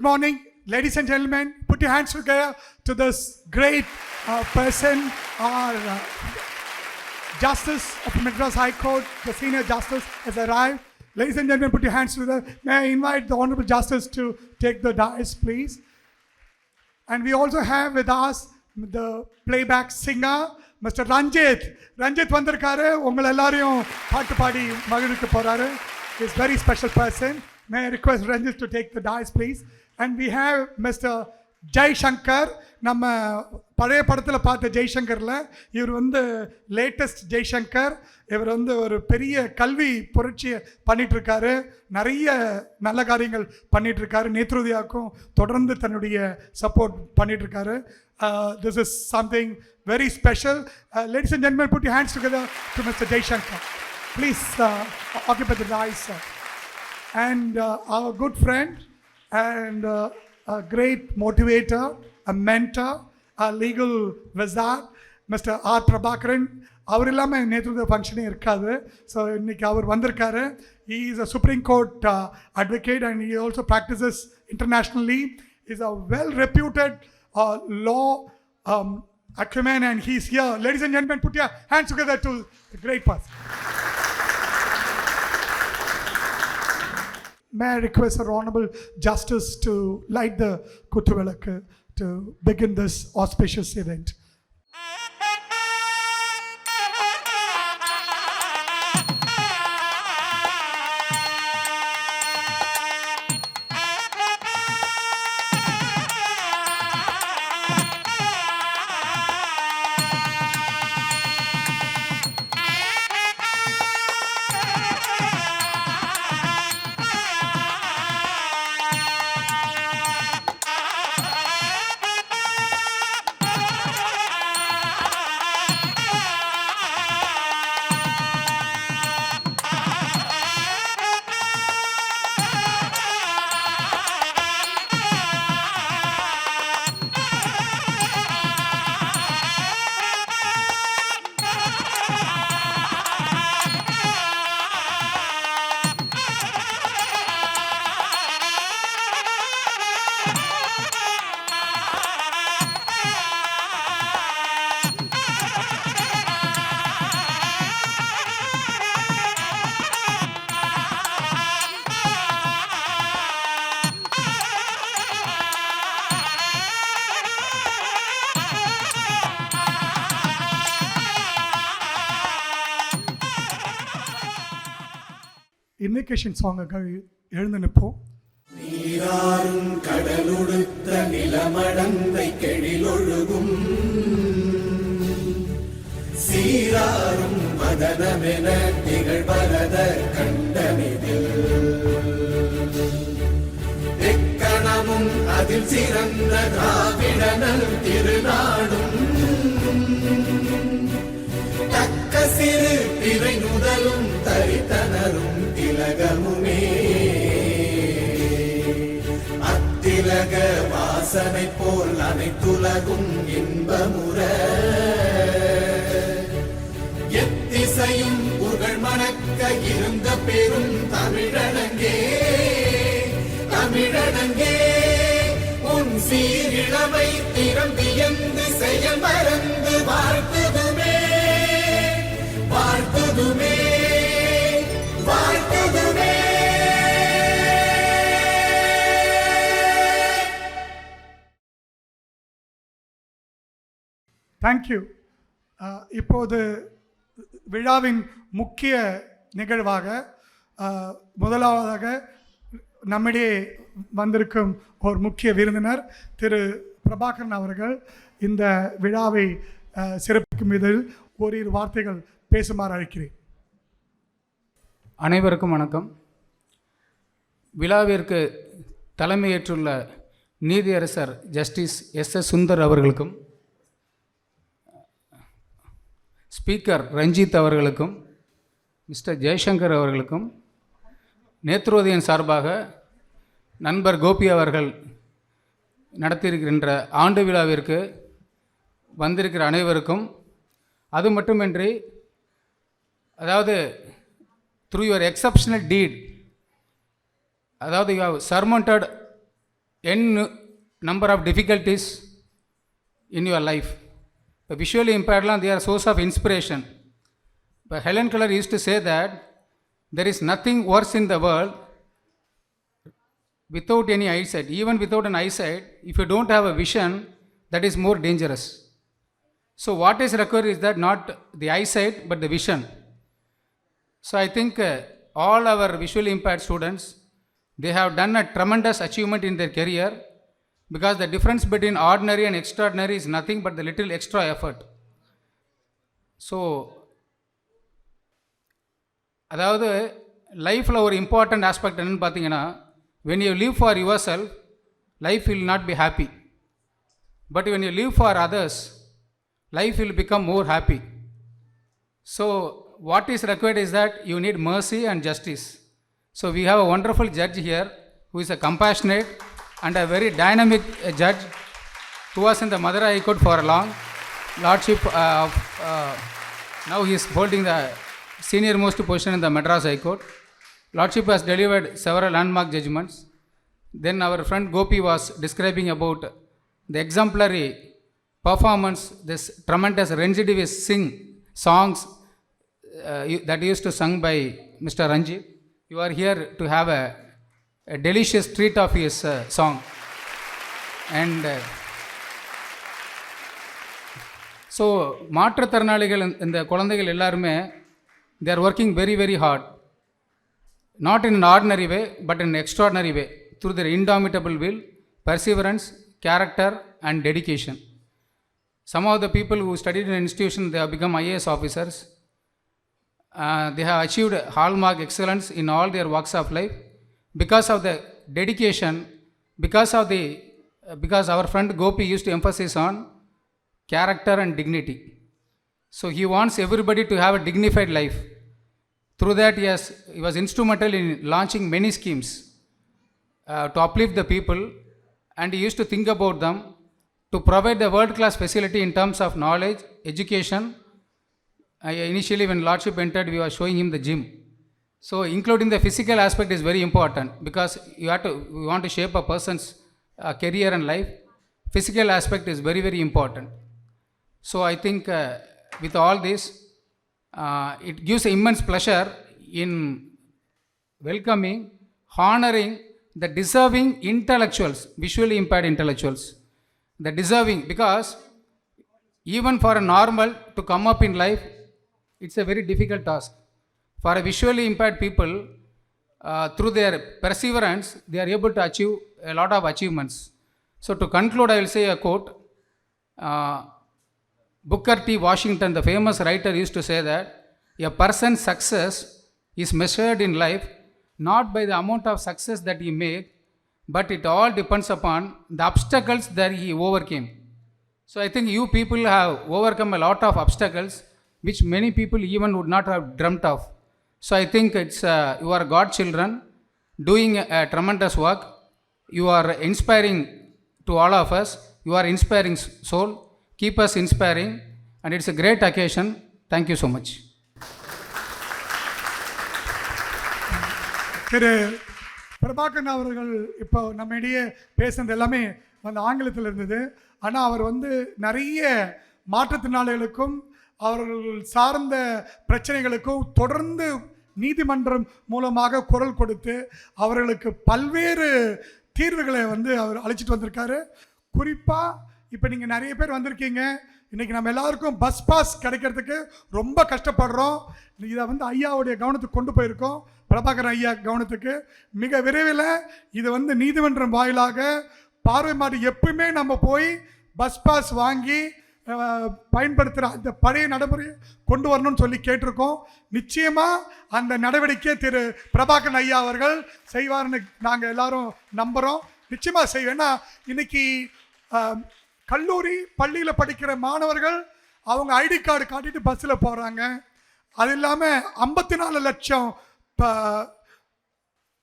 Good morning, ladies and gentlemen. Put your hands together to this great person, our Justice of Madras High Court, the Senior Justice has arrived. Ladies and gentlemen, put your hands together. May I invite the Honorable Justice to take the dais, please. And we also have with us the playback singer, Mr. Ranjit. Ranjit vandirukkaru, ungal ellariyum paattu paadi magirukku poraru. He is a very special person. May I request Ranjit to take the dais, please. And we have Mr. Jai Shankar. நம்ம பழைய படத்தில் பார்த்த ஜெய்சங்கரில் இவர் வந்து latest Jaishankar. இவர் வந்து ஒரு பெரிய கல்வி புரட்சியை பண்ணிகிட்ருக்காரு, நிறைய நல்ல காரியங்கள் பண்ணிகிட்ருக்காரு. நேத்ரோதியாவுக்கும் தொடர்ந்து தன்னுடைய support பண்ணிகிட்ருக்காரு. This is something very special. Ladies and gentlemen, put your hands together to Mr. Jai Shankar. Please occupy the dais. And our good friend and a great motivator, a mentor, a legal wizard, Mr. R. Prabhakaran. அவர் இல்லாமல் நேற்று ஃபங்க்ஷனே இருக்காது. So இன்றைக்கி அவர் வந்திருக்காரு. He is a Supreme Court advocate and he also practices internationally. He is a well-reputed law acumen and he is here. Ladies and gentlemen, put your hands together to the great person. May I request our Honorable Justice to light the Kuthuvilakku to begin this auspicious event. இன்விகேஷன் சாங்குக்காக எழுந்து நிற்போம். நீராறும் கடலுடுத்த நிலமடந்தை கெழிலொழுகும் சீராறும் மதனமென திகழ்வரத கண்டமிதில் எக்கணமும் அதில் சிறந்த திராவிடனல் திருநாடும் தக்க சிறு பிறை நுதலும் தரித்தனரும் திலகமுமே அத்திலக வாசனை போல் அனைத்துலகும் இன்பமுற எத்திசையும் புகழ் மணக்க இருந்த பெரும் தமிழனங்கே தமிழனங்கே உன் சீரிழமை திறம் வியந்து செயல் மறந்து வாழ்த்துதுமே வாழ்த்துதுமே வாழ்த்துதுமே. தேங்க்யூ. இப்போது விழாவின் முக்கிய நிகழ்வாக முதலாவதாக நம்மிடையே வந்திருக்கும் ஒரு முக்கிய விருந்தினர் திரு பிரபாகரன் அவர்கள் இந்த விழாவை சிறப்பிக்கும் இதில் ஓரிரு வார்த்தைகள் பேசுமாறு அழைக்கிறேன். அனைவருக்கும் வணக்கம். விழாவிற்கு தலைமையேற்றுள்ள நீதியரசர் ஜஸ்டிஸ் எஸ் சுந்தர் அவர்களுக்கும், ஸ்பீக்கர் ரஞ்சித் அவர்களுக்கும், மிஸ்டர் ஜெய்சங்கர் அவர்களுக்கும், நேத்ரோதியன் சார்பாக நண்பர் கோபி அவர்கள் நடத்தியிருக்கின்ற ஆண்டு விழாவிற்கு வந்திருக்கிற அனைவருக்கும், அது மட்டுமின்றி அதாவது through your exceptional deed, அதாவது you have surmounted n number of difficulties in your life. The visually impaired, they are a source of inspiration. But Helen Keller used to say that there is nothing worse in the world without any eyesight. Even without an eyesight, if you don't have a vision, that is more dangerous. So what is required is that not the eyesight but the vision. So I think all our visually impaired students, they have done a tremendous achievement in their career, because the difference between ordinary and extraordinary is nothing but the little extra effort. So அதாவது லைஃப்பில் ஒரு important aspect என்னென்னு பார்த்தீங்கன்னா, when you live for yourself, life will not be happy. But when you live for others, life will become more happy. So what is required is that you need mercy and justice. So we have a wonderful judge here who is a compassionate and a very dynamic judge who was in the Madurai High Court for a long lordship of now he is holding the senior most position in the Madras High Court. Lordship has delivered several landmark judgments. Then our friend Gopi was describing about the exemplary performance, this tremendous Ranjit sing songs that used to sung by Mr. Ranjit. You are here to have a delicious treat of his song. And so மாற்றுத்திறனாளிகள் இந்த குழந்தைகள் எல்லாருமே they are working very very hard, not in an ordinary way but in an extraordinary way, through their indomitable will, perseverance, character and dedication. Some of the people who studied in an institution, they have become IAS officers. They have achieved hallmark excellence in all their walks of life because of the dedication, because our friend Gopi used to emphasize on character and dignity. So he wants everybody to have a dignified life. Through that, he was instrumental in launching many schemes to uplift the people, and he used to think about them to provide the world-class facility in terms of knowledge, education. Initially, when Lordship entered, we were showing him the gym. So including the physical aspect is very important, because we want to shape a person's career and life. Physical aspect is very very important. So I think with all this, it gives immense pleasure in welcoming, honoring the deserving intellectuals, visually impaired intellectuals. The deserving, because even for a normal to come up in life, it's a very difficult task. For a visually impaired people, through their perseverance, they are able to achieve a lot of achievements. So to conclude, I will say a quote. Booker T. Washington, the famous writer, used to say that a person's success is measured in life not by the amount of success that he made, but it all depends upon the obstacles that he overcame. So I think you people have overcome a lot of obstacles which many people even would not have dreamt of. So I think it's you are God children doing a tremendous work. You are inspiring to all of us. You are inspiring soul. Keep us inspiring, and it's a great occasion. Thank you so much. திரு பிரபாகரன் அவர்கள் இப்போ நம்ம இடையே பேசுனது எல்லாமே ஆங்கிலத்தில் இருந்தது. ஆனால் அவர் நிறைய மாற்றுத்திறனாளிகளுக்கும் அவர்கள் சார்ந்த பிரச்சனைகளுக்கும் தொடர்ந்து நீதிமன்றம் மூலமாக குரல் கொடுத்து அவர்களுக்கு பல்வேறு தீர்வுகளை அவர் அழைச்சிட்டு வந்திருக்காரு. குறிப்பாக இப்போ நீங்கள் நிறைய பேர் வந்திருக்கீங்க. இன்றைக்கி நம்ம எல்லாருக்கும் பஸ் பாஸ் கிடைக்கிறதுக்கு ரொம்ப கஷ்டப்படுறோம். இதை ஐயாவுடைய கவனத்துக்கு கொண்டு போயிருக்கோம், பிரபாகரன் ஐயா கவனத்துக்கு. மிக விரைவில் இது நீதிமன்றம் வாயிலாக பார்வை மாடி எப்பவுமே நம்ம போய் பஸ் பாஸ் வாங்கி பயன்படுத்துகிற அந்த பழைய நடைமுறையை கொண்டு வரணும்னு சொல்லி கேட்டிருக்கோம். நிச்சயமாக அந்த நடவடிக்கை திரு பிரபாகரன் ஐயா அவர்கள் செய்வார்னு நாங்கள் எல்லாரும் நம்புகிறோம். நிச்சயமாக செய்வேன்னா இன்னைக்கு கல்லூரி பள்ளியில் படிக்கிற மாணவர்கள் அவங்க ஐடி கார்டு காட்டிட்டு பஸ்ஸில் போகிறாங்க. அது இல்லாமல் 54 லட்சம்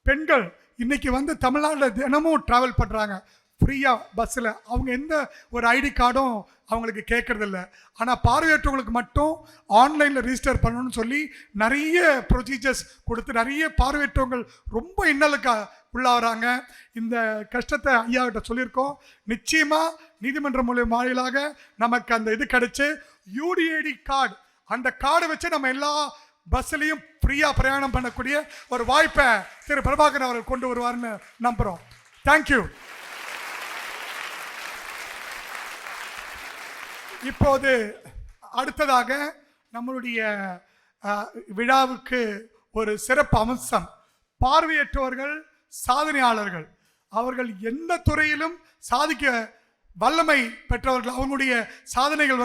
பெண்கள் இன்றைக்கி தமிழ்நாட்டில் தினமும் ட்ராவல் பண்ணுறாங்க ஃப்ரீயாக பஸ்ஸில். அவங்க எந்த ஒரு ஐடி கார்டும் அவங்களுக்கு கேட்குறதில்ல. ஆனால் பார்வையற்றவங்களுக்கு மட்டும் ஆன்லைனில் ரிஜிஸ்டர் பண்ணணும்னு சொல்லி நிறைய ப்ரொசீஜர்ஸ் கொடுத்து நிறைய பார்வையற்றவங்கள் ரொம்ப இன்னலுக்கு உள்ளாகிறாங்க. இந்த கஷ்டத்தை ஐயாவிட்ட சொல்லியிருக்கோம். நிச்சயமாக நீதிமன்றம் வாயிலாக நமக்கு அந்த இது கிடைச்சி யூடிஐடி கார்டு, அந்த கார்டை வச்சு நம்ம எல்லா பஸ்ஸுலேயும் ஃப்ரீயாக பிரயாணம் பண்ணக்கூடிய ஒரு வாய்ப்பை திரு பிரபாகரன் அவர்கள் கொண்டு வருவார்னு நம்புகிறோம். தேங்க்யூ. இப்போது அடுத்ததாக நம்மளுடைய விழாவுக்கு ஒரு சிறப்பு அம்சம், பார்வையற்றவர்கள் சாதனையாளர்கள். அவர்கள் எந்த துறையிலும் சாதிக்க வல்லமை பெற்றவர்கள். அவங்களுடைய சாதனைகள்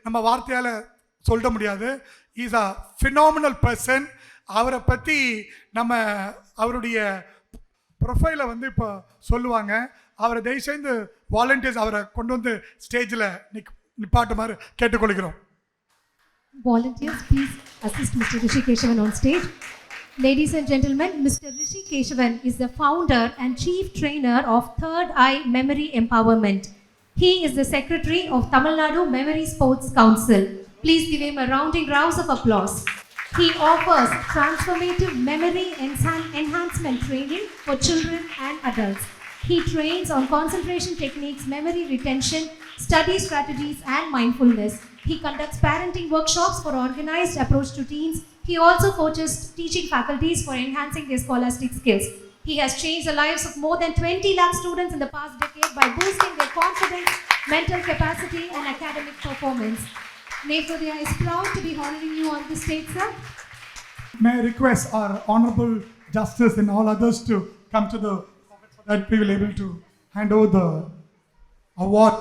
நம்ம வார்த்தையால் சொல்ல முடியாது. Is a phenomenal person. அவரை பற்றி நம்ம அவருடைய ப்ரொஃபைலை இப்போ சொல்லுவாங்க. அவரை தயவுசெய்து வாலண்டியர்ஸ் அவரை கொண்டு வந்து ஸ்டேஜில் நிப்பாட்டுமாறு கேட்டுக்கொள்கிறோம். Volunteers, please assist Mr. Rishi Keshavan on stage. Ladies and gentlemen, Mr. Rishi Keshavan is the founder and chief trainer of Third Eye Memory Empowerment. He is the secretary of Tamil Nadu Memory Sports Council. Please give him a rounding round of applause. He offers transformative memory enhancement training for children and adults. He trains on concentration techniques, memory retention, study strategies, and mindfulness. He conducts parenting workshops for organized approach to teens. He also coaches teaching faculties for enhancing their scholastic skills. He has changed the lives of more than 20 lakh students in the past decade by boosting their confidence, mental capacity, and academic performance. Nevodaya is proud to be honoring you on this stage, sir. May I request our Honorable Justice and all others to come to the so that we will be able to hand over the award.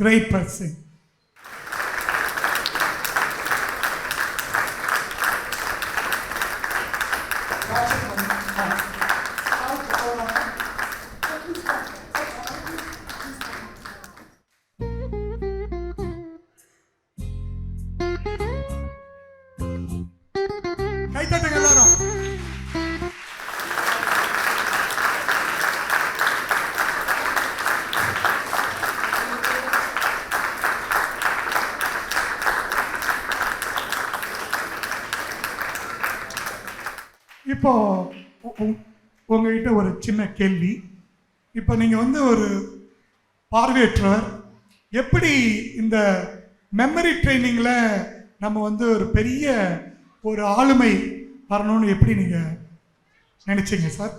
Great person. கைத்தட்டுங்க எல்லாரும். இப்போ உங்ககிட்ட ஒரு சின்ன கேள்வி. இப்போ நீங்கள் ஒரு பார்வையற்றவர், எப்படி இந்த மெமரி ட்ரைனிங்கில் நம்ம ஒரு பெரிய ஒரு ஆளுமை வரணும்னு எப்படி நீங்கள் நினைச்சீங்க சார்?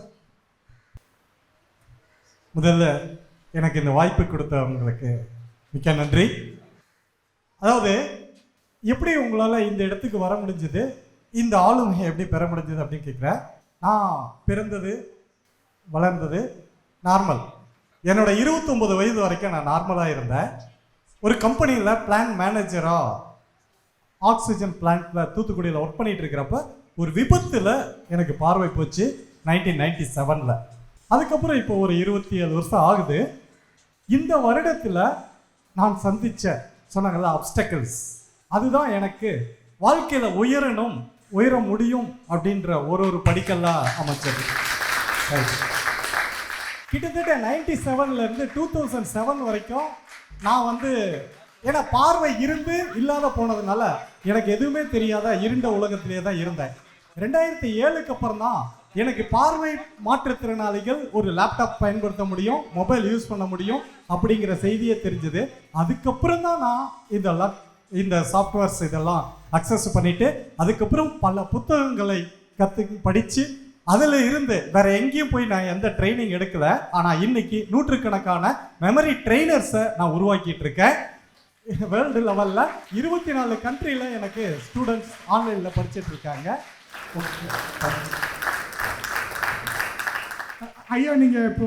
முதல்ல எனக்கு இந்த வாய்ப்பு கொடுத்தவங்களுக்கு மிக்க நன்றி. அதாவது எப்படி உங்களால் இந்த இடத்துக்கு வர முடிஞ்சது, இந்த ஆளுமையை எப்படி பெற முடிஞ்சது அப்படின்னு கேட்குறேன். நான் பிறந்தது வளர்ந்தது நார்மல். என்னோட 29 வயது வரைக்கும் நான் நார்மலாக இருந்தேன். ஒரு கம்பெனியில் பிளான் மேனேஜராக ஆக்சிஜன் பிளான்ட்டில் தூத்துக்குடியில் ஒர்க் பண்ணிகிட்டு இருக்கிறப்ப ஒரு விபத்தில் எனக்கு பார்வை போச்சு 1997. அதுக்கப்புறம் இப்போ ஒரு 27 வருஷம் ஆகுது. இந்த வருடத்தில் நான் சந்தித்த சொன்னாங்கல்ல அப்டக்கிள்ஸ், அதுதான் எனக்கு வாழ்க்கையில் உயர முடியும் அப்படின்ற ஒரு படிக்கல்லாம் அமைச்சது. கிட்டத்தட்ட 97லேருந்து 2007 வரைக்கும் நான் ஏன்னா பார்வை இருந்து இல்லாத போனதுனால எனக்கு எதுவுமே தெரியாத இருண்ட உலகத்திலே தான் இருந்தேன். 2007க்கு அப்புறம் தான் எனக்கு பார்வை மாற்றுத்திறனாளிகள் ஒரு லேப்டாப் பயன்படுத்த முடியும், மொபைல் யூஸ் பண்ண முடியும் அப்படிங்கிற செய்தியே தெரிஞ்சது. அதுக்கப்புறம் தான் நான் இந்த சாஃப்ட்வேர்ஸ் இதெல்லாம் அக்சஸ் பண்ணிட்டு அதுக்கப்புறம் பல புத்தகங்களை படித்து அதில் இருந்து வேற எங்கேயும் போய் நான் எந்த ட்ரைனிங் எடுக்கல. ஆனால் இன்னைக்கு நூற்றுக்கணக்கான மெமரி ட்ரெயினர்ஸை நான் உருவாக்கிட்டு இருக்கேன். வேர்ல்டு லெவலில் 24 கண்ட்ரியில் எனக்கு ஸ்டூடெண்ட்ஸ் ஆன்லைனில் படிச்சுட்டு இருக்காங்க. ஐயா, நீங்கள் இப்போ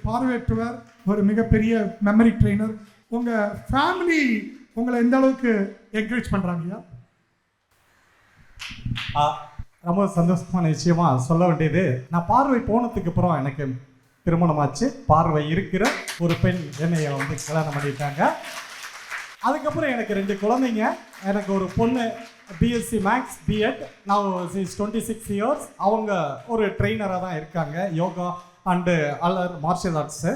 பார்வையற்றவர், ஒரு மிகப்பெரிய மெமரி ட்ரெயினர். உங்கள் ஃபேமிலி உங்களை எந்த அளவுக்கு என்கரேஜ் பண்ணுறாங்கய்யா? ரொம்ப சந்தோஷமான விஷயமாக சொல்ல வேண்டியது, நான் பார்வை போனதுக்கு அப்புறம் எனக்கு திருமணமாச்சு. பார்வை இருக்கிற ஒரு பெண் என்னைய கல்யாணம் பண்ணிட்டாங்க. அதுக்கப்புறம் எனக்கு 2 குழந்தைங்க. எனக்கு ஒரு பொண்ணு பிஎஸ்சி மேக்ஸ் பிஎட், நான் 26 இயர்ஸ். அவங்க ஒரு ட்ரெயினராக தான் இருக்காங்க, yoga and other martial arts.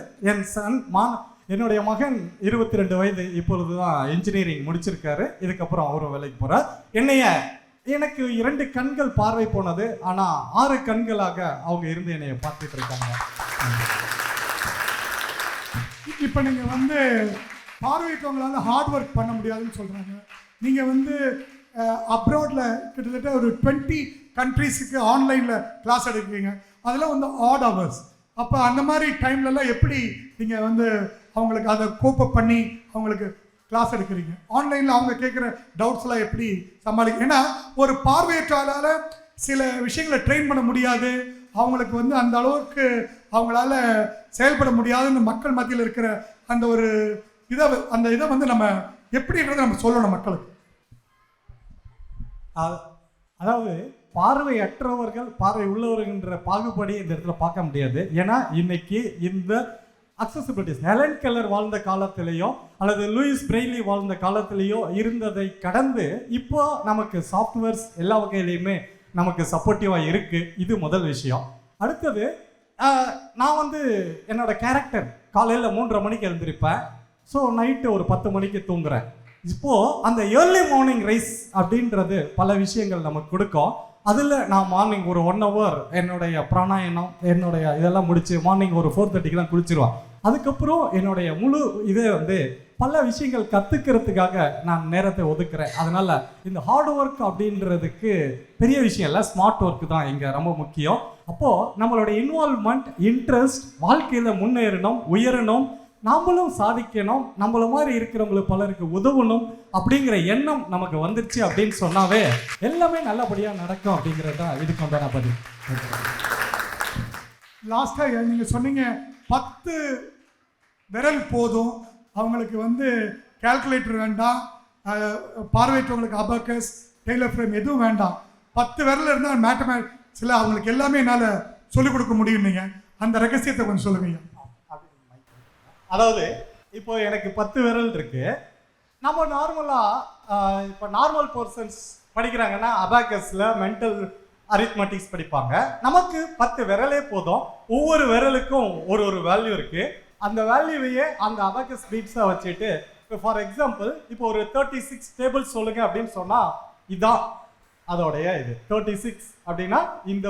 என்னுடைய மகன் 22 வயது, இப்பொழுது தான் இன்ஜினியரிங் முடிச்சிருக்காரு. இதுக்கப்புறம் அவரும் வேலைக்கு போகிறார். என்னைய எனக்கு 2 கண்கள் பார்வை போனது, ஆனால் 6 கண்களாக அவங்க இருந்து என்னை பார்த்துட்டு இருக்காங்க. இப்போ நீங்கள் வந்து பார்வையற்றவங்களால ஹார்ட் ஒர்க் பண்ண முடியாதுன்னு சொல்கிறாங்க. நீங்கள் வந்து அப்ராடில் கிட்டத்தட்ட ஒரு 20 கண்ட்ரீஸுக்கு ஆன்லைனில் கிளாஸ் எடுக்கிறீங்க. அதெல்லாம் வந்து ஆட் ஹவர்ஸ். அப்போ அந்த மாதிரி டைம்லலாம் எப்படி நீங்கள் வந்து அவங்களுக்கு அதை கோப்பப் பண்ணி அவங்களுக்கு கிளாஸ் எடுக்கிறீங்க? ஆன்லைனில் அவங்க கேட்குற டவுட்ஸ்லாம் எப்படி சமாளிக்க? ஏன்னா ஒரு பார்வையற்றாளால் சில விஷயங்களை ட்ரெயின் பண்ண முடியாது, அவங்களுக்கு வந்து அந்த அளவுக்கு அவங்களால செயல்பட முடியாதுன்னு மக்கள் மத்தியில் இருக்கிற அந்த ஒரு இதை வந்து நம்ம எப்படின்றத நம்ம சொல்லணும் மக்களுக்கு. அதாவது பார்வையற்றவர்கள் பார்வை உள்ளவர்கள்ன்ற பாகுபாடி இந்த இடத்துல பார்க்க முடியாது. ஏன்னா இன்னைக்கு இந்த அக்சசிபிலிட்டிஸ் ஹெலன் கெல்லர் வாழ்ந்த காலத்திலேயோ அல்லது லூயிஸ் பிரெய்லி வாழ்ந்த காலத்திலேயோ இருந்ததை கடந்து இப்போ நமக்கு சாஃப்ட்வேர்ஸ் எல்லா வகையிலையுமே நமக்கு சப்போர்ட்டிவாக இருக்குது. இது முதல் விஷயம். அடுத்தது நான் வந்து என்னோட கேரக்டர் காலையில் 3:30 மணிக்கு எழுந்திருப்பேன். ஸோ நைட்டு ஒரு 10 மணிக்கு தூங்குறேன். இப்போது அந்த ஏர்லி மார்னிங் ரைஸ் அப்படின்றது பல விஷயங்கள் நமக்கு கொடுக்கும். அதில் நான் மார்னிங் ஒரு 1 hour என்னுடைய பிராணாயணம் என்னுடைய இதெல்லாம் முடித்து மார்னிங் ஒரு 4:30க்கெலாம் குளிச்சிருவேன். அதுக்கப்புறம் என்னுடைய முழு இதே வந்து பல விஷயங்கள் கற்றுக்கிறதுக்காக நான் நேரத்தை ஒதுக்குறேன். அதனால் இந்த ஹார்ட் ஒர்க் அப்படின்றதுக்கு பெரிய விஷயம் இல்லை, ஸ்மார்ட் ஒர்க்கு தான் இங்கே ரொம்ப முக்கியம். அப்போது நம்மளோட இன்வால்வ்மெண்ட், இன்ட்ரெஸ்ட், வாழ்க்கையில் முன்னேறணும், உயரணும், நாமளும் சாதிக்கணும், நம்மள மாதிரி இருக்கிறவங்களுக்கு பலருக்கு உதவணும் அப்படிங்கிற எண்ணம் நமக்கு வந்துருச்சு அப்படின்னு சொன்னாவே எல்லாமே நல்லபடியாக நடக்கும் அப்படிங்கிறது தான் இதுக்கு உண்டான பதில். லாஸ்ட்டாக நீங்கள் சொன்னீங்க 10 விரல் போதும், அவங்களுக்கு வந்து கால்குலேட்டர் வேண்டாம், பார்வையற்றவங்களுக்கு அபாக்கஸ், டெய்லர் ஃப்ரேம் எதுவும் வேண்டாம், 10 விரல் இருந்தால் மேத்தமேட்டிக்ஸில் அவங்களுக்கு எல்லாமே என்னால் சொல்லிக் கொடுக்க முடியும். நீங்கள் அந்த ரகசியத்தை கொஞ்சம் சொல்லுங்க. அதாவது இப்போ எனக்கு 10 விரல் இருக்கு. நம்ம நார்மலாக இப்போ நார்மல் பர்சன்ஸ் படிக்கிறாங்கன்னா அபாக்கஸில் மென்டல் அரித்மெட்டிக்ஸ் படிப்பாங்க. நமக்கு 10 விரலே போதும். ஒவ்வொரு விரலுக்கும் ஒரு வேல்யூ இருக்குது. அந்த வேல்யூவையே அந்த அபாக்கஸ் பீட்ஸாக வச்சுட்டு இப்போ ஃபார் எக்ஸாம்பிள் இப்போ ஒரு 36 டேபிள்ஸ் சொல்லுங்கள் அப்படின்னு சொன்னால் இதான் அதோடைய இது 36 அப்படின்னா இந்த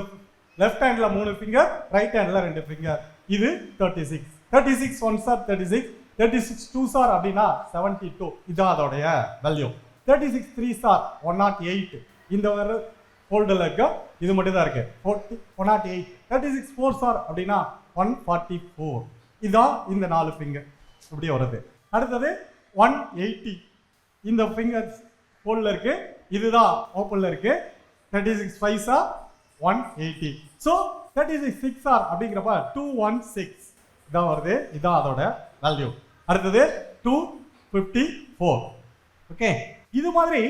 left handle 3 finger, right handle 2 finger, இது 36. 36 1s are 36, 36 2s are அப்படின்னா 72. இதான் அதோடைய வேல்யூ. 36 3s are 108. இந்த ஒரு ஃபோல்டில் இருக்க இது மட்டும் தான் இருக்கு 108. 36 4s are அப்படின்னா 144. இதான் இந்த 4 ஃபிங்கர் இப்படி வருது. அடுத்தது 180 இந்த ஃபிங்கர்ஸ் ஃபோல்டில் இருக்கு, இதுதான் ஓப்பனில் இருக்கு. 36 5s are 180. So 36 6s are அப்படிங்கிறப்ப 216 இதான் வருது. இதான் அதோட வேல்யூ. அடுத்தது 254. ஓகே, இது மாதிரி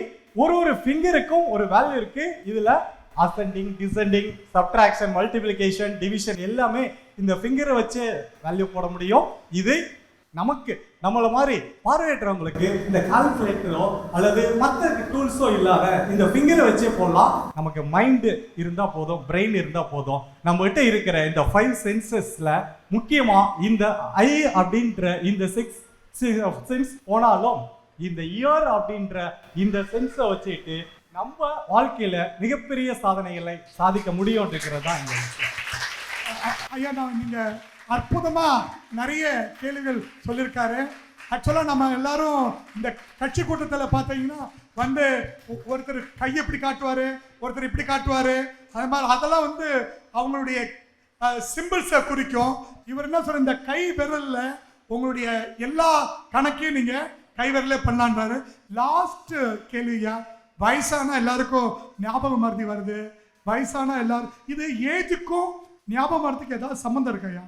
ஒரு ஃபிங்கருக்கும் ஒரு வேல்யூ இருக்கு. இதுல ascending, descending, subtraction, multiplication, division எல்லாமே இந்த ஃபிங்கரை வச்சு வேல்யூ போட முடியும். இது நமக்கு நம்மள மாதிரி பார்வையற்றவங்களுக்கு இந்த கால்குலேட்டரோ அல்லது மற்ற டூல்ஸோ இல்லாத இந்த ஃபிங்கரை வச்சே போடலாம். நமக்கு மைண்டு இருந்தால் போதும், பிரெயின் இருந்தால் போதும். நம்மகிட்ட இருக்கிற இந்த 5 சென்சஸ்ல முக்கியமாக இந்த ஐ அப்படின்ற இந்த 6 சென்ஸ் போனாலும் இந்த இயர் அப்படின்ற இந்த சென்ஸை வச்சுட்டு நம்ம வாழ்க்கையில மிகப்பெரிய சாதனைகளை சாதிக்க முடியும் இருக்கிறது தான் இந்த விஷயம். ஐயா, நீங்கள் அற்புதமாக நிறைய கேள்விகள் சொல்லியிருக்காரு. ஆக்சுவலாக நம்ம எல்லாரும் இந்த கட்சி கூட்டத்தில் பார்த்தீங்கன்னா வந்து ஒருத்தர் கையை இப்படி காட்டுவார், ஒருத்தர் இப்படி காட்டுவார். அது மாதிரி அதெல்லாம் வந்து அவங்களுடைய சிம்பிள்ஸை குறிக்கும். இவர் என்ன சொல்ற, இந்த கை விரலில் உங்களுடைய எல்லா கணக்கையும் நீங்கள் கை விரலே பண்ணலான்றாரு. லாஸ்ட் கேள்வியா, வயசான எல்லாருக்கும் ஞாபக மருதி வருது, வயசான எல்லாரும், இது ஏஜுக்கும் ஞாபக மருதிக்கு ஏதாவது சம்மந்தம் இருக்கையா?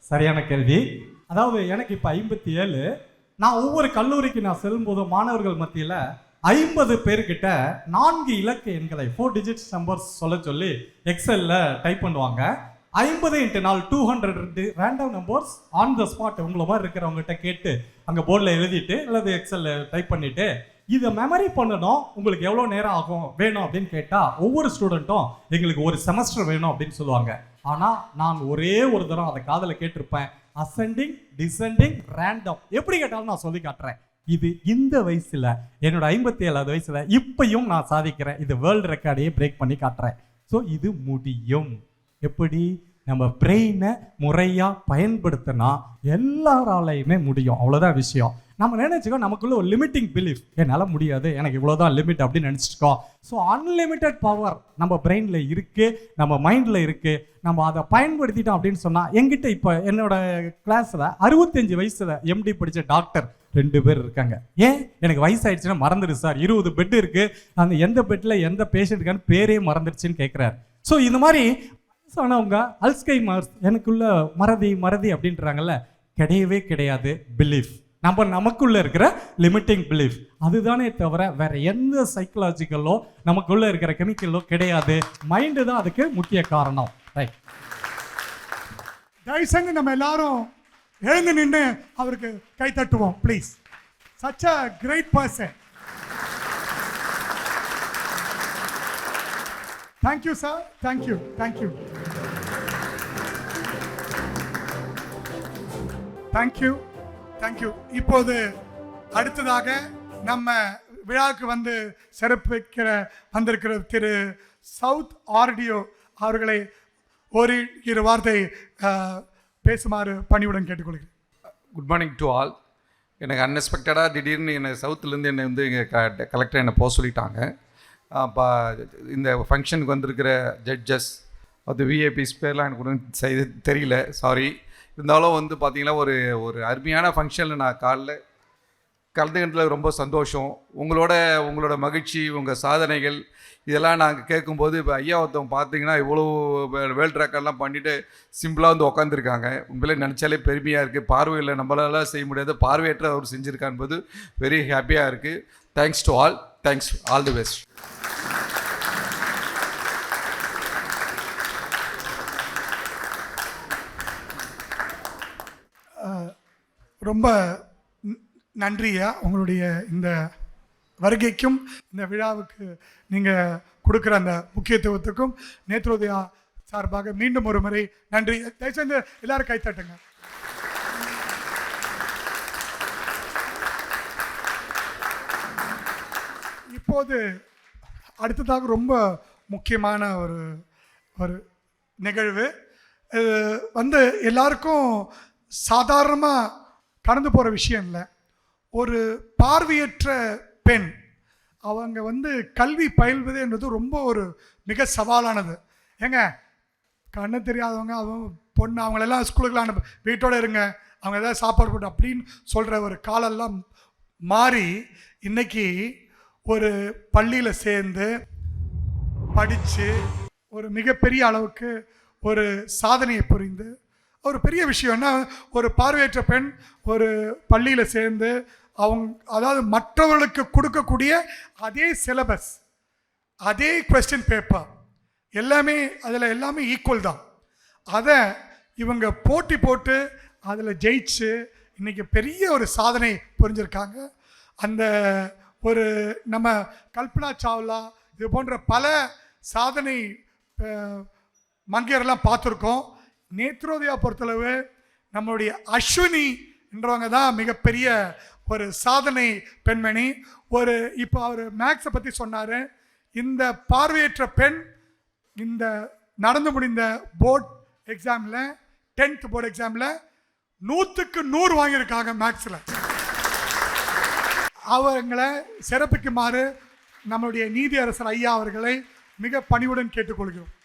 சரியான கேள்வி. அதாவது எனக்கு இப்போ 57. நான் ஒவ்வொரு கல்லூரிக்கு நான் செல்லும்போது மாணவர்கள் மத்தியில் 50 பேர்கிட்ட 4 இலக்க எண்களை 4 digits நம்பர்ஸ் சொல்ல சொல்லி எக்ஸலில் டைப் பண்ணுவாங்க. 50 × 4 200 random numbers on the spot உங்களை மாதிரி இருக்கிறவங்ககிட்ட கேட்டு அங்கே போர்டில் எழுதிட்டு அல்லது எக்ஸலில் டைப் பண்ணிவிட்டு இதை மெமரி பண்ணணும், உங்களுக்கு எவ்வளோ நேரம் ஆகும் வேணும் அப்படின்னு கேட்டால் ஒவ்வொரு ஸ்டூடெண்ட்டும் எங்களுக்கு ஒரு செமஸ்டர் வேணும் அப்படின்னு சொல்லுவாங்க. ஆனால் நான் ஒரே ஒரு தரம் அதை காதில் கேட்டிருப்பேன். அசெண்டிங், டிசெண்டிங், ரேண்டம் எப்படி கேட்டாலும் நான் சொல்லி காட்டுறேன். இது இந்த வயசுல என்னோட 57வது வயசுல இப்பயும் நான் சாதிக்கிறேன். இது வேர்ல்டு ரெக்கார்டையே பிரேக் பண்ணி காட்டுறேன். ஸோ இது முடியும். எப்படி? நம்ம பிரெயினை முறையா பயன்படுத்தினா எல்லாராலையுமே முடியும். அவ்வளோதான் விஷயம். நம்ம நினைச்சுக்கோ நமக்குள்ள ஒரு லிமிட்டிங் பிலீஃப், என்னால் முடியாது, எனக்கு இவ்வளோதான் லிமிட் அப்படின்னு நினச்சிருக்கோம். ஸோ அன்லிமிட்டெட் பவர் நம்ம பிரெயினில் இருக்கு, நம்ம மைண்டில் இருக்கு. நம்ம அதை பயன்படுத்திட்டோம் அப்படின்னு சொன்னால், எங்கிட்ட இப்போ என்னோட கிளாஸில் 65 வயசுல எம்டி படித்த டாக்டர் 2 பேர் இருக்காங்க. ஏன்? எனக்கு வயசாயிடுச்சுன்னா மறந்துடு சார், 20 பெட் இருக்கு, அந்த எந்த பெட்டில் எந்த பேஷண்ட்டுக்கான பேரே மறந்துடுச்சுன்னு கேட்குறாரு. ஸோ இந்த மாதிரி வயசானவங்க அல்ஸ்கைமர்ஸ், எனக்குள்ள மறதி அப்படின்றாங்கல்ல, கிடையவே கிடையாது. பிலீஃப் நமக்குள்ள இருக்கிற லிமிட்டிங் பிலீஃப் அதுதானே தவிர வேற எந்த சைக்கலாஜிக்கலோ நமக்குள்ள இருக்கிற கெமிக்கலோ கிடையாது. மைண்டு தான் அதுக்கு முக்கிய காரணம். ரைட். தயவு செஞ்சு நம்ம எல்லாரும் எழுந்து நின்று அவருக்கு கை தட்டுவோம் please. Such a great person. Thank you sir. Thank you. Thank you. Thank you. Thank you. இப்போது அடுத்ததாக நம்ம விழாவுக்கு வந்து சிறப்பிக்கிற வந்திருக்கிற திரு சவுத் ஆர்டியோ அவர்களை ஒரு 2 வார்த்தை பேசுமாறு பணிவுடன் கேட்டுக்கொள்கிறேன். Good morning to all. எனக்கு அன்எக்ஸ்பெக்டடாக திடீர்னு என்னை சவுத்துலேருந்து என்னை வந்து இங்கே கலெக்டர் என்னை போக சொல்லிட்டாங்க. இப்போ இந்த ஃபங்க்ஷனுக்கு வந்திருக்கிற ஜட்ஜஸ் அது விஐபிஸ் பேர்லாம் எனக்கு ஒன்றும் செய்து தெரியல, சாரி. இருந்தாலும் வந்து பார்த்திங்கன்னா ஒரு அருமையான ஃபங்க்ஷனில் நான் கலந்துக்கிட்டதில் ரொம்ப சந்தோஷம். உங்களோட மகிழ்ச்சி, உங்கள் சாதனைகள் இதெல்லாம் நாங்கள் கேட்கும்போது, இப்போ ஐயா ஒருத்தவங்க பார்த்தீங்கன்னா இவ்வளோ வேர்ல்டு ரெக்கார்ட்லாம் பண்ணிவிட்டு சிம்பிளாக வந்து உட்காந்துருக்காங்க. உண்மையிலே நினச்சாலே பெருமையாக இருக்குது. பார்வையில் நம்மளால செய்ய முடியாது, பார்வையற்ற அவர் செஞ்சுருக்கான்போது வெரி ஹாப்பியாக இருக்குது. Thanks to all. Thanks. All the best. ரொம்ப நன்றியா உங்களுடைய இந்த வருகைக்கும் இந்த விழாவுக்கு நீங்கள் கொடுக்குற அந்த முக்கியத்துவத்துக்கும் நேத்ரோதயா சார்பாக மீண்டும் ஒரு முறை நன்றி. தயவுசெய்து எல்லாரும் கைத்தட்டுங்க. இப்போது அடுத்ததாக ரொம்ப முக்கியமான ஒரு நிகழ்வு. வந்து எல்லாருக்கும் சாதாரணமாக கடந்து போகிற விஷயம் இல்லை. ஒரு பார்வையற்ற பெண் அவங்க வந்து கல்வி பயில்வது என்பது ரொம்ப ஒரு மிக சவாலானது. ஏங்க, கண்ணு தெரியாதவங்க அவங்க பொண்ணு அவங்களெல்லாம் ஸ்கூலுக்குலாம் அனுப்ப, வீட்டோடு இருங்க, அவங்க எதாவது சாப்பாடு போட்டு அப்படின்னு சொல்கிற ஒரு காலெல்லாம் மாறி இன்றைக்கி ஒரு பள்ளியில் சேர்ந்து படித்து ஒரு மிகப்பெரிய அளவுக்கு ஒரு சாதனையை புரிந்து ஒரு பெரிய விஷயம்னா, ஒரு பார்வையற்ற பெண் ஒரு பள்ளியில் சேர்ந்து அதாவது மற்றவர்களுக்கு கொடுக்கக்கூடிய அதே சிலபஸ், அதே கொஸ்டின் பேப்பர் எல்லாமே அதில் எல்லாமே ஈக்குவல் தான். அதை இவங்க போட்டி போட்டு அதில் ஜெயிச்சு இன்றைக்கி பெரிய ஒரு சாதனை புரிஞ்சிருக்காங்க. அந்த ஒரு நம்ம கல்பனா சாவ்லா இது போன்ற பல சாதனை மங்கையரெல்லாம் பார்த்துருக்கோம். நேத்ரோதயா பொறுத்தளவு நம்மளுடைய அஸ்வினி என்றவங்க தான் மிகப்பெரிய ஒரு சாதனை பெண்மணி. இப்போ அவர் மேக்ஸை பற்றி சொன்னார். இந்த பார்வையற்ற பெண் இந்த நடந்து முடிந்த போர்ட் எக்ஸாமில் 10th போர்டு எக்ஸாமில் 100க்கு 100 வாங்கியிருக்காங்க மேக்ஸில். அவங்களை சிறப்பிக்குமாறு நம்முடைய நீதியரசர் ஐயா அவர்களை மிக பணிவுடன் கேட்டுக்கொள்கிறோம்.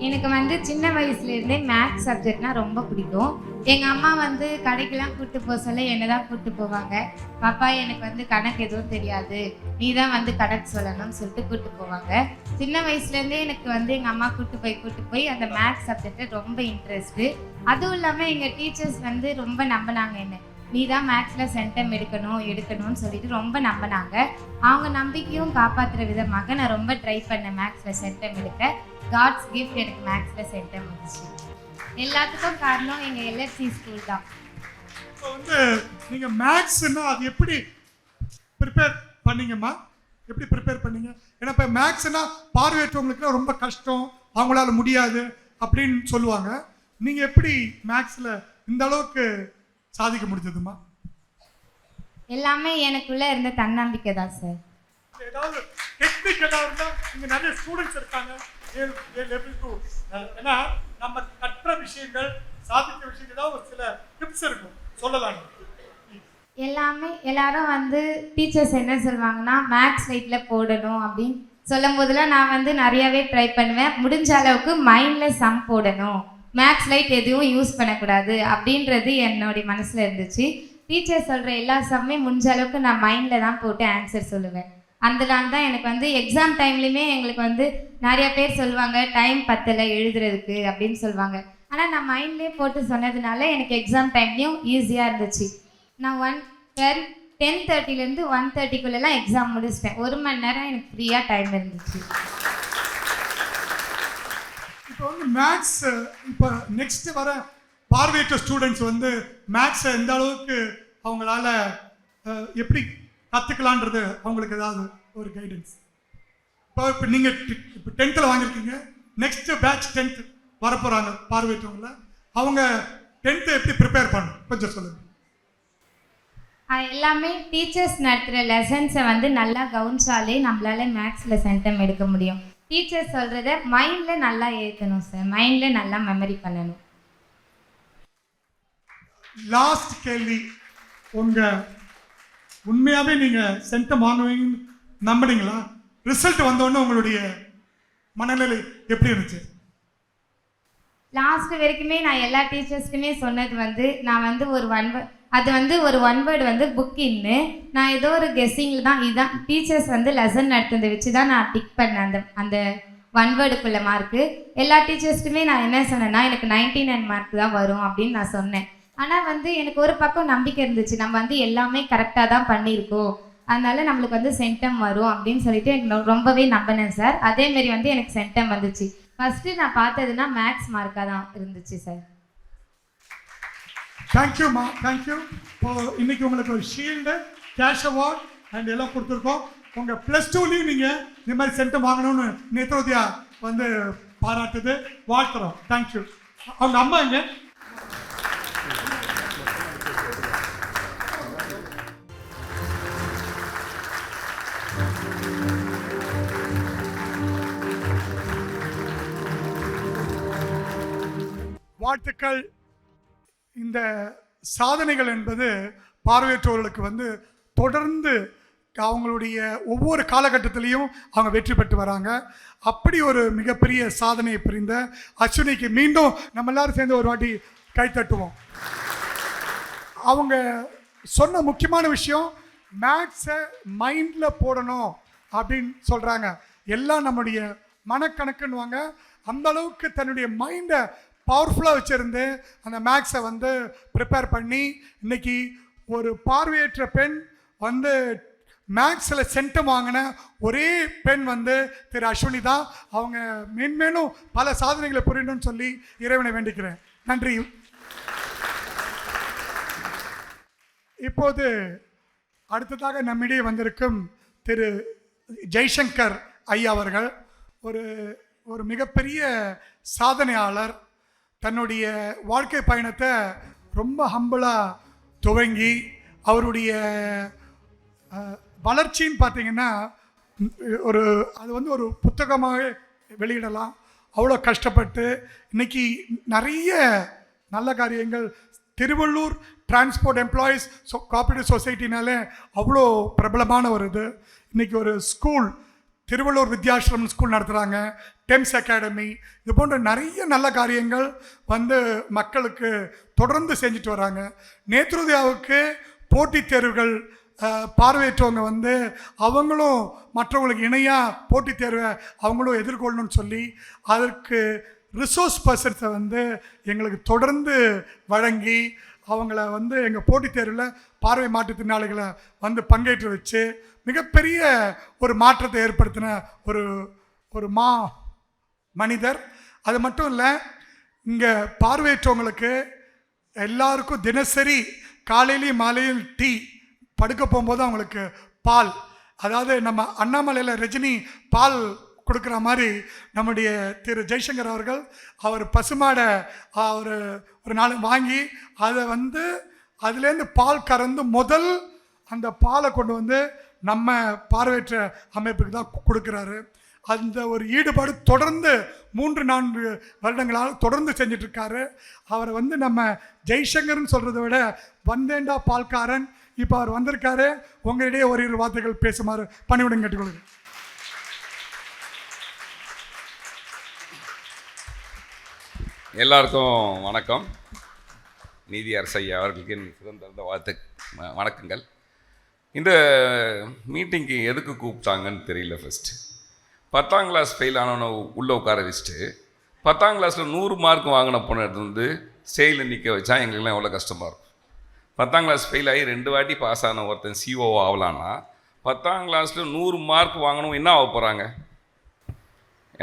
எனக்கு வந்து சின்ன வயசுலேருந்தே மேக்ஸ் சப்ஜெக்ட்னா ரொம்ப பிடிக்கும். எங்கள் அம்மா வந்து கடைக்கெல்லாம் கூப்பிட்டு போக சொல்ல என்னை தான் கூப்பிட்டு போவாங்க. பாப்பா எனக்கு வந்து கணக்கு எதுவும் தெரியாது, நீ தான் வந்து கணக்கு சொல்லணும்னு சொல்லிட்டு கூப்பிட்டு போவாங்க. சின்ன வயசுலேருந்தே எனக்கு வந்து எங்கள் அம்மா கூப்பிட்டு போய் அந்த மேக்ஸ் சப்ஜெக்டில் ரொம்ப இன்ட்ரெஸ்ட்டு. அதுவும் இல்லாமல் எங்கள் டீச்சர்ஸ் வந்து ரொம்ப நம்பினாங்க என்ன, நீ தான் மேக்ஸில் சென்டம் எடுக்கணும்னு சொல்லிட்டு ரொம்ப நம்பினாங்க. அவங்க நம்பிக்கையும் காப்பாற்றுற விதமாக நான் ரொம்ப ட்ரை பண்ணேன் மேக்ஸில் சென்டம் எடுக்க. காட்ஸ் கிஃப்ட் எனக்கு மேக்ஸில் சென்டம் வந்துச்சு. எல்லாத்துக்கும் காரணம் எங்கள் எல்எஃப்சி ஸ்கூல் தான். இப்போ வந்து நீங்கள் மேக்ஸ்ன்னா அது எப்படி ப்ரிப்பேர் பண்ணீங்கம்மா? எப்படி ப்ரிப்பேர் பண்ணீங்க? ஏன்னா இப்போ மேக்ஸ்னா பார்வையற்றவங்களுக்குலாம் ரொம்ப கஷ்டம், அவங்களால முடியாது அப்படின்னு சொல்லுவாங்க. நீங்கள் எப்படி மேக்ஸில் இந்த அளவுக்கு சாதிக்க முடிஞ்சதுமா? எல்லாமே எனக்குள்ளே இருந்த தன்னம்பிக்கை தான் சார். ஏதாவது டெக்னிக் ஏதாவது இருந்தால் இங்கே நிறைய ஸ்டூடெண்ட்ஸ் இருக்காங்க, ஏன்னா நம்ம கற்ற விஷயங்கள் சாதித்த விஷயங்கள் ஏதாவது ஒரு சில டிப்ஸ் இருக்கும், சொல்லலாம். எல்லாரும் வந்து டீச்சர்ஸ் என்ன சொல்லுவாங்கன்னா மேக்ஸ் லைட்டில் போடணும் அப்படின்னு சொல்லும் போதெல்லாம் நான் வந்து நிறையாவே ட்ரை பண்ணுவேன். முடிஞ்ச அளவுக்கு மைண்டில் சம் போடணும், மேக்ஸ் லைட் எதுவும் யூஸ் பண்ணக்கூடாது அப்படின்றது என்னுடைய மனசில் இருந்துச்சு. டீச்சர் சொல்கிற எல்லா சம்மே முடிஞ்ச அளவுக்கு நான் மைண்டில் தான் போட்டு ஆன்சர் சொல்லுவேன். அதனால தான் எனக்கு வந்து எக்ஸாம் டைம்லையுமே எங்களுக்கு வந்து நிறைய பேர் சொல்லுவாங்க டைம் பத்தலை எழுதுறதுக்கு அப்படின்னு சொல்லுவாங்க. ஆனால் நான் மைண்ட்லேயே போட்டு சொன்னதுனால எனக்கு எக்ஸாம் டைம்லேயும் ஈஸியாக இருந்துச்சு. நான் 10:30 1:30 எக்ஸாம் முடிச்சிட்டேன். 1 மணி நேரம் எனக்கு ஃப்ரீயாக டைம் இருந்துச்சு. இப்போ வந்து மேக்ஸ் இப்போ நெக்ஸ்ட் வர பார்வையற்ற ஸ்டூடெண்ட்ஸ் வந்து மேக்ஸை எந்த அளவுக்கு அவங்களால எப்படி கற்றுக்கலான்றது அவங்களுக்கு ஏதாவது ஒரு கைடன்ஸ்? இப்போ நீங்கள் இப்போ 10th வாங்கியிருக்கீங்க, நெக்ஸ்ட் பேட்ச் 10th வரப்போகிறாங்க பார்வையற்றவங்கள, அவங்க 10th எப்படி ப்ரிப்பேர் பண்ணணும் கொஞ்சம் சொல்லுங்கள். எல்லாமே டீச்சர்ஸ் நடத்துகிற லெசன்ஸை வந்து நல்லா கவனிச்சாலே நம்மளால மேக்ஸில் சென்டம் எடுக்க முடியும். டீச்சர்ஸ் சொல்கிறத மைண்டில் நல்லா ஏற்றணும் சார், மைண்டில் நல்லா மெமரி பண்ணணும். லாஸ்ட் கேள்வி, உங்கள் உண்மையாகவே நீங்கள் சென்டம் வாங்குவீங்கன்னு நம்பினீங்களா? ரிசல்ட் வந்தோடனே உங்களுடைய மனநிலை எப்படி இருந்துச்சு? லாஸ்ட் வரைக்குமே நான் எல்லா டீச்சர்ஸ்க்குமே சொன்னது வந்து நான் வந்து ஒரு ஒன் வேர்டு வந்து புக்கின்னு நான் ஏதோ ஒரு கெஸ்ஸிங்கில் தான் இதுதான் டீச்சர்ஸ் வந்து லெசன் நடத்துனதை வச்சு தான் நான் டிக் பண்ணேன் அந்த ஒன் வேர்டுக்குள்ள மார்க்கு. எல்லா டீச்சர்ஸ்க்குமே நான் என்ன சொன்னேன்னா எனக்கு 99 மார்க் தான் வரும் அப்படின்னு நான் சொன்னேன். ஆனால் வந்து எனக்கு ஒரு பக்கம் நம்பிக்கை இருந்துச்சு, நம்ம வந்து எல்லாமே கரெக்டாக தான் பண்ணியிருக்கோம், அதனால நம்மளுக்கு வந்து சென்டம் வரும் அப்படின்னு சொல்லிட்டு எனக்கு ரொம்பவே நம்பினேன் சார். அதேமாரி வந்து எனக்கு சென்டம் வந்துச்சு. ஃபஸ்ட்டு நான் பார்த்ததுன்னா மேக்ஸ் மார்க்காக தான் இருந்துச்சு சார். தேங்க்யூம்மா, தேங்க்யூ. இப்போ இன்னைக்கு உங்களுக்கு ஒரு ஷீல்டு, கேஷ் அவார்ட் அண்ட் எல்லாம் கொடுத்துருக்கோம். உங்கள் +2லையும் நீங்கள் இந்த மாதிரி சென்டம் வாங்கணும்னு நேத்ரோதியா வந்து பாராட்டுது, வாழ்த்துறோம். தேங்க்யூ. அவங்க அம்மா இங்கே வாழ்த்துக்கள். இந்த சாதனைகள் என்பது பார்வையற்றவர்களுக்கு வந்து தொடர்ந்து அவங்களுடைய ஒவ்வொரு காலகட்டத்திலையும் அவங்க வெற்றி பெற்று வராங்க. அப்படி ஒரு மிகப்பெரிய சாதனையை புரிந்த அஸ்வினிக்கு மீண்டும் நம்ம எல்லாரும் சேர்ந்து ஒரு வாட்டி கை தட்டுவோம். அவங்க சொன்ன முக்கியமான விஷயம் மேக்ஸை மைண்டில் போடணும் அப்படின்னு சொல்கிறாங்க. எல்லாம் நம்முடைய மனக்கணக்குன்னுவாங்க. அந்த அளவுக்கு தன்னுடைய மைண்டை பவர்ஃபுல்லாக வச்சுருந்து அந்த மேக்ஸை வந்து ப்ரிப்பேர் பண்ணி இன்றைக்கி ஒரு பார்வையற்ற பெண் வந்து மேக்ஸில் சென்டம் வாங்கின ஒரே பெண் வந்து திரு அஸ்வினி தான். அவங்க மென்மேலும் பல சாதனைகளை புரியணும்னு சொல்லி இறைவனை வேண்டிக்கிறேன். நன்றி. இப்போது அடுத்ததாக நம்மிடையே வந்திருக்கும் திரு ஜெய்சங்கர் ஐயா அவர்கள் ஒரு மிகப்பெரிய சாதனையாளர். தன்னுடைய வாழ்க்கை பயணத்தை ரொம்ப ஹம்பிளாக துவங்கி அவருடைய வளர்ச்சின்னு பார்த்தீங்கன்னா அது வந்து ஒரு புத்தகமாக வெளியிடலாம். அவ்வளோ கஷ்டப்பட்டு இன்றைக்கி நிறைய நல்ல காரியங்கள் திருவள்ளூர் டிரான்ஸ்போர்ட் எம்ப்ளாயீஸ் கோஆப்ரேட்டிவ் சொசைட்டினாலே அவ்வளோ பிரபலமான ஒரு இது. இன்றைக்கி ஒரு ஸ்கூல் திருவள்ளூர் வித்யாசிரமம் ஸ்கூல் நடத்துகிறாங்க, டெம்ஸ் அகாடமி, இது போன்ற நிறைய நல்ல காரியங்கள் வந்து மக்களுக்கு தொடர்ந்து செஞ்சுட்டு வராங்க. நேத்ரோதயாவுக்கு போட்டித் தேர்வுகள் பார்வையற்றவங்க வந்து அவங்களும் மற்றவங்களுக்கு இணையாக போட்டித் தேர்வை அவங்களும் எதிர்கொள்ளணும்னு சொல்லி அதற்கு ரிசோர்ஸ் பர்சன்ஸை வந்து எங்களுக்கு தொடர்ந்து வழங்கி அவங்கள வந்து எங்கள் போட்டித் தேர்வில் பார்வை மாற்றுத்திறனாளிகளை வந்து பங்கேற்று வச்சு மிகப்பெரிய ஒரு மாற்றத்தை ஏற்படுத்தின ஒரு மனிதர். அது மட்டும் இல்லை, இங்கே பார்வையற்றவங்களுக்கு எல்லாருக்கும் தினசரி காலையிலையும் மாலையும் டீ, படுக்க போகும்போது அவங்களுக்கு பால், அதாவது நம்ம அண்ணாமலையில் ரஜினி பால் கொடுக்குற மாதிரி நம்முடைய திரு ஜெய்சங்கர் அவர்கள் அவர் பசுமாடை ஒரு நாள் வாங்கி அதை வந்து அதுலேருந்து பால் கறந்து முதல் அந்த பாலை கொண்டு வந்து நம்ம பார்வையற்ற அமைப்புக்கு தான் கொடுக்குறாரு. அந்த ஒரு ஈடுபாடு தொடர்ந்து 3-4 வருடங்களால் தொடர்ந்து செஞ்சிட்ருக்காரு. அவரை வந்து நம்ம ஜெய்சங்கர்னு சொல்கிறத விட வந்தேண்டா பால்காரன். இப்போ அவர் வந்திருக்காரு, உங்களிடையே ஒரு வார்த்தைகள் பேசுமாறு பணிவுடன் கேட்டுக்கொள்கிறேன். எல்லாருக்கும் வணக்கம். நீதியரசு ஐயா அவர்களுக்கு என் சிறந்த வணக்கங்கள். இந்த மீட்டிங்க்கு எதுக்கு கூப்பிட்டாங்கன்னு தெரியல. ஃபஸ்ட்டு 10ஆம் கிளாஸ் ஃபெயில் ஆனவனை உள்ளே உட்கார வச்சுட்டு 10ஆம் கிளாஸில் 100 மார்க் வாங்கின பொண்ணு எடுத்து வந்து ஸ்டேஜில் நிற்க வச்சா எங்களுக்குலாம் எவ்வளோ கஷ்டமாக இருக்கும். 10ஆம் கிளாஸ் ஃபெயில் ஆகி 2 வாட்டி பாஸ் ஆன ஒருத்தன் CO ஆகலான்னா 10ஆம் கிளாஸில் 100 மார்க் வாங்கணும், என்ன ஆக போகிறாங்க?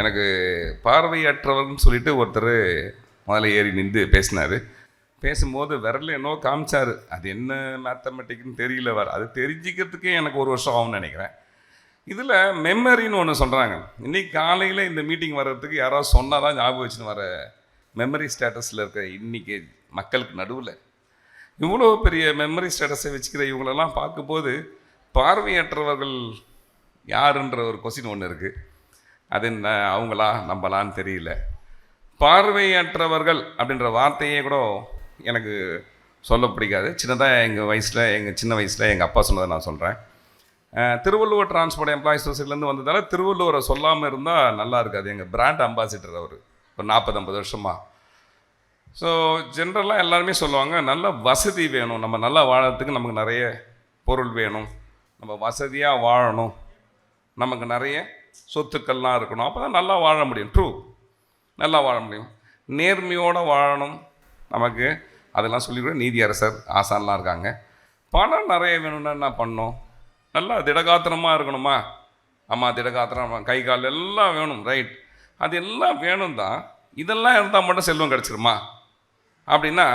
எனக்கு பார்வையற்றவர்னு சொல்லிட்டு ஒருத்தர் முதல்ல ஏறி நின்று பேசினார். பேசும்போது விரலில் என்னோ காமிச்சார். அது என்ன மேத்தமெட்டிக்னு தெரியல, அது தெரிஞ்சிக்கிறதுக்கே எனக்கு 1 வருஷம் ஆகும்னு நினைக்கிறேன். இதில் மெமரின்னு ஒன்று சொல்கிறாங்க. இன்றைக்கி காலையில் இந்த மீட்டிங் வர்றதுக்கு யாராவது சொன்னால் தான் ஞாபகம் வச்சுன்னு வர மெமரி ஸ்டேட்டஸில் இருக்க இன்றைக்கி மக்களுக்கு நடுவில் இவ்வளோ பெரிய மெமரி ஸ்டேட்டஸை வச்சுக்கிற இவங்களெல்லாம் பார்க்கும்போது பார்வையற்றவர்கள் யாருன்ற ஒரு கொஸ்டின் ஒன்று இருக்குது. அது என்ன, அவங்களா நம்மளான்னு தெரியல. பார்வையற்றவர்கள் அப்படின்ற வார்த்தையே கூட எனக்கு சொல்ல பிடிக்காது. சின்னதாக எங்கள் சின்ன வயசில் எங்கள் அப்பா சொன்னதை நான் சொல்கிறேன். திருவள்ளுவர் டிரான்ஸ்போர்ட் எம்ப்ளாயிஸ் சொசைட்டிலேருந்து வந்ததால் திருவள்ளுவரை சொல்லாமல் இருந்தால் நல்லா இருக்காது. எங்கள் பிராண்ட் அம்பாசிடர் அவர் ஒரு 40-50 வருஷமாக. ஸோ ஜென்ரலாக எல்லாருமே சொல்லுவாங்க, நல்ல வசதி வேணும், நம்ம நல்லா வாழறதுக்கு நமக்கு நிறைய பொருள் வேணும், நம்ம வசதியாக வாழணும், நமக்கு நிறைய சொத்துக்கள்லாம் இருக்கணும், அப்போ தான் நல்லா வாழ முடியும். ட்ரூ, நல்லா வாழ முடியும். நேர்மையோடு வாழணும் நமக்கு, அதெல்லாம் சொல்லிக்கூட நீதியரசர் ஆசான்லாம் இருக்காங்க. பணம் நிறைய வேணும்னா என்ன பண்ணணும்? நல்லா திடகாத்திரமாக இருக்கணுமா? ஆமாம், திடகாத்திரம், கை கால் எல்லாம் வேணும், ரைட். அது எல்லாம் வேணும் தான். இதெல்லாம் இருந்தால் மட்டும் செல்வம் கிடச்சிருமா அப்படின்னா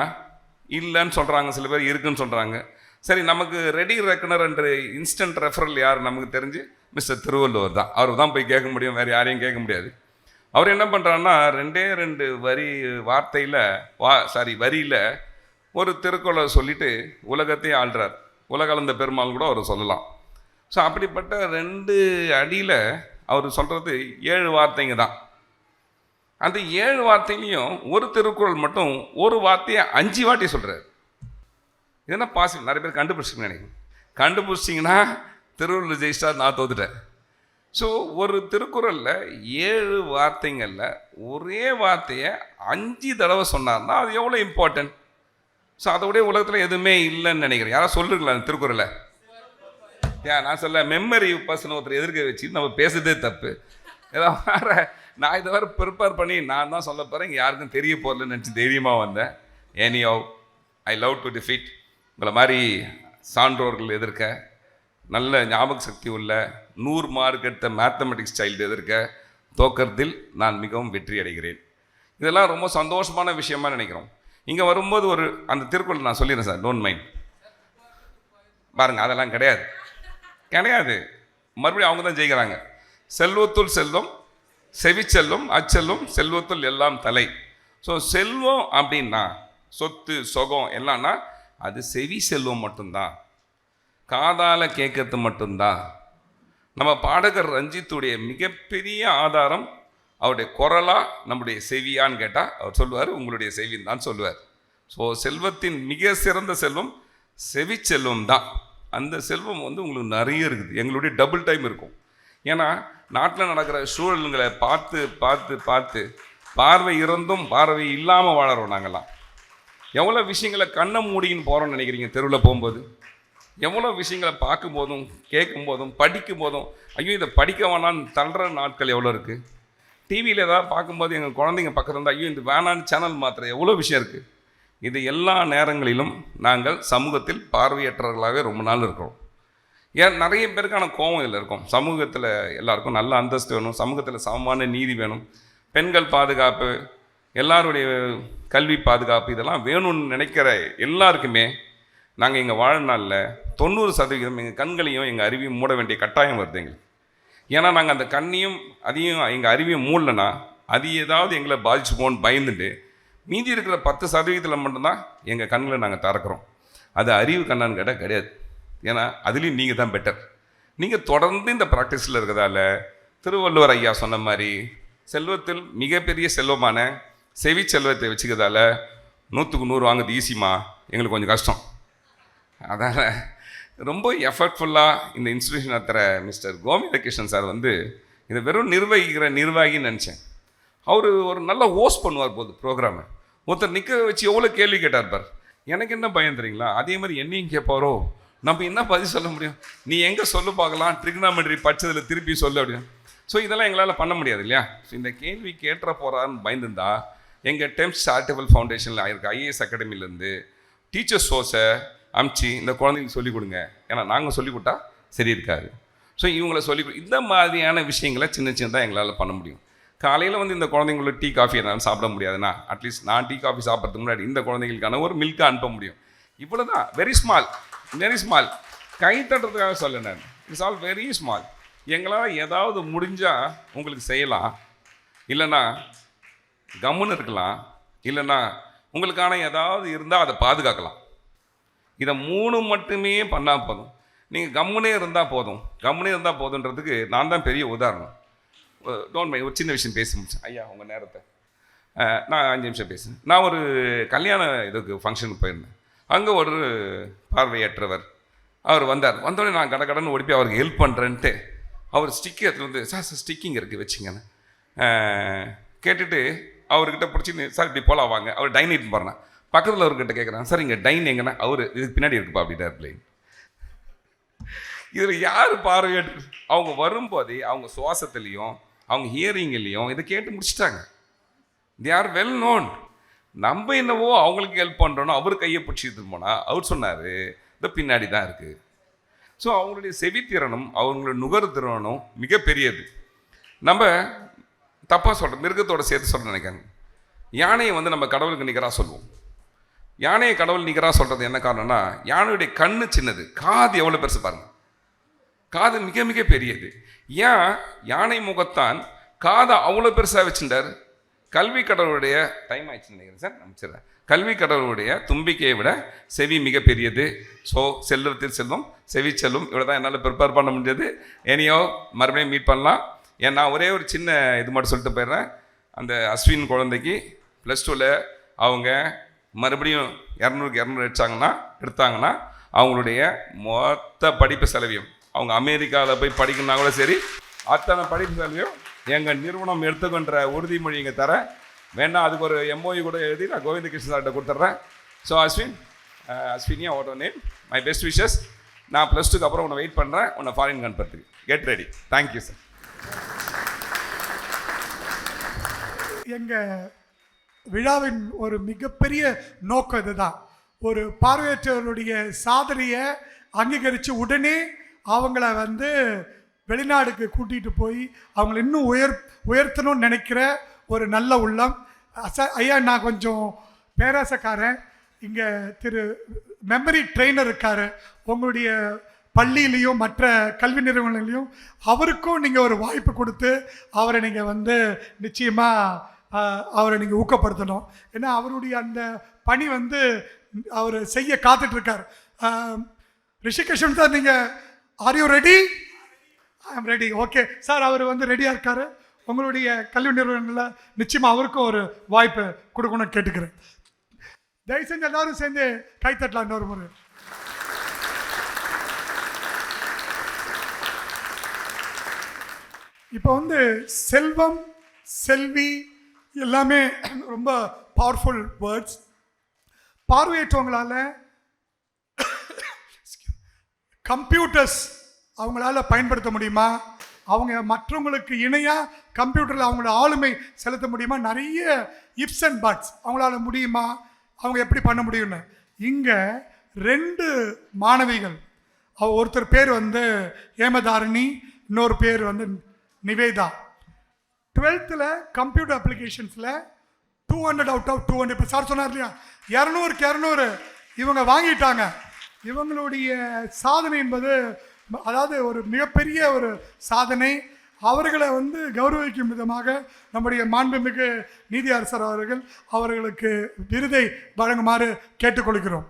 இல்லைன்னு சொல்கிறாங்க. சில பேர் இருக்குன்னு சொல்கிறாங்க. சரி, நமக்கு ரெடி ரெக்கனர் என்ற இன்ஸ்டன்ட் ரெஃபரல் யார் நமக்கு தெரிஞ்சு மிஸ்டர் திருவள்ளுவர் தான். அவர் தான் போய் கேட்க முடியும், வேறு யாரையும் கேட்க முடியாது. அவர் என்ன பண்ணுறாருன்னா 2 வரியில் ஒரு திருக்குறளை சொல்லிவிட்டு உலகத்தையே ஆள்றார். உலகளந்த பெருமாள் கூட அவர் சொல்லலாம். ஸோ அப்படிப்பட்ட 2 அடியில் அவர் சொல்கிறது 7 வார்த்தைங்க தான். அந்த 7 வார்த்தையிலையும் ஒரு திருக்குறள் மட்டும் ஒரு வார்த்தையை 5 வாட்டி சொல்கிறார். இதெல்லாம் பாசிபிள். நிறைய பேர் கண்டுபிடிச்சிங்க நினைக்கிறேன். கண்டுபிடிச்சிங்கன்னா திருவள்ளுவர் ஜெயிச்சா நான் தோத்துட்டேன். ஸோ ஒரு திருக்குறளில் 7 வார்த்தைங்களில் ஒரே வார்த்தையை 5 தடவை சொன்னார்னா அது எவ்வளோ இம்பார்ட்டன்ட். ஸோ அதோடைய உலகத்தில் எதுவுமே இல்லைன்னு நினைக்கிறேன். யாராவது சொல்லிருக்கலாம் திருக்குறளை? நான் சொல்ல மெமரி பர்சன் ஒருத்தர் எதிர்க்க வச்சு நம்ம பேசுறதே தப்பு. ஏதாவது வேறு நான் இதை வேறு ப்ரிப்பேர் பண்ணி நான் தான் சொல்ல போகிறேன், இங்கே யாருக்கும் தெரிய போகலன்னு நினச்சி தைரியமாக வந்தேன். எனியோ ஐ லவ் டு டிஃபீட். உங்களை மாதிரி சான்றோர்கள் எதிர்க்க, நல்ல ஞாபக சக்தி உள்ள 100 மார்க் எடுத்த மேத்தமெட்டிக்ஸ் சைல்டு எதிர்க்க தோக்கறதில் நான் மிகவும் வெற்றி அடைகிறேன். இதெல்லாம் ரொம்ப சந்தோஷமான விஷயமா நினைக்கிறோம். இங்கே வரும்போது அந்த திருக்குறள் நான் சொல்லிடுறேன் சார், டோன்ட் மைண்ட். பாருங்கள், அதெல்லாம் கிடையாது. மறுபடியும் அவங்க தான் ஜெயிக்கிறாங்க. செல்வத்துள் செல்வம், செவிச்செல்வம், அச்செல்வம், செல்வத்துள் எல்லாம் தலை. ஸோ செல்வம் அப்படின்னா சொத்து சொகம் எல்லாம்னா அது செவி செல்வம் மட்டும்தான், காதால் கேட்கறது மட்டும்தான். நம்ம பாடகர் ரஞ்சித்துடைய மிகப்பெரிய ஆதாரம் அவருடைய குரலா நம்முடைய செவியான்னு கேட்டால் அவர் சொல்லுவார், உங்களுடைய செவின்னு தான் சொல்லுவார். ஸோ செல்வத்தின் மிக சிறந்த செல்வம் செவி செல்வம் தான். அந்த செல்வம் உங்களுக்கு நிறைய இருக்குது. எங்களுடைய டபுள் டைம் இருக்கும். ஏன்னா நாட்டில் நடக்கிற சூழல்களை பார்த்து பார்த்து பார்த்து பார்வை இருந்தும் பார்வை இல்லாமல் வாழறோம் நாங்கள்லாம். எவ்வளோ விஷயங்களை கண்ணை மூடின்னு போகிறோம்னு நினைக்கிறீங்க தெருவில் போகும்போது? எவ்வளோ விஷயங்களை பார்க்கும்போதும் கேட்கும்போதும் படிக்கும்போதும் ஐயோ இதை படிக்க வேணான்னு தள்ளுற நாட்கள் எவ்வளோ இருக்குது. டிவியில் ஏதாவது பார்க்கும்போது எங்கள் குழந்தைங்க பக்கத்தில் இருந்தால் ஐயோ இந்த வேணான்னு சேனல் மாத்திர எவ்வளோ விஷயம் இருக்குது. இது எல்லா நேரங்களிலும் நாங்கள் சமூகத்தில் பார்வையற்றவர்களாகவே ரொம்ப நாள் இருக்கிறோம். ஏன் நிறைய பேருக்கான கோபம் இதில் இருக்கும். சமூகத்தில் எல்லாருக்கும் நல்ல அந்தஸ்து வேணும், சமூகத்தில் சமமான நீதி வேணும், பெண்கள் பாதுகாப்பு, எல்லாருடைய கல்வி பாதுகாப்பு இதெல்லாம் வேணும்னு நினைக்கிற எல்லாருக்குமே நாங்கள் எங்கள் வாழ்நாளில் 90% எங்கள் கண்களையும் எங்கள் அறிவையும் மூட வேண்டிய கட்டாயம் வருது எங்களுக்கு. ஏன்னா நாங்கள் அந்த கண்ணையும் அதையும் எங்கள் அறிவையும் மூடலைன்னா அது ஏதாவது எங்களை பாதிச்சுப்போன்னு பயந்துட்டு மீதி இருக்கிற 10% மட்டும்தான் எங்கள் கண்களை நாங்கள் திறக்கிறோம். அது அறிவு கண்ணான்னு கேட்டால் கிடையாது. ஏன்னா அதுலேயும் நீங்கள் தான் பெட்டர். நீங்கள் தொடர்ந்து இந்த ப்ராக்டிஸில் இருக்கிறதால திருவள்ளுவர் ஐயா சொன்ன மாதிரி செல்வத்தில் மிகப்பெரிய செல்வமான செவி செல்வத்தை வச்சுக்கிறதால 100க்கு 100 வாங்குறது ஈஸிமா, எங்களுக்கு கொஞ்சம் கஷ்டம். அதனால் ரொம்ப எஃபர்ட்ஃபுல்லாக இந்த இன்ஸ்டியூஷன் நடத்துகிற மிஸ்டர் கோவிந்தகிருஷ்ணன் சார் வந்து இதை வெறும் நிர்வாகின்னு நினச்சேன். அவர் ஒரு நல்ல ஹோஸ்ட் பண்ணுவார் போது ப்ரோக்ராமை. ஒருத்தர் நிற்க வச்சு எவ்வளோ கேள்வி கேட்டார் பார். எனக்கு என்ன பயம் தெரியுங்களா, அதே மாதிரி என்னையும் கேட்பாரோ, நம்ம என்ன பதில் சொல்ல முடியும், நீ எங்கே சொல்லு பார்க்கலாம், ட்ரிக்னாமெட்ரி படித்ததில் திருப்பி சொல்லு அப்படின்னு. ஸோ இதெல்லாம் எங்களால் பண்ண முடியாது இல்லையா. ஸோ இந்த கேள்வி கேட்டுற போகிறான்னு பயந்துருந்தா எங்கள் டெம்ஸ் சாரிட்டபிள் ஃபவுண்டேஷனில் ஆயிருக்க ஐஏஎஸ் அகாடமிலேருந்து டீச்சர்ஸ் சோர்ஸை அமுச்சு இந்த குழந்தைங்களுக்கு சொல்லிக் கொடுங்க, ஏன்னா நாங்கள் சொல்லிக் கொடுத்தா சரி இருக்காது. ஸோ இவங்கள இந்த மாதிரியான விஷயங்களை சின்ன சின்னதாக எங்களால் பண்ண முடியும். காலையில் வந்து இந்த குழந்தைங்களுக்கு டீ காஃபி என்னால் சாப்பிட முடியாதுன்னா அட்லீஸ்ட் நான் டீ காஃபி சாப்பிட்றதுக்கு முன்னாடி இந்த குழந்தைங்களுக்கான ஒரு மில்கை அனுப்ப முடியும். இவ்வளோ தான், வெரி ஸ்மால். கை தட்டுறதுக்காக சொல்ல நான், இட்ஸ் ஆல் வெரி ஸ்மால். எங்களால் ஏதாவது முடிஞ்சால் உங்களுக்கு செய்யலாம், இல்லைன்னா கம்முன்னு இருக்கலாம், இல்லைன்னா உங்களுக்கான ஏதாவது இருந்தால் அதை பாதுகாக்கலாம். இதை 3 மட்டுமே பண்ணால் போதும். நீங்கள் கம்முனே இருந்தால் போதுன்றதுக்கு நான் தான் பெரிய உதாரணம். டோன்ட் மைண்ட், ஒரு சின்ன விஷயம் பேசி முடிச்சேன் ஐயா உங்கள் நேரத்தை. நான் 5 நிமிஷம் பேசுனேன். நான் ஒரு கல்யாண இதுக்கு ஃபங்க்ஷனுக்கு போயிருந்தேன். அங்கே ஒரு பார்வையற்றவர் அவர் வந்தோடனே நான் கடன்னு ஓடி போய் அவருக்கு ஹெல்ப் பண்ணுறேன்ட்டு அவர் ஸ்டிக்கு எடுத்துகிட்டு வந்து சார் ஸ்டிக்கிங் இருக்குது வச்சுங்கன்னு கேட்டுட்டு அவர்கிட்ட பிடிச்சி சார் இப்படி போகலாம் வாங்க, அவர் டைன் இட்டு போகிறேன். பக்கத்தில் அவர்கிட்ட கேட்குறான், சார் இங்கே டைன் எங்கன்னா, அவர் இதுக்கு பின்னாடி இருக்குப்பா அப்படின்ட்டு பிள்ளைங்க. இதில் யார் பார்வையற்று அவங்க வரும்போதே அவங்க சுவாசத்துலேயும் அவங்க ஹியரிங்லேயும் இதை கேட்டு முடிச்சிட்டாங்க. They are well known. நம்ம என்னவோ அவங்களுக்கு ஹெல்ப் பண்ணுறோன்னா அவர் கையை பிடிச்சிட்டு போனால் அவர் சொன்னார் இந்த பின்னாடி தான் இருக்குது. ஸோ அவங்களுடைய செவித்திறனும் அவங்களுடைய நுகர்திறனும் மிகப்பெரியது. நம்ம தப்பாக சொல்கிறோம், மிருகத்தோடு சேர்த்து சொல்ல நினைக்காங்க. யானையை வந்து நம்ம கடவுளுக்கு நிகராக சொல்லுவோம். யானையை கடவுள் நிகராக சொல்கிறது என்ன காரணம்னா, யானையுடைய கண்ணு சின்னது, காது எவ்வளோ பெருசு பாருங்கள், காது மிக மிக பெரியது. ஏன் யானை முகத்தான் காதை அவ்வளோ பெருசாக வச்சுட்டார். கல்வி கடவுளுடைய டைம் ஆயிடுச்சுன்னு நினைக்கிறேன் சார், நம்பிச்சிடுறேன். கல்வி கடவுளுடைய தும்பிக்கையை விட செவி மிக பெரியது. ஸோ செல்வத்தில் செல்வம் செவி செல்வம், இவ்வளோ தான் என்னால் ப்ரிப்பேர் பண்ண முடியாது. ஏனையோ மறுபடியும் மீட் பண்ணலாம். ஏன் நான் ஒரே ஒரு சின்ன இது மட்டும் சொல்லிட்டு போயிடுறேன். அந்த அஸ்வின் குழந்தைக்கு +2ல் அவங்க மறுபடியும் 200க்கு 200 எடுத்தாங்கன்னா அவங்களுடைய மொத்த படிப்பு செலவையும், அவங்க அமெரிக்காவில் போய் படிக்கணுன்னா கூட சரி, அத்தனை படிப்பு செலவையும் எங்கள் நிறுவனம் எடுத்துக்கொன்ற உறுதிமொழி இங்கே தரேன். வேணா அதுக்கு ஒரு MOU கூட எழுதி நான் கோவிந்தகிருஷ்ணன் சார்கிட்ட கொடுத்துட்றேன். ஸோ அஸ்வினியா what a name, my best wishes. நான் +2க்கு அப்புறம் உன்னை வெயிட் பண்ணுறேன், உன்னை ஃபாரின் அனுப்புறதுக்கு. Get ready. Thank you sir. எங்கள் விழாவின் ஒரு மிகப்பெரிய நோக்கம் இதுதான். ஒரு பார்வையற்றவருடைய சாதனையை அங்கீகரித்து உடனே அவங்கள வந்து வெளிநாடுக்கு கூட்டிகிட்டு போய் அவங்கள இன்னும் உயர்த்தணும்னு நினைக்கிற ஒரு நல்ல உள்ளம். ஐயா நான் கொஞ்சம் பேராசக்காரன். இங்கே திரு மெமரி ட்ரெயினர் இருக்கார், உங்களுடைய பள்ளியிலையும் மற்ற கல்வி நிறுவனங்களையும் அவருக்கும் நீங்கள் ஒரு வாய்ப்பு கொடுத்து அவரை நீங்கள் வந்து நிச்சயமாக அவரை நீங்கள் ஊக்கப்படுத்தணும். ஏன்னா அவருடைய அந்த பணி வந்து அவர் செய்ய காத்துட்ருக்கார். ரிஷிகேஷன் சார், நீங்கள் are you ready? I am ready. Okay sir, அவர் வந்து ரெடியாக இருக்கார். உங்களுடைய கல்வி நிறுவனங்களில் நிச்சயமாக அவருக்கும் ஒரு வாய்ப்பு கொடுக்கணும்னு கேட்டுக்கிறேன். தயவு செஞ்சு எல்லாரும் சேர்ந்து கைத்தட்டலாம் இன்னொரு முறை. இப்போ வந்து செல்வம், செல்வி எல்லாமே ரொம்ப பவர்ஃபுல் வேர்ட்ஸ். பார்வையற்றவங்களால கம்ப்யூட்டர்ஸ் அவங்களால பயன்படுத்த முடியுமா? அவங்க மற்றவங்களுக்கு இணையாக கம்ப்யூட்டரில் அவங்களோட ஆளுமை செலுத்த முடியுமா? நிறைய இப்ஸ் அண்ட் பட்ஸ் அவங்களால முடியுமா? அவங்க எப்படி பண்ண முடியும்னு இங்கே 2 மாணவிகள், ஒருத்தர் பேர் வந்து ஏமதாரிணி, இன்னொரு பேர் வந்து நிவேதா. 12th கம்ப்யூட்டர் அப்ளிகேஷன்ஸில் 200 out of 200. இப்போ சார் சொன்னார் இல்லையா, 200க்கு 200 இவங்க வாங்கிட்டாங்க. இவங்களுடைய சாதனை என்பது அதாவது ஒரு மிகப்பெரிய ஒரு சாதனை. அவர்களை வந்து கௌரவிக்கும் விதமாக நம்முடைய மாண்புமிகு நீதி அரசர் அவர்கள் அவர்களுக்கு விருதை வழங்குமாறு கேட்டுக்கொள்கிறோம்.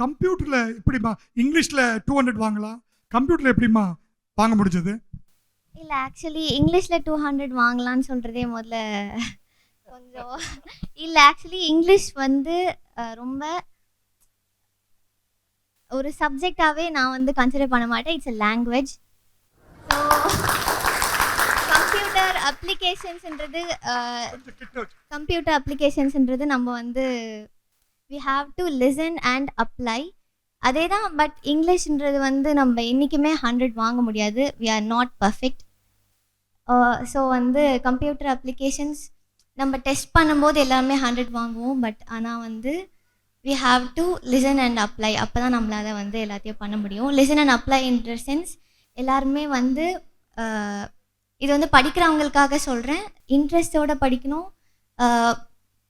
கம்ப்யூட்டரில் எப்படிம்மா இங்கிலீஷில் 200 வாங்கலாம், கம்ப்யூட்டரில் எப்படிம்மா வாங்க முடிஞ்சது? இல்லை, ஆக்சுவலி இங்கிலீஷில் 200 வாங்கலான்னு சொல்கிறதே முதல்ல கொஞ்சம் இல்லை. ஆக்சுவலி இங்கிலீஷ் வந்து ரொம்ப ஒரு சப்ஜெக்டாகவே நான் வந்து கன்சிடர் பண்ண மாட்டேன். It's a language. So computer அப்ளிகேஷன்ஸ்ன்றது நம்ம வந்து we have to listen and apply. அதே தான். பட் இங்கிலீஷ்ன்றது வந்து நம்ம என்றைக்குமே 100 வாங்க முடியாது. we are not perfect. So வந்து கம்ப்யூட்டர் அப்ளிகேஷன்ஸ் நம்ம டெஸ்ட் பண்ணும்போது எல்லாருமே 100 வாங்குவோம். பட் ஆனால் வந்து we have to listen and apply. அப்போ தான் நம்மளால் வந்து எல்லாத்தையும் பண்ண முடியும். listen and apply in the sense எல்லாருமே வந்து இது வந்து படிக்கிறவங்களுக்காக சொல்கிறேன், இன்ட்ரெஸ்டோடு படிக்கணும்.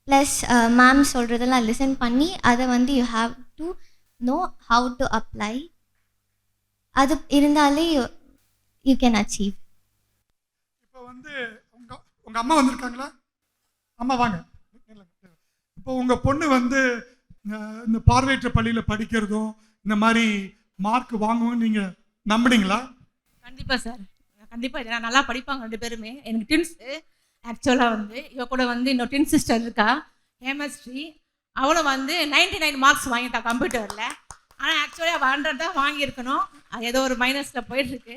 ப்ளஸ் மேம் சொல்கிறதெல்லாம் லிசன் பண்ணி அதை வந்து you have to know how to apply. அது இருந்தாலே யூ கேன் அச்சீவ். இப்போ வந்து உங்கள் அம்மா வந்திருக்காங்களா? அம்மா வாங்க. இப்போ உங்கள் பொண்ணு வந்து இந்த பார்வையற்ற பள்ளியில் படிக்கிறதும் இந்த மாதிரி மார்க் வாங்குவோம் நீங்கள் நம்புனீங்களா? கண்டிப்பாக சார், கண்டிப்பாக நல்லா படிப்பாங்க 2 பேருமே. எனக்கு ட்வின்ஸு. ஆக்சுவலாக வந்து இவ கூட வந்து இன்னொரு ட்வின் சிஸ்டர் இருக்கா, ஹேமஸ்ரீ. அவளும் வந்து 99 மார்க்ஸ் வாங்கிட்டா கம்ப்யூட்டரில். ஆனால் ஆக்சுவலாக அவள் 100 தான் வாங்கியிருக்கணும். அது ஏதோ ஒரு மைனஸில் போயிட்டுருக்கு.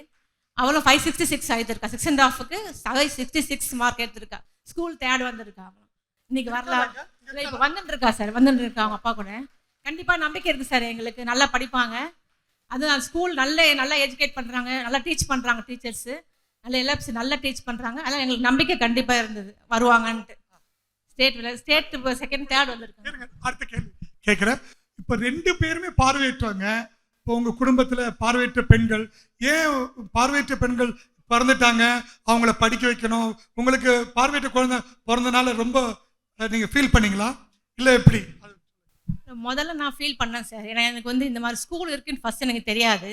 அவளும் 566 ஆகியிருக்கா. 6.5க்கு 566 மார்க் எடுத்திருக்கா. ஸ்கூல் 3rd வந்திருக்கா. அவளும் இன்னைக்கு வரலாம். இல்லை, இப்போ வந்துட்டுருக்கா சார், வந்துட்டுருக்கா அவங்க அப்பா கூட. கண்டிப்பாக நம்பிக்கை இருக்குது சார் எங்களுக்கு. நல்லா படிப்பாங்க. அதுவும் ஸ்கூல் நல்லா எஜுகேட் பண்ணுறாங்க, நல்லா டீச் பண்ணுறாங்க டீச்சர்ஸு. நல்ல எல்எஃப்சி நல்லா டீச் பண்ணுறாங்க. அதனால் எங்களுக்கு நம்பிக்கை கண்டிப்பாக இருந்தது வருவாங்கன்ட்டு. ஸ்டேட் 2nd 3rd வந்திருக்காங்க. அடுத்த கேள்வி கேட்குறேன். இப்போ 2 பேருமே பார்வையற்றவங்க. இப்போ உங்கள் குடும்பத்தில் பார்வையற்ற பெண்கள், ஏன் பார்வையற்ற பெண்கள் பிறந்துட்டாங்க, அவங்கள படிக்க வைக்கணும், உங்களுக்கு பார்வையற்ற குழந்தை பிறந்தனால ரொம்ப நீங்கள் ஃபீல் பண்ணீங்களா இல்லை எப்படி? முதல்ல நான் ஃபீல் பண்ணேன் சார். ஏன்னா எனக்கு வந்து இந்த மாதிரி ஸ்கூல் இருக்குன்னு ஃபஸ்ட் எனக்கு தெரியாது.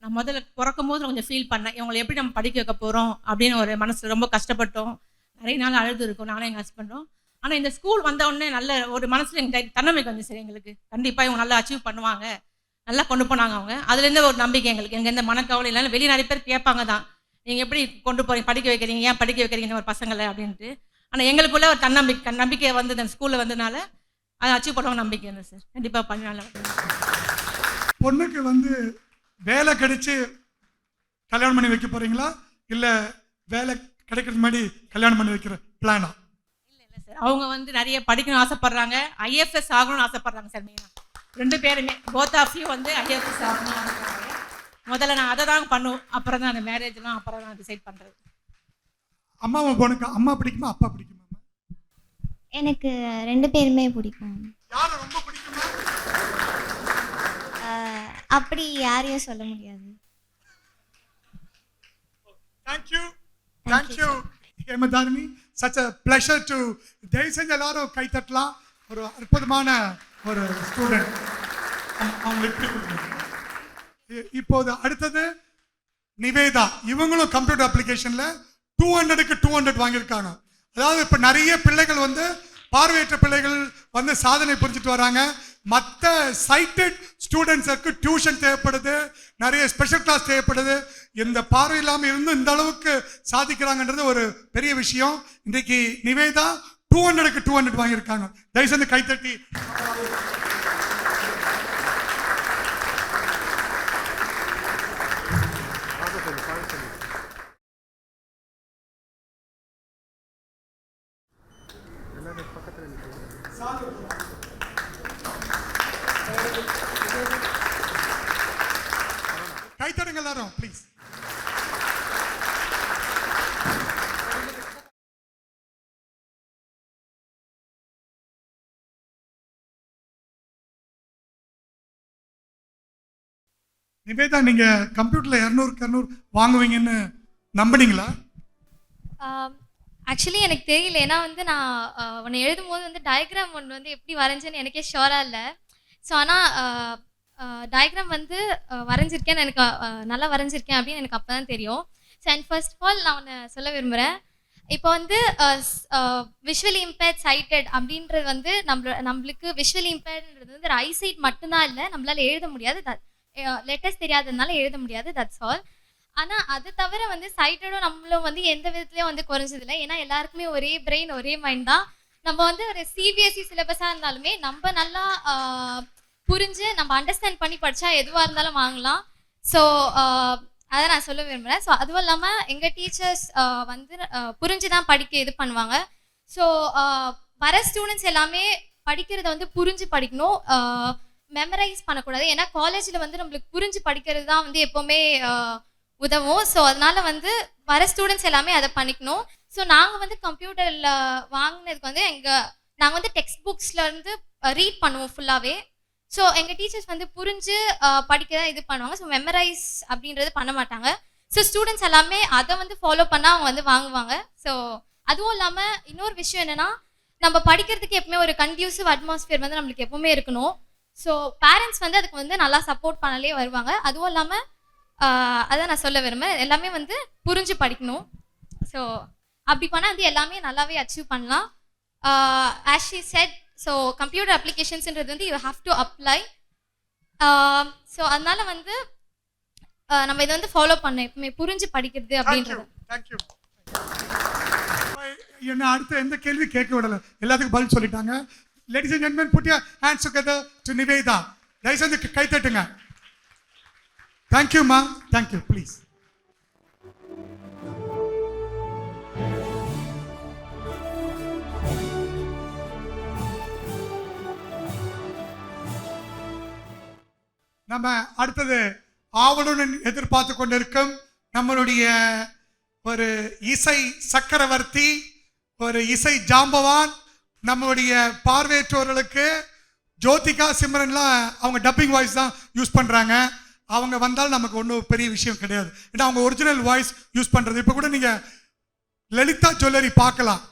நான் முதல்ல பிறக்கும் போது கொஞ்சம் ஃபீல் பண்ணேன், இவங்களை எப்படி நம்ம படிக்க வைக்க போகிறோம் அப்படின்னு ஒரு மனசில் ரொம்ப கஷ்டப்பட்டோம். நிறைய நாள் அழுது இருக்கும் நானும் எங்கள் ஹஸ்பண்டும். ஆனால் இந்த ஸ்கூல் வந்த உடனே நல்ல ஒரு மனசில் எங்களுக்கு தன்னம்பிக்கை வந்து சார். எங்களுக்கு கண்டிப்பாக இவங்க நல்லா அச்சீவ் பண்ணுவாங்க, நல்லா கொண்டு போனாங்க அவங்க. அதுலேருந்து ஒரு நம்பிக்கை எங்களுக்கு. எங்கள் எந்த மனக்கவலை இல்லைன்னா வெளியே நிறைய பேர் கேட்பாங்க தான், நீங்கள் எப்படி கொண்டு போகிறீங்க, படிக்க வைக்கிறீங்க, ஏன் படிக்க வைக்கிறீங்க ஒரு பசங்களை அப்படின்ட்டு. ஆனால் எங்களுக்குள்ள ஒரு நம்பிக்கை வந்து அந்த ஸ்கூலில் வந்ததுனால அதை அச்சீவ் பண்ணுவாங்க நம்பிக்கை இருந்தது சார். கண்டிப்பாக பண்ணால பொண்ணுக்கு வந்து வேலை கிடைச்சி கல்யாணம் பண்ணி வைக்க போகிறீங்களா இல்லை வேலை கிடைக்கிறது மாதிரி கல்யாணம் பண்ணி வைக்கிற பிளானா? இல்லை சார், அவங்க வந்து நிறைய படிக்கணும்னு ஆசைப்பட்றாங்க, IFS ஆகணும்னு ஆசைப்பட்றாங்க சார். மெயினாக 2 பேருமே போத் ஆஃப் யூ வந்து IFS ஆகணும்னு ஆசைப்பட்றாங்க. முதல்ல நான் அதை தான் பண்ணுவோம், அப்புறம் தான் அந்த மேரேஜ்லாம் அப்புறம் தான் டிசைட் பண்ணுறது. அம்மாவை பொண்ணுக்கு அம்மா பிடிக்குமா அப்பா பிடிக்குமா? எனக்கு 2 பேருமே பிடிக்கும். யாரை ரொம்ப பிடிக்குமா? அப்படி யாரையும் சொல்ல முடியாது. Thank you. ஹேமதாரிணி. such a pleasure to தயவு செஞ்சு எல்லாரும் கை தட்டலாம். ஒரு அற்புதமான ஒரு ஸ்டூடெண்ட். இப்போது அடுத்தது நிவேதா. இவங்களும் கம்ப்யூட்டர் அப்ளிகேஷன்ல 200க்கு 200 வாங்கியிருக்காங்க. அதாவது இப்போ நிறைய பிள்ளைகள் வந்து பார்வையற்ற பிள்ளைகள் வந்து சாதனை புரிஞ்சுட்டு வராங்க. மற்ற சைட்டட் ஸ்டூடெண்ட்ஸுக்கு டியூஷன் தேவைப்படுது, நிறைய ஸ்பெஷல் கிளாஸ் தேவைப்படுது. இந்த பார்வை இல்லாமல் இருந்து இந்த அளவுக்கு சாதிக்கிறாங்கன்றது ஒரு பெரிய விஷயம். இன்றைக்கு நிவேதா 200க்கு 200 வாங்கியிருக்காங்க. தயவுசெய்து கைத்தட்டி. கைத்தடுங்க எல்லாரும் ப்ளீஸ். நிவேதா, நீங்க கம்ப்யூட்டர்ல 200க்கு 200 வாங்குவீங்கன்னு நம்பினீங்களா? ஆக்சுவலி எனக்கு தெரியல. ஏன்னா வந்து நான் ஒன்று எழுதும் போது வந்து டயக்ராம் ஒன்று வந்து எப்படி வரைஞ்சேன்னு எனக்கே ஷோராக இல்லை. ஸோ ஆனால் டயக்ராம் வந்து வரைஞ்சிருக்கேன்னு எனக்கு நல்லா வரைஞ்சிருக்கேன் அப்படின்னு எனக்கு அப்போ தான் தெரியும். So and first of all நான் ஒன்று சொல்ல விரும்புகிறேன். இப்போ வந்து விஷுவலி இம்பேர்ட் சைட்டட் அப்படின்றது வந்து நம்மளுக்கு விஷுவலி இம்பேர்ட்ன்றது வந்து ஒரு ஐசைட் மட்டும்தான் இல்லை, நம்மளால் எழுத முடியாது. லெட்டர்ஸ் தெரியாததுனால எழுத முடியாது, தட்ஸ் ஆல். ஆனால் அது தவிர வந்து சைட்டடும் நம்மளும் வந்து எந்த விதத்துலையும் வந்து குறைஞ்சதில்லை. ஏன்னா எல்லாருக்குமே ஒரே பிரெயின் ஒரே மைண்ட் தான். நம்ம வந்து ஒரு சிபிஎஸ்சி சிலபஸாக இருந்தாலுமே நம்ம நல்லா புரிஞ்சு நம்ம அண்டர்ஸ்டாண்ட் பண்ணி படித்தா எதுவாக இருந்தாலும் வாங்கலாம். ஸோ அதை நான் சொல்ல விரும்புகிறேன். ஸோ அதுவும் இல்லாமல் எங்கள் டீச்சர்ஸ் வந்து புரிஞ்சு தான் படிக்க இது பண்ணுவாங்க. ஸோ வர ஸ்டூடெண்ட்ஸ் எல்லாமே படிக்கிறத வந்து புரிஞ்சு படிக்கணும், மெமரைஸ் பண்ணக்கூடாது. ஏன்னா காலேஜில் வந்து நம்மளுக்கு புரிஞ்சு படிக்கிறது தான் வந்து எப்போவுமே உதவும். ஸோ அதனால வந்து வர ஸ்டூடெண்ட்ஸ் எல்லாமே அதை பண்ணிக்கணும். ஸோ நாங்கள் வந்து கம்ப்யூட்டரில் வாங்கினதுக்கு வந்து நாங்கள் வந்து டெக்ஸ்ட் புக்ஸ்லேருந்து ரீட் பண்ணுவோம் ஃபுல்லாகவே. ஸோ எங்கள் டீச்சர்ஸ் வந்து புரிஞ்சு படிக்க தான் இது பண்ணுவாங்க. ஸோ மெமரைஸ் அப்படின்றது பண்ண மாட்டாங்க. ஸோ ஸ்டூடெண்ட்ஸ் எல்லாமே அதை வந்து ஃபாலோ பண்ணால் அவங்க வந்து வாங்குவாங்க. ஸோ அதுவும் இல்லாமல் இன்னொரு விஷயம் என்னென்னா, நம்ம படிக்கிறதுக்கு எப்பவுமே ஒரு கண்டியூசிவ் அட்மாஸ்பியர் வந்து நம்மளுக்கு எப்பவுமே இருக்கணும். ஸோ பேரண்ட்ஸ் வந்து அதுக்கு வந்து நல்லா சப்போர்ட் பண்ணலே வருவாங்க. அதுவும் இல்லாமல் அதான் நான் சொல்ல விரும்புகிறேன், எல்லாமே வந்து புரிஞ்சு படிக்கணும். ஸோ அப்படி பண்ணால் வந்து எல்லாமே நல்லாவே அச்சீவ் பண்ணலாம். As she said, so computer அப்ளிகேஷன்ஸ்ன்றது வந்து you have to apply. So அதனால வந்து நம்ம இதை வந்து ஃபாலோ பண்ண எப்பவுமே புரிஞ்சு படிக்கிறது அப்படின்றது. தேங்க்யூ. என்ன அடுத்த எந்த கேள்வி கேட்க விடலை, எல்லாத்துக்கும் பதில் சொல்லிட்டாங்க. Ladies and gentlemen, put your hands together to Nivetha. தயவுசெய்து கை தட்டுங்க. தேங்க்யூம்மா, தேங்க்யூ. ப்ளீஸ். நம்ம அடுத்தது ஆவலுடன் எதிர்பார்த்து கொண்டிருக்கும் நம்மளுடைய ஒரு இசை சக்கரவர்த்தி, ஒரு இசை ஜாம்பவான், நம்மளுடைய பார்வையற்றோர்களுக்கு ஜோதிகா சிம்ரன்லாம் அவங்க டப்பிங் வாய்ஸ் தான் யூஸ் பண்ணுறாங்க. அவங்க வந்தால் நமக்கு ஒன்றும் பெரிய விஷயம் கிடையாது. ஏன்னா அவங்க ஒரிஜினல் வாய்ஸ் யூஸ் பண்ணுறது. இப்போ கூட நீங்கள் லலிதா ஜுவல்லரி பார்க்கலாம்.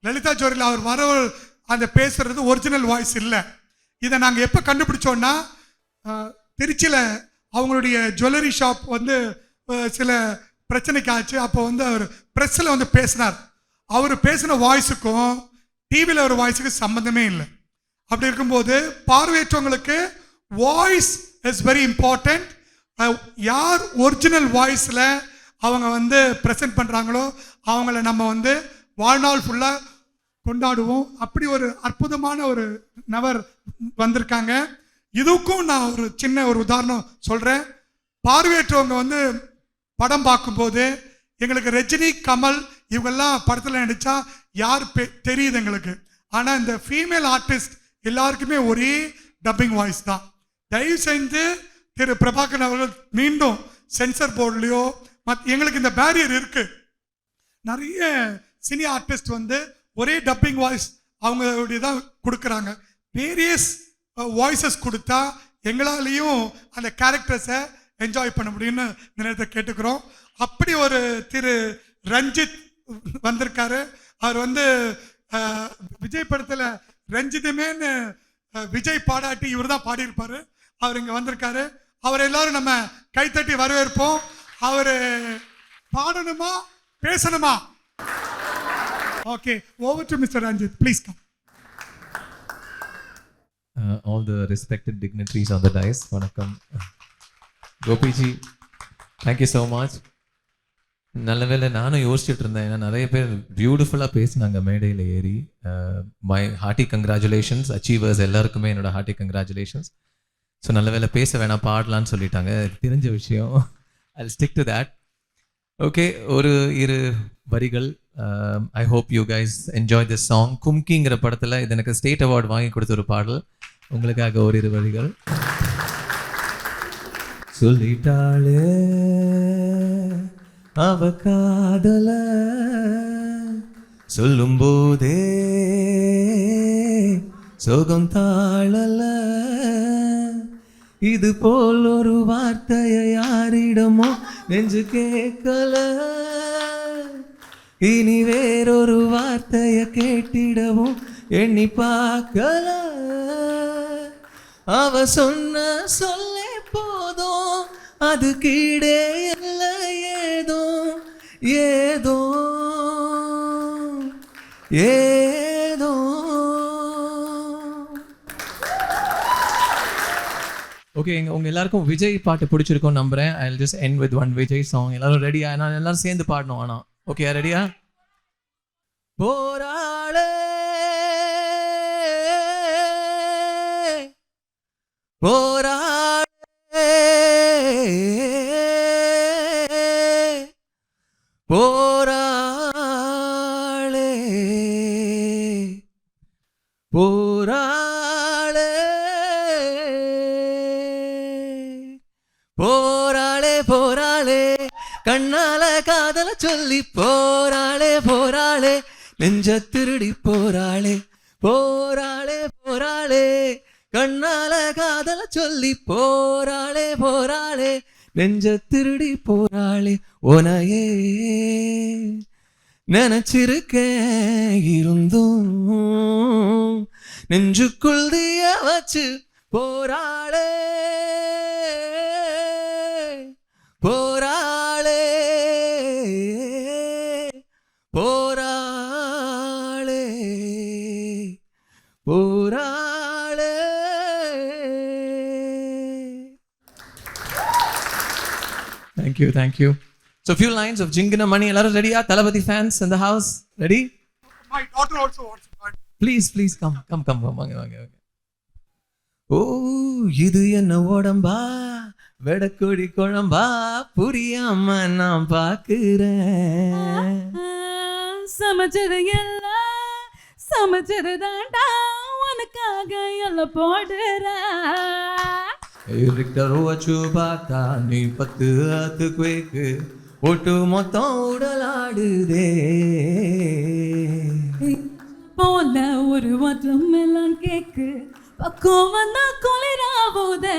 லலிதா ஜுவல்லரியில் அவர் வர அந்த பேசுகிறது ஒரிஜினல் வாய்ஸ் இல்லை. இதை நாங்கள் எப்போ கண்டுபிடிச்சோன்னா, திருச்சியில் அவங்களுடைய ஜுவல்லரி ஷாப் வந்து சில பிரச்சனைக்கு ஆச்சு. அப்போ வந்து அவர் ப்ரெஸ்ஸில் வந்து பேசினார். அவர் பேசின வாய்ஸுக்கும் டிவியில் ஒரு வாய்ஸுக்கு சம்மந்தமே இல்லை. அப்படி இருக்கும்போது பார்வையற்றவங்களுக்கு வாய்ஸ் இஸ் வெரி இம்பார்ட்டண்ட். யார் ஒரிஜினல் வாய்ஸில் அவங்க வந்து ப்ரெசென்ட் பண்ணுறாங்களோ அவங்கள நம்ம வந்து வாழ்நாள் ஃபுல்லாக கொண்டாடுவோம். அப்படி ஒரு அற்புதமான ஒரு நபர் வந்திருக்காங்க. இதுக்கும் நான் ஒரு சின்ன ஒரு உதாரணம் சொல்கிறேன். பார்வையற்றவங்க வந்து படம் பார்க்கும்போது எங்களுக்கு ரஜினி, கமல் இவங்கெல்லாம் படத்தில் நடித்தா யார் தெரியுது எங்களுக்கு. ஆனால் இந்த ஃபீமேல் ஆர்டிஸ்ட் எல்லாருக்குமே ஒரே டப்பிங் வாய்ஸ் தான். தயவு செஞ்சு திரு பிரபாகரன் அவர்கள் மீண்டும் சென்சர் போர்ட்லேயோ எங்களுக்கு இந்த பேரியர் இருக்குது. நிறைய சினி ஆர்டிஸ்ட் வந்து ஒரே டப்பிங் வாய்ஸ் அவங்களுடைய தான் கொடுக்குறாங்க. வேரியஸ் வாய்ஸஸ் கொடுத்தா எங்களாலேயும் அந்த கேரக்டர்ஸை என்ஜாய் பண்ண முடியும்னு இந்த நேரத்தை கேட்டுக்கிறோம். அப்படி ஒரு திரு ரஞ்சித் வந்திருக்காரு. அவர் வந்து விஜய் படத்தில் ரஞ்சிதமேன்னு விஜய் பாடாட்டி இவர் தான் பாடியிருப்பார். அவர் இங்கே வந்திருக்காரு. அவர் எல்லாரும் நம்ம கைத்தட்டி வரவேற்போம். அவர் பாடணுமா பேசணுமா? Okay, over to mister Ranjith, please come. All the respected dignitaries on the dais, vanakkam. Gopiji, thank you so much. நல்ல வேளை நானும் யோசிச்சுட்டு இருந்தேன், ஏன்னா நிறைய பேர் பியூட்டிஃபுல்லாக பேசினாங்க மேடையில் ஏறி. மை ஹார்ட்டி கங்க்ராச்சுலேஷன்ஸ் அச்சீவர்ஸ் எல்லாருக்குமே என்னோட ஹார்ட்டி கங்க்ராச்சுலேஷன்ஸ். ஸோ நல்ல வேளை பேச வேணாம், பாடலான்னு சொல்லிட்டாங்க. தெரிஞ்ச விஷயம். I'll stick to that. Okay, ஒரு இரு வரிகள். I hope you guys enjoy this song. கும்கிங்கிற படத்தில் இது எனக்கு ஸ்டேட் அவார்டு வாங்கி கொடுத்த ஒரு பாடல். உங்களுக்காக ஒரு இரு வரிகள். சொல்லிட்டாளே அவ காதல, சொல்லும் போதே சோகம் தாழல, இது போல் ஒரு வார்த்தையை யாரிடமோ நெஞ்சு கேட்கல, இனி வேறொரு வார்த்தையை கேட்டிடவும் எண்ணி பார்க்கல, அவ சொன்ன சொல்லே போதும், அது கீழே இல்லை ஏதோ ஏதோ ஏதோ. ஓகே, உங்க எல்லாருக்கும் விஜய் பாட்டு பிடிச்சிருக்கும் நம்புறேன். I will just end with one Vijay song. எல்லாரும் ரெடியா? நான் எல்லாரும் சேர்ந்து பாடணும். ஆனா ஓகே, ரெடியா? போராளே போராளே போராளே போராளே போராளே போராளே, கண்ணால காதல சொல்லி போராளே போராளே, நெஞ்ச திருடி போராளே போராளே போராளே, கண்ணால காதல சொல்லி போராளே போராளே, நெஞ்ச திருடி போராளே, உனையே நினைச்சிருக்கேன் இருந்தும் நெஞ்சுக்குள் தீய வச்சு போராளே போராளே போராளே போராளே. Thank you. So few lines of Jingina Mani. Ellaru ready? Thalapathy fans in the house, ready? My daughter also wants to join. Please come. வாங்க. ஓ, இது என்ன உடம்பா, வெடக்கொடி குழம்பா, புரியாம நான் பாக்குறேன். சமைச்சது எல்லாம் சமைச்சது தாண்டா, உனக்காக எல்லாம் போடுற. இருக்கிற வச்சு பார்த்தா நீ 10 ஆத்துக்கு ஒட்டு மொத்தம் உடலாடுதே. போல ஒரு வாட்டம் எல்லாம் கேக்கு, பக்கம் வந்தா குளிராவுதே.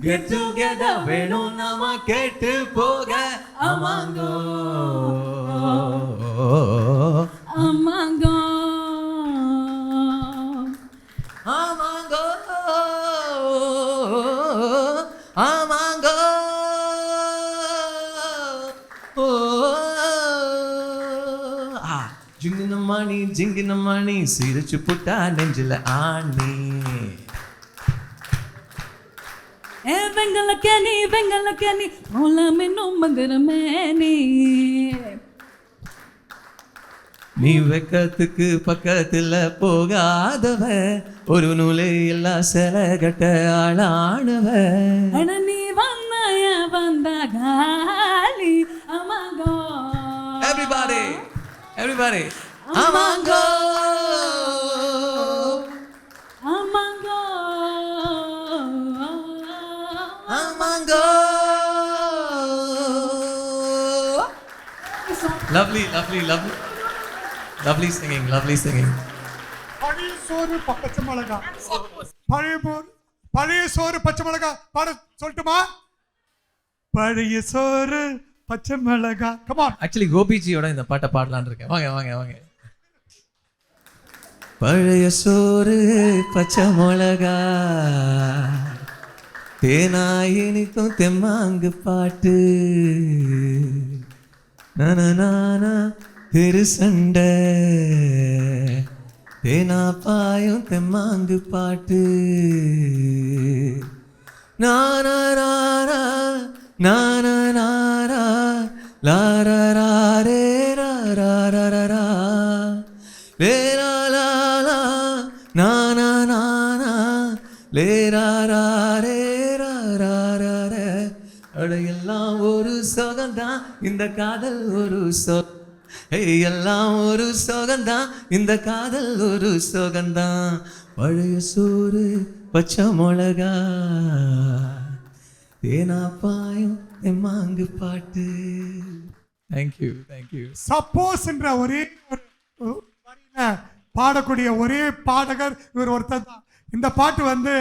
Get together வேணும் நாம கேட்டு போக. அமாங்கோ அம்மாங்கோ அமாங்கோ அமாங்கோ. ஜிங்கின மணி சிரிச்சு புட்டா நெஞ்சில ஆணி. வெங்கலக்கனி மூலம் இன்னும் மந்திரமேனி. நீ வெக்கத்துக்கு பக்கத்துல போகாதவ, ஒரு நூலை எல்லாம் சில கட்ட ஆளானவ. நீ வந்த காலி. அமாங்கோ Everybody அமாங்கோ அமாங்கோ அமாங்கோ. Lovely singing. பழைய சோறு பச்சை மிளகா, பழைய சோறு பச்சை மிளகா பாட சொல்லட்டுமா? பழைய சோறு பச்சை மிளகா. Come on. ஆக்சுவலி கோபிஜியோட இந்த பாட்டை பாடலான்னு இருக்கேன். வாங்க வாங்க வாங்க. பழைய சோறு பச்சை மிளகா தேனாயினிக்கும் தெம்மாங்கு பாட்டு நானா திரு சண்டை தேனா பாயும் தெம்மாங்கு பாட்டு நானா நாரா நானா நாரா லாரா ரே ரா ரா ரா ரா லே லா லா லா நானா நானா லே ரா ரா ரே ரா ரா ரா ரே அடையெல்லாம் ஒரு சோகந்தான் இந்த காதல் ஒரு எல்லாம் ஒரு சோகந்தான் இந்த காதல் ஒரு சோகந்தான் பழைய சோறு பச்சை மிளகா தேனா பாயும் எம்மாங்கு பாட்டு. Thank you thank you. சப்போஸ் என்ற ஒரே ஒரு வரியில பாடக்கூடிய ஒரே பாடகர் இவர் ஒருத்தர் தான். இந்த பாட்டு வந்து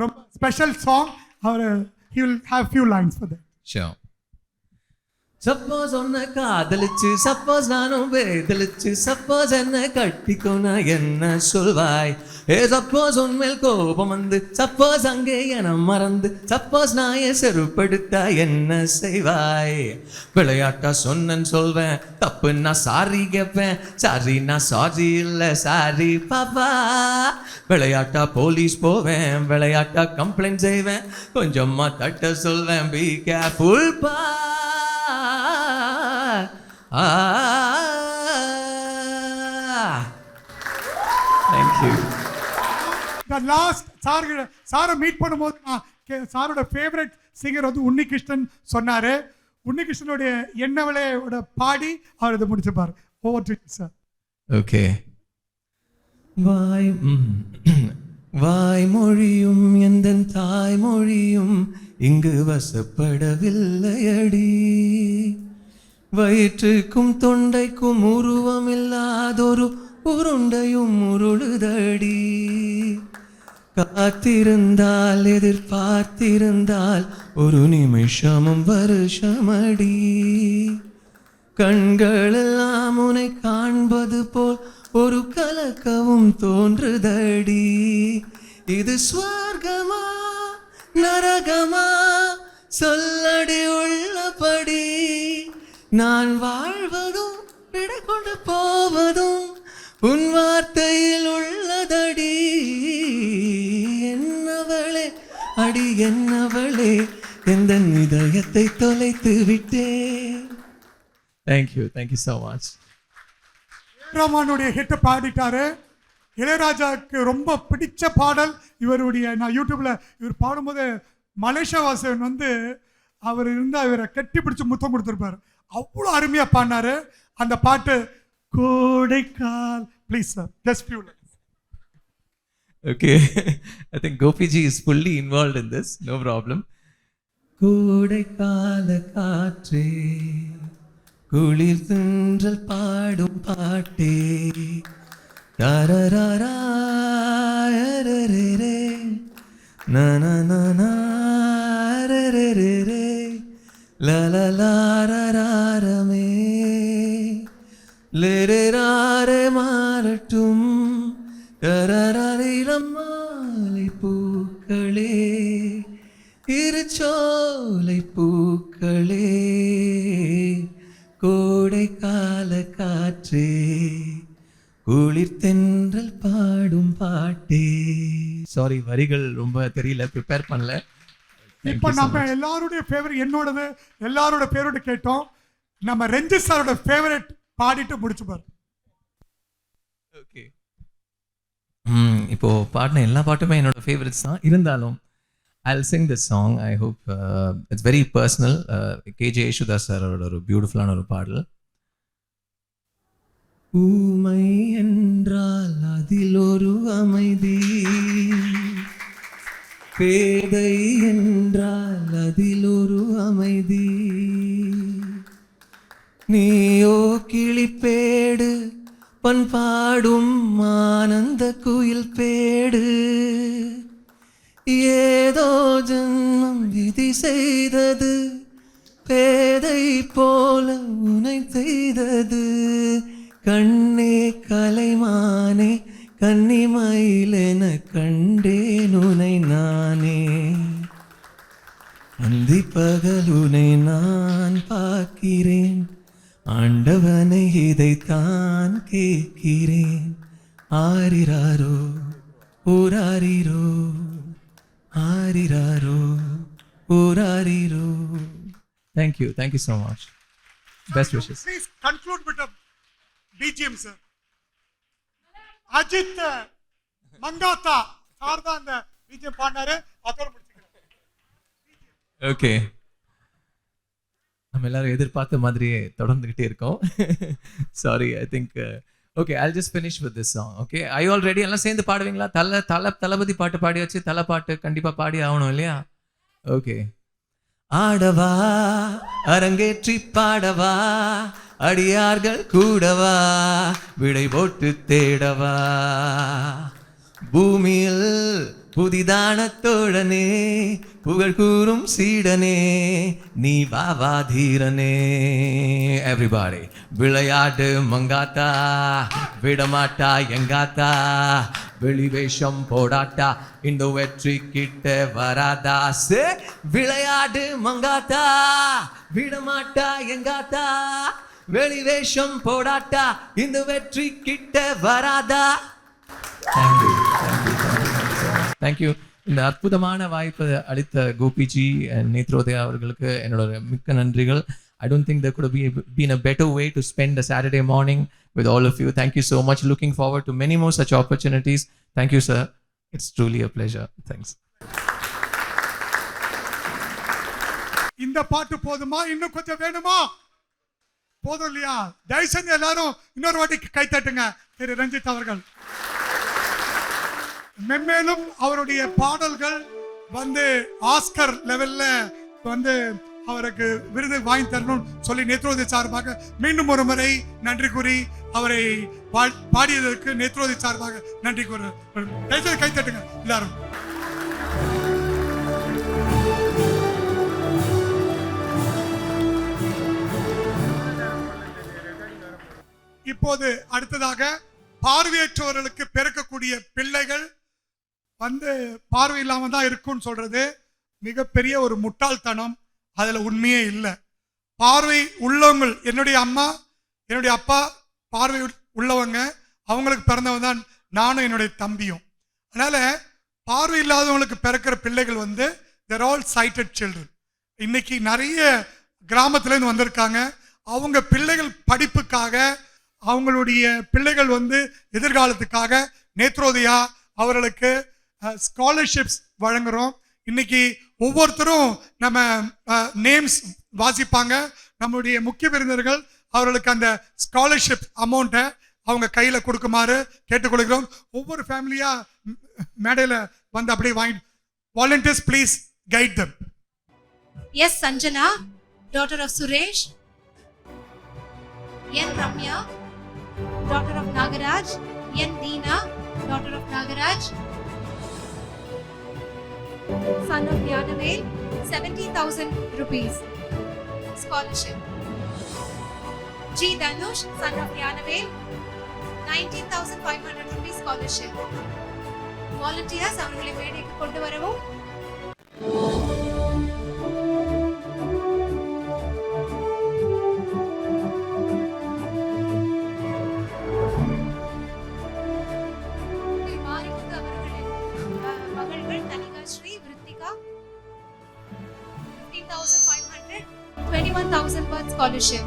ரொம்ப ஸ்பெஷல் சாங். அவர் he will have few lines for that. Sure. Suppose ஒன்ன காதலிச்சு சப்போஸ் நானும் வேதலிச்சு சப்போஸ் என்ன கட்டிக்கோனா என்ன சொல்வாய் சப்போஸ் உன்மேல் கோபம் வந்து சப்போஸ் அங்கே என மறந்து சப்போஸ் நான் செருப்படுத்தா என்ன செய்வாய் விளையாட்டா சொன்னேன்னு சொல்வேன் தப்பு நான் சாரி கேட்பேன் சாரி நான் சாரி இல்லை சாரி பாப்பா விளையாட்டா போலீஸ் போவேன் விளையாட்டா கம்ப்ளைண்ட் செய்வேன் கொஞ்சமா தட்ட சொல்வேன் பி கேர்ஃபுல் பா. Thank you. The last சாரை மீட் பண்ணும்போது நான் சாரோட ஃபேவரட் சிங்கர் வந்து உன்னிகிருஷ்ணன் சொன்னாரு. உன்னிகிருஷ்ணனுடைய என்னவளையோட பாடி அவர் இதை முடிச்சுப்பார். Over to sir. ஓகே. வாய்மொழியும் எந்த தாய்மொழியும் இங்கு வசப்படவில்லையடி வயிற்றுக்கும் தொண்டைக்கும் உருவமில்லாதொரு உருண்டையும் உருளுதடி காத்திருந்தால் எதிர்பார்த்திருந்தால் ஒரு நிமிஷமும் வருஷமடி கண்களெல்லாம் உன்னை காண்பது போல் ஒரு கலக்கவும் தோன்றுதடி இது ஸ்வர்கமா நரகமா சொல்லடி உள்ளபடி நான் வாழ்வதும் விடை கொண்டு போவதும் உன் வார்த்தையில் உள்ளதடி என்னவளே அடி என்னவளே எந்த இதயத்தை தொலைத்து விட்டேன். Thank you so much. ரஹ்மானுடைய ஹிட்டை பாடிட்டாரு. இளையராஜாவுக்கு ரொம்ப பிடிச்ச பாடல் இவருடைய. நான் யூடியூப்ல இவர் பாடும்போது மலேசியா வாசன் வந்து அவர் இருந்தால் இவரை கட்டி பிடிச்சி முத்தம் கொடுத்துருப்பாரு. அவ்வளோ அருமையாக பாடினாரு அந்த பாட்டு. கோடைக்கால் please sir just few lines. Okay, I think Gopiji is fully involved in this, no problem. கோடைக்கால காற்றே குளிர் தின்றல் பாடும் பாட்டே தரரரா ரரரரே நனனனா ரரரரே லலலாரரரமே லேரரரே மாறட்டும் தரரரிடம் மாலை பூக்களே இருச்சோலை பூக்களே கோடை கால காற்றே குளிர் தென்றல் பாடும் பாட்டே. சாரி, வரிகள் ரொம்ப தெரியல, ப்ரிப்பேர் பண்ணல. இப்போ நம்ம எல்லாருடைய ஃபேவரட், என்னோடது எல்லாரோட ஃபேவரட் கேட்டோம். நம்ம ரஞ்சித் சாரோட ஃபேவரட் பாடிட்டு முடிச்சு பாரு. ஓகே, இப்போ பாடின எல்லா பாட்டுமே என்னோட ஃபேவரட்ஸ் தான். இருந்தாலும் I'll sing this song. I hope it's very personal. KJ Yeshudas சாரோட ஒரு பியூட்டிஃபுல்லான ஒரு பாடல். ஊமை என்றால் அதில் ஒரு அமைதி, பேதை என்றால் அதில் ஒரு அமைதி, நீயோ கிளிப்பேடு பண்பாடும் ஆனந்த குயில் பேடு, ஏதோ ஜன்மம் விதி செய்தது பேதை போல உனை செய்தது கண்ணே கலைமானே கன்னிமயிலென கண்டேன் உனை நானே அந்தி பகல் உனை நான் பார்க்கிறேன் ஆண்டவனை இதைத்தான் கேட்கிறேன் ஆரிராரோ ஊராரிரோ ஆரிராரோ ஊராரிரோ. Thank you so much. Best wishes. Please conclude with a BGM, sir. Ajith Mankatha sir தான் அந்த BGM பாடினாரு. அதோட முடிச்சுக்கிறேன். ஓகே, நம்ம எல்லாரும் எதிர்பார்த்த மாதிரியே தொடர்ந்துகிட்டே இருக்கோம். Sorry, I think okay, I'll just finish with this song. Okay, are you all ready? எல்லாம் சேர்ந்து பாடுவீங்களா? தளபதி பாட்டு பாடியாச்சு, தலை பாட்டு கண்டிப்பா பாடி ஆகணும் இல்லையா? ஓகே. ஆடவா அரங்கேற்றி பாடவா அடியார்கள் கூடவா விடை போட்டு தேடவா பூமியில் புதிதான தோழனே புகழ் கூறும் சீடனே நீ வாவா தீரனே. எவ்ரிபாடி விளையாடு மங்காத்தா விடமாட்டா எங்காத்தா வெளிவேஷம் போடாட்டா இந்த வெற்றி கிட்ட வராதா. சே விளையாடு மங்காத்தா விடமாட்டா எங்காத்தா வெளிவேஷம் போடாட்டா இந்த வெற்றி கிட்ட வராதா. தேங்க்யூ. இந்த அற்புதமான வாய்ப்பை அளித்த கோபிஜி நேத்ரோதயா அவர்களுக்கு என்னோட மிக்க நன்றிகள். I don't think there could have been a better way to spend a Saturday morning with all of you. Thank you so much. Looking forward to many more such opportunities. Thank you, sir. It's truly a pleasure. Thanks. இந்த பாட்டு போதுமா? இன்னும் கொஞ்சம் வேணுமா? போதும் இல்லையா? தயவு செஞ்சு எல்லாரும் இன்னொரு வாட்டி கை தட்டுங்க திரு ரஞ்சித் அவர்கள். மென்மேலும் அவருடைய பாடல்கள் வந்து ஆஸ்கர் லெவல்ல வந்து அவருக்கு விருது வாங்கி தரணும் சொல்லி நேத்ரோதி சார்பாக மீண்டும் ஒரு முறை நன்றி கூறி அவரை பாடியதற்கு நேத்ரோதி சார்பாக நன்றி கூறு. கை தட்டுங்க எல்லாரும். இப்போது அடுத்ததாக பார்வையற்றவர்களுக்கு பிறக்கக்கூடிய பிள்ளைகள் வந்து பார்வை இல்லாம தான் இருக்கும்னு சொல்றது மிகப்பெரிய ஒரு முட்டாள்தனம். அதுல உண்மையே இல்லை. பார்வை உள்ளவங்க, என்னுடைய அம்மா என்னுடைய அப்பா பார்வை உள்ளவங்க, அவங்களுக்கு பிறந்தவங்க தான் நானும் என்னுடைய தம்பியும். அதனால பார்வை இல்லாதவங்களுக்கு பிறக்கிற பிள்ளைகள் வந்து they're all sighted children. இன்னைக்கு நிறைய கிராமத்துலேருந்து வந்திருக்காங்க. அவங்க பிள்ளைகள் படிப்புக்காக, அவங்களுடைய பிள்ளைகள் வந்து எதிர்காலத்துக்காக நேத்ரோதயா அவர்களுக்கு ஸ்காலர்ஷிப்ஸ் வழங்குறோம். இன்னைக்கு ஒவ்வொருத்தரும் நம்ம நேம்ஸ் வாசிப்பாங்க. நம்முடைய முக்கிய விருந்தினர்கள் அவர்களுக்கு அந்த ஸ்காலர்ஷிப் அமௌண்ட்டை அவங்க கையில் கொடுக்குமாறு கேட்டுக்கொள்கிறோம். ஒவ்வொரு ஃபேமிலியா மேடையில் வந்து அப்படியே வாங்கி. Volunteers please guide them. S Sanjana, daughter of Suresh. N Ramya, daughter of Nagaraj. N Deena, daughter of Nagaraj. Son of Yadavel, 70,000 rupees scholarship. G. Danush, son of Yadavel, 19,500 rupees scholarship. Volunteers, அவர்களை மேடைக்கு கொண்டு வரவும். மாரிமுத்து அவர்களின் மகள்கள் Thanika Sri Vrithika 15,500, 21,000 worth scholarship.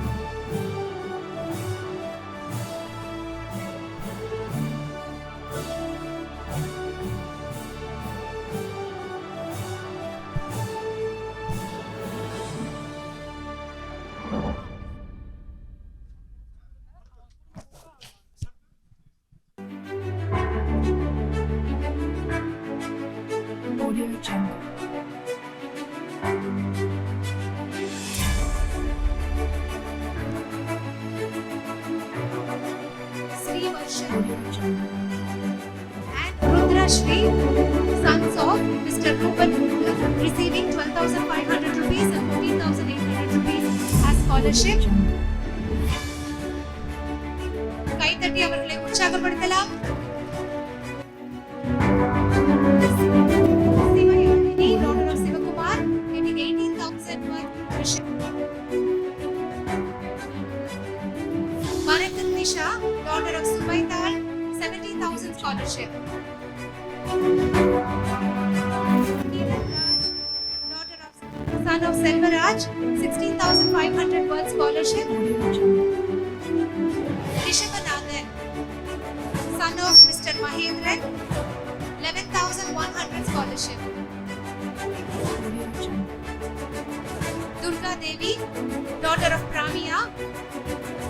Audio Jungle. Sri Varshan and Rudra Shri, sons of Mr. Rupan, receiving 12,500 rupees and 14,800 rupees scholarship. கைத்தட்டி அவர்களை உற்சாகப்படுத்தலாம். சிவயாழினி, daughter of Sivakumar, getting 18,000 worth scholarship. Bharat Nisha, daughter of Subaital, 70,000 scholarship. Neelam Raj, daughter of son of Selvaraj, 16,500 worth scholarship. Rishabhanathan, son of Mr. Mahendran, 11,100 scholarship. Durga Devi, daughter of Pramia,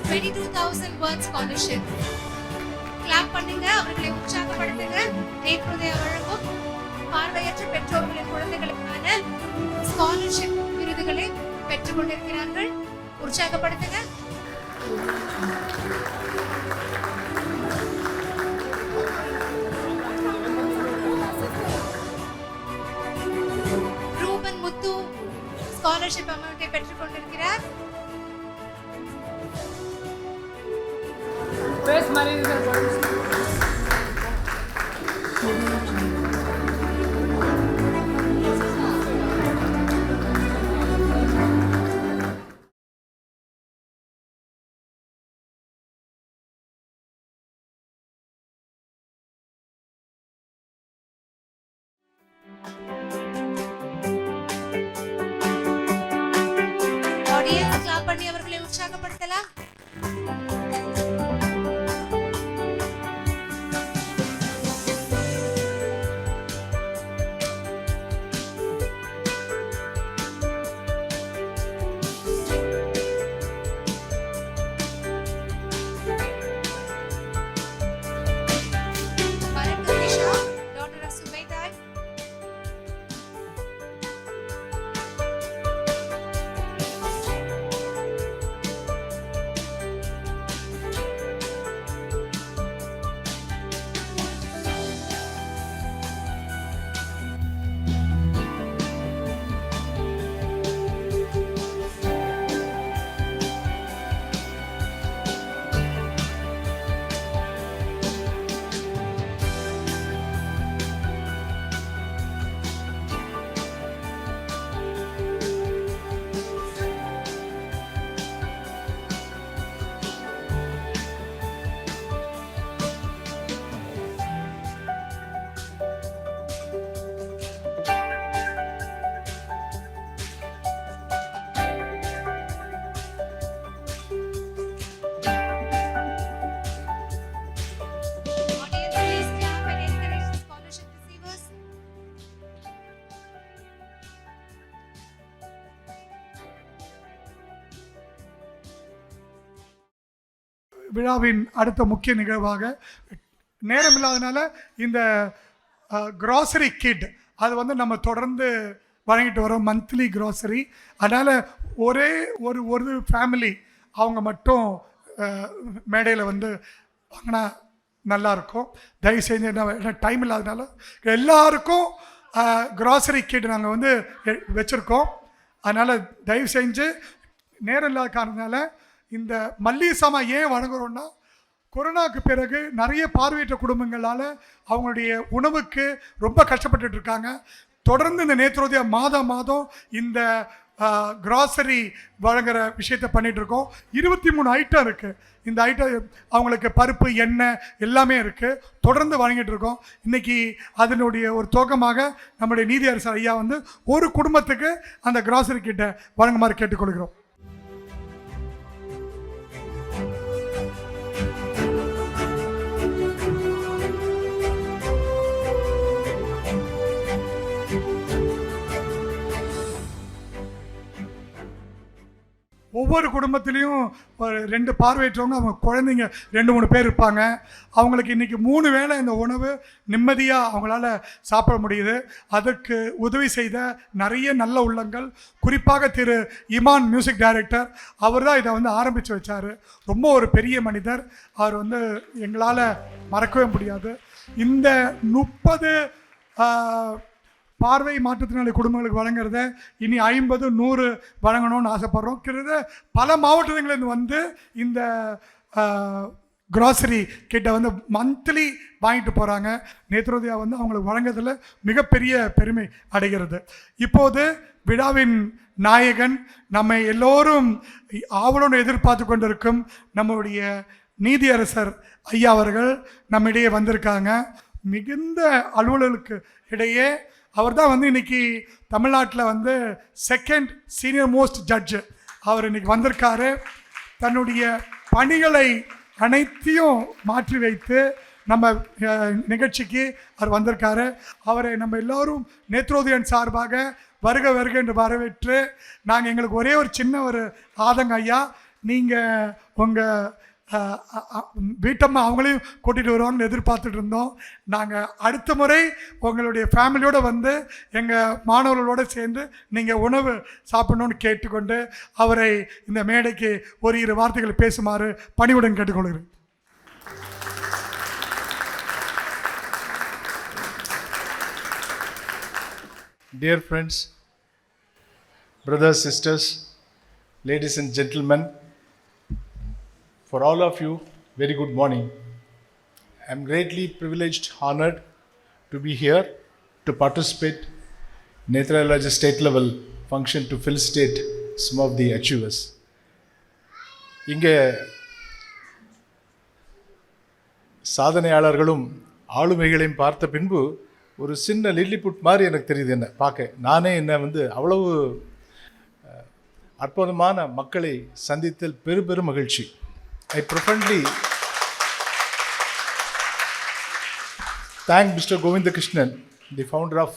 22,000 worth scholarship. Clap பண்ணுங்க, அவர்களை உற்சாகப்படுத்துங்க. நேற்றுதய வழங்கும் பார்வையற்ற பெற்றோர்களின் குழந்தைகளுக்கான scholarship விருதுகளை பெற்றுக் கொண்டிருக்கிறார்கள். உற்சாகப்படுத்துங்க. ரூபன் முத்து scholarship அமௌண்ட்டை பெற்றுக் கொண்டிருக்கிறார். ஆடியன்ஸ் கிளாப் பண்ணி அவர்களை உற்சாகப்படுத்தலாம். Bharat Nisha, daughter of Subaital. Audience, please clap and encourage the scholarship receivers. விழாவின் அடுத்த முக்கிய நிகழ்வாக, நேரம் இல்லாதனால இந்த grocery கிட் அது வந்து நம்ம தொடர்ந்து வழங்கிட்டு வரோம், மந்த்லி grocery. அதனால் ஒரே ஒரு ஃபேமிலி அவங்க மட்டும் மேடையில் வந்து வாங்கினா நல்லாயிருக்கும். தயவுசெய்து என்ன டைம் இல்லாதனால எல்லாருக்கும் grocery கிட் நாங்கள் வந்து வச்சுருக்கோம். அதனால் தயவு செஞ்சு நேரம் இல்லாத காரணத்தினால இந்த மல்லிகை சாமான் ஏன் வழங்குறோன்னா, கொரோனாவுக்கு பிறகு நிறைய பார்வையற்ற குடும்பங்களால் அவங்களுடைய உணவுக்கு ரொம்ப கஷ்டப்பட்டுட்டு இருக்காங்க. தொடர்ந்து இந்த நேத்ரோதயா மாதம் இந்த grocery வழங்குற விஷயத்தை பண்ணிகிட்ருக்கோம். 23 ஐட்டம் இருக்குது. இந்த ஐட்டம் அவங்களுக்கு பருப்பு, எண்ணெய் எல்லாமே இருக்குது. தொடர்ந்து வழங்கிட்டு இருக்கோம். இன்றைக்கி அதனுடைய ஒரு துவக்கமாக நம்முடைய நீதியரசர் ஐயா வந்து ஒரு குடும்பத்துக்கு அந்த grocery கிட்ட வழங்குமாறு கேட்டுக்கொள்கிறோம். ஒவ்வொரு குடும்பத்திலையும் ஒரு 2 பார்வையற்றவங்க, அவங்க குழந்தைங்க 2-3 பேர் இருப்பாங்க. அவங்களுக்கு இன்றைக்கி 3 வேளை இந்த உணவு நிம்மதியாக அவங்களால சாப்பிட முடியுது. அதற்கு உதவி செய்த நிறைய நல்ல உள்ளங்கள், குறிப்பாக திரு இமான் மியூசிக் டைரக்டர், அவர் தான் இதை வந்து ஆரம்பித்து வச்சார். ரொம்ப ஒரு பெரிய மனிதர். அவர் வந்து எங்களால் மறக்கவே முடியாது. இந்த 30 பார்வை மாற்றுத்திறனாளி குடும்பங்களுக்கு வழங்குறத இனி 50, 100 வழங்கணும்னு ஆசைப்படுறோம். கிட்டத்தட்ட பல மாவட்டங்களிலிருந்து வந்து இந்த க்ராசரி கிட்ட வந்து மந்த்லி வாங்கிட்டு போகிறாங்க. நேத்ரோதயா வந்து அவங்களுக்கு வழங்குறதுல மிகப்பெரிய பெருமை அடைகிறது. இப்போது விழாவின் நாயகன், நம்ம எல்லோரும் ஆவலோடு எதிர்பார்த்து கொண்டிருக்கும் நம்முடைய நீதியரசர் ஐயா அவர்கள் நம்மிடையே வந்திருக்காங்க. மிகுந்த அலுவலர்களுக்கு இடையே அவர் தான் வந்து இன்றைக்கி தமிழ்நாட்டில் வந்து 2nd சீனியர் மோஸ்ட் ஜட்ஜு. அவர் இன்றைக்கி வந்திருக்காரு. தன்னுடைய பணிகளை அனைத்தையும் மாற்றி வைத்து நம்ம நிகழ்ச்சிக்கு அவர் வந்திருக்காரு. அவரை நம்ம எல்லோரும் நேத்ரோதயன் சார்பாக வருக வருக என்று வரவேற்று, நாங்கள் எங்களுக்கு ஒரே ஒரு சின்ன ஒரு ஆதங்கம் ஐயா, நீங்கள் உங்கள் வீட்டம்மா அவங்களையும் கூட்டிகிட்டு வருவாங்கன்னு எதிர்பார்த்துட்டு இருந்தோம். நாங்கள் அடுத்த முறை உங்களுடைய ஃபேமிலியோடு வந்து எங்கள் மாணவர்களோடு சேர்ந்து நீங்கள் உணவு சாப்பிடணும்னு கேட்டுக்கொண்டு அவரை இந்த மேடைக்கு ஒரு 2 வார்த்தைகள் பேசுமாறு பணிவுடன் கேட்டுக்கொள்கிறேன். Dear friends, brothers, sisters, ladies and gentlemen, for all of you, very good morning. I am greatly privileged, honored to be here to participate in Nethrology state level function to felicitate some of the achievers. இங்கே சாதனையாளர்களும் ஆளுமைகளையும் பார்த்த பின்பு ஒரு சின்ன Lilliput மாதிரி எனக்கு தெரியுது. என்ன பார்க்க நானே என்ன வந்து அவ்வளவு அற்புதமான மக்களை சந்தித்தல் பெரும் மகிழ்ச்சி. I profoundly thank Mr. Govinda Krishnan, the founder of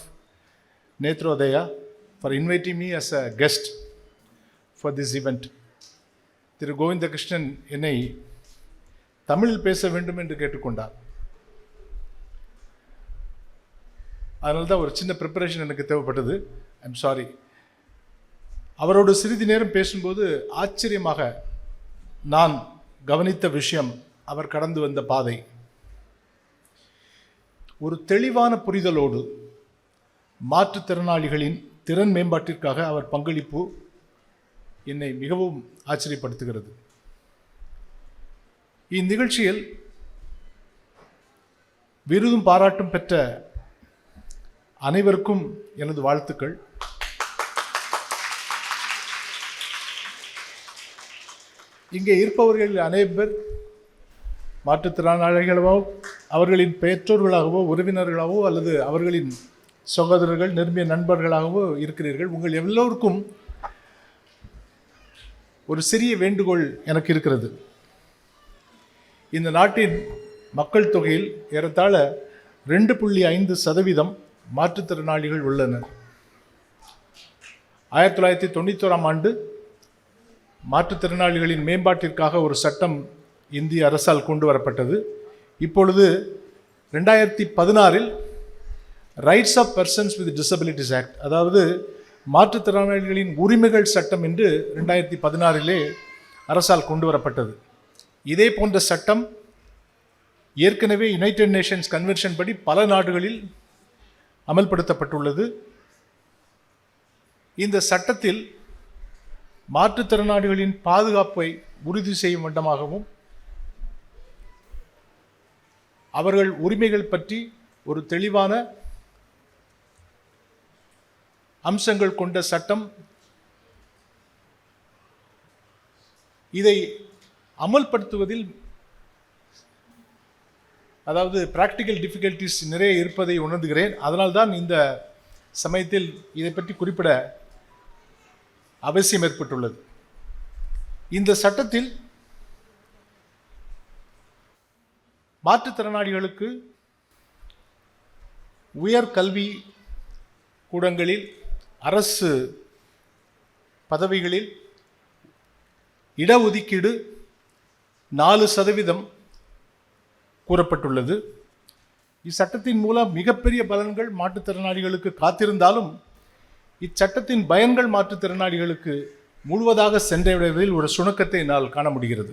Netrodaya, for inviting me as a guest for this event. திரு கோவிந்த கிருஷ்ணன் என்னை தமிழில் பேச வேண்டும் என்று கேட்டுக்கொண்டார். அதனால தான் ஒரு சின்ன ப்ரிப்பரேஷன் எனக்கு தேவைப்பட்டது. I'm sorry. அவரோடு சிறிது நேரம் பேசும்போது ஆச்சரியமாக நான் கவனித்த விஷயம், அவர் கடந்து வந்த பாதை. ஒரு தெளிவான புரிதலோடு மாற்றுத்திறனாளிகளின் திறன் மேம்பாட்டிற்காக அவர் பங்களிப்பு என்னை மிகவும் ஆச்சரியப்படுத்துகிறது. இந்நிகழ்ச்சியில் விருதும் பாராட்டும் பெற்ற அனைவருக்கும் எனது வாழ்த்துக்கள். இங்கே இருப்பவர்கள் அனைவர் மாற்றுத்திறனாளிகளோ, அவர்களின் பெற்றோர்களாகவோ, உறவினர்களாகவோ அல்லது அவர்களின் சகோதரர்கள், நெருங்கிய நண்பர்களாகவோ இருக்கிறீர்கள். உங்கள் எல்லோருக்கும் ஒரு சிறிய வேண்டுகோள் எனக்கு இருக்கிறது. இந்த நாட்டின் மக்கள் தொகையில் ஏறத்தாழ 2.5% மாற்றுத்திறனாளிகள் உள்ளனர். 1991ஆம் ஆண்டு மாற்றுத்திறனாளிகளின் மேம்பாட்டிற்காக ஒரு சட்டம் இந்திய அரசால் கொண்டு வரப்பட்டது. இப்பொழுது 2016இல் rights of persons with disabilities act, அதாவது மாற்றுத்திறனாளிகளின் உரிமைகள் சட்டம் என்று 2016இலே அரசால் கொண்டு வரப்பட்டது. இதே போன்ற சட்டம் ஏற்கனவே யுனைடெட் நேஷன்ஸ் கன்வென்ஷன் படி பல நாடுகளில் அமல்படுத்தப்பட்டுள்ளது. இந்த சட்டத்தில் மாற்றுத்திறனாளிகளின் பாதுகாப்பை உறுதி செய்யும் வண்ணமாகவும் அவர்கள் உரிமைகள் பற்றி ஒரு தெளிவான அம்சங்கள் கொண்ட சட்டம். இதை அமல்படுத்துவதில் அதாவது பிராக்டிக்கல் டிஃபிகல்ட்டிஸ் நிறைய இருப்பதை உணர்ந்துகிறேன். அதனால்தான் இந்த சமயத்தில் இதை பற்றி குறிப்பிட அவசியம் ஏற்பட்டுள்ளது. இந்த சட்டத்தில் மாற்றுத்திறனாளிகளுக்கு உயர் கல்வி கூடங்களில், அரசு பதவிகளில் இடஒதுக்கீடு 4% கூறப்பட்டுள்ளது. இச்சட்டத்தின் மூலம் மிகப்பெரிய பலன்கள் மாற்றுத்திறனாளிகளுக்கு காத்திருந்தாலும் இச்சட்டத்தின் பயன்கள் மாற்றுத்திறனாளிகளுக்கு முழுவதாக சென்றடைவதில் ஒரு சுணக்கத்தை என்னால் காண முடிகிறது.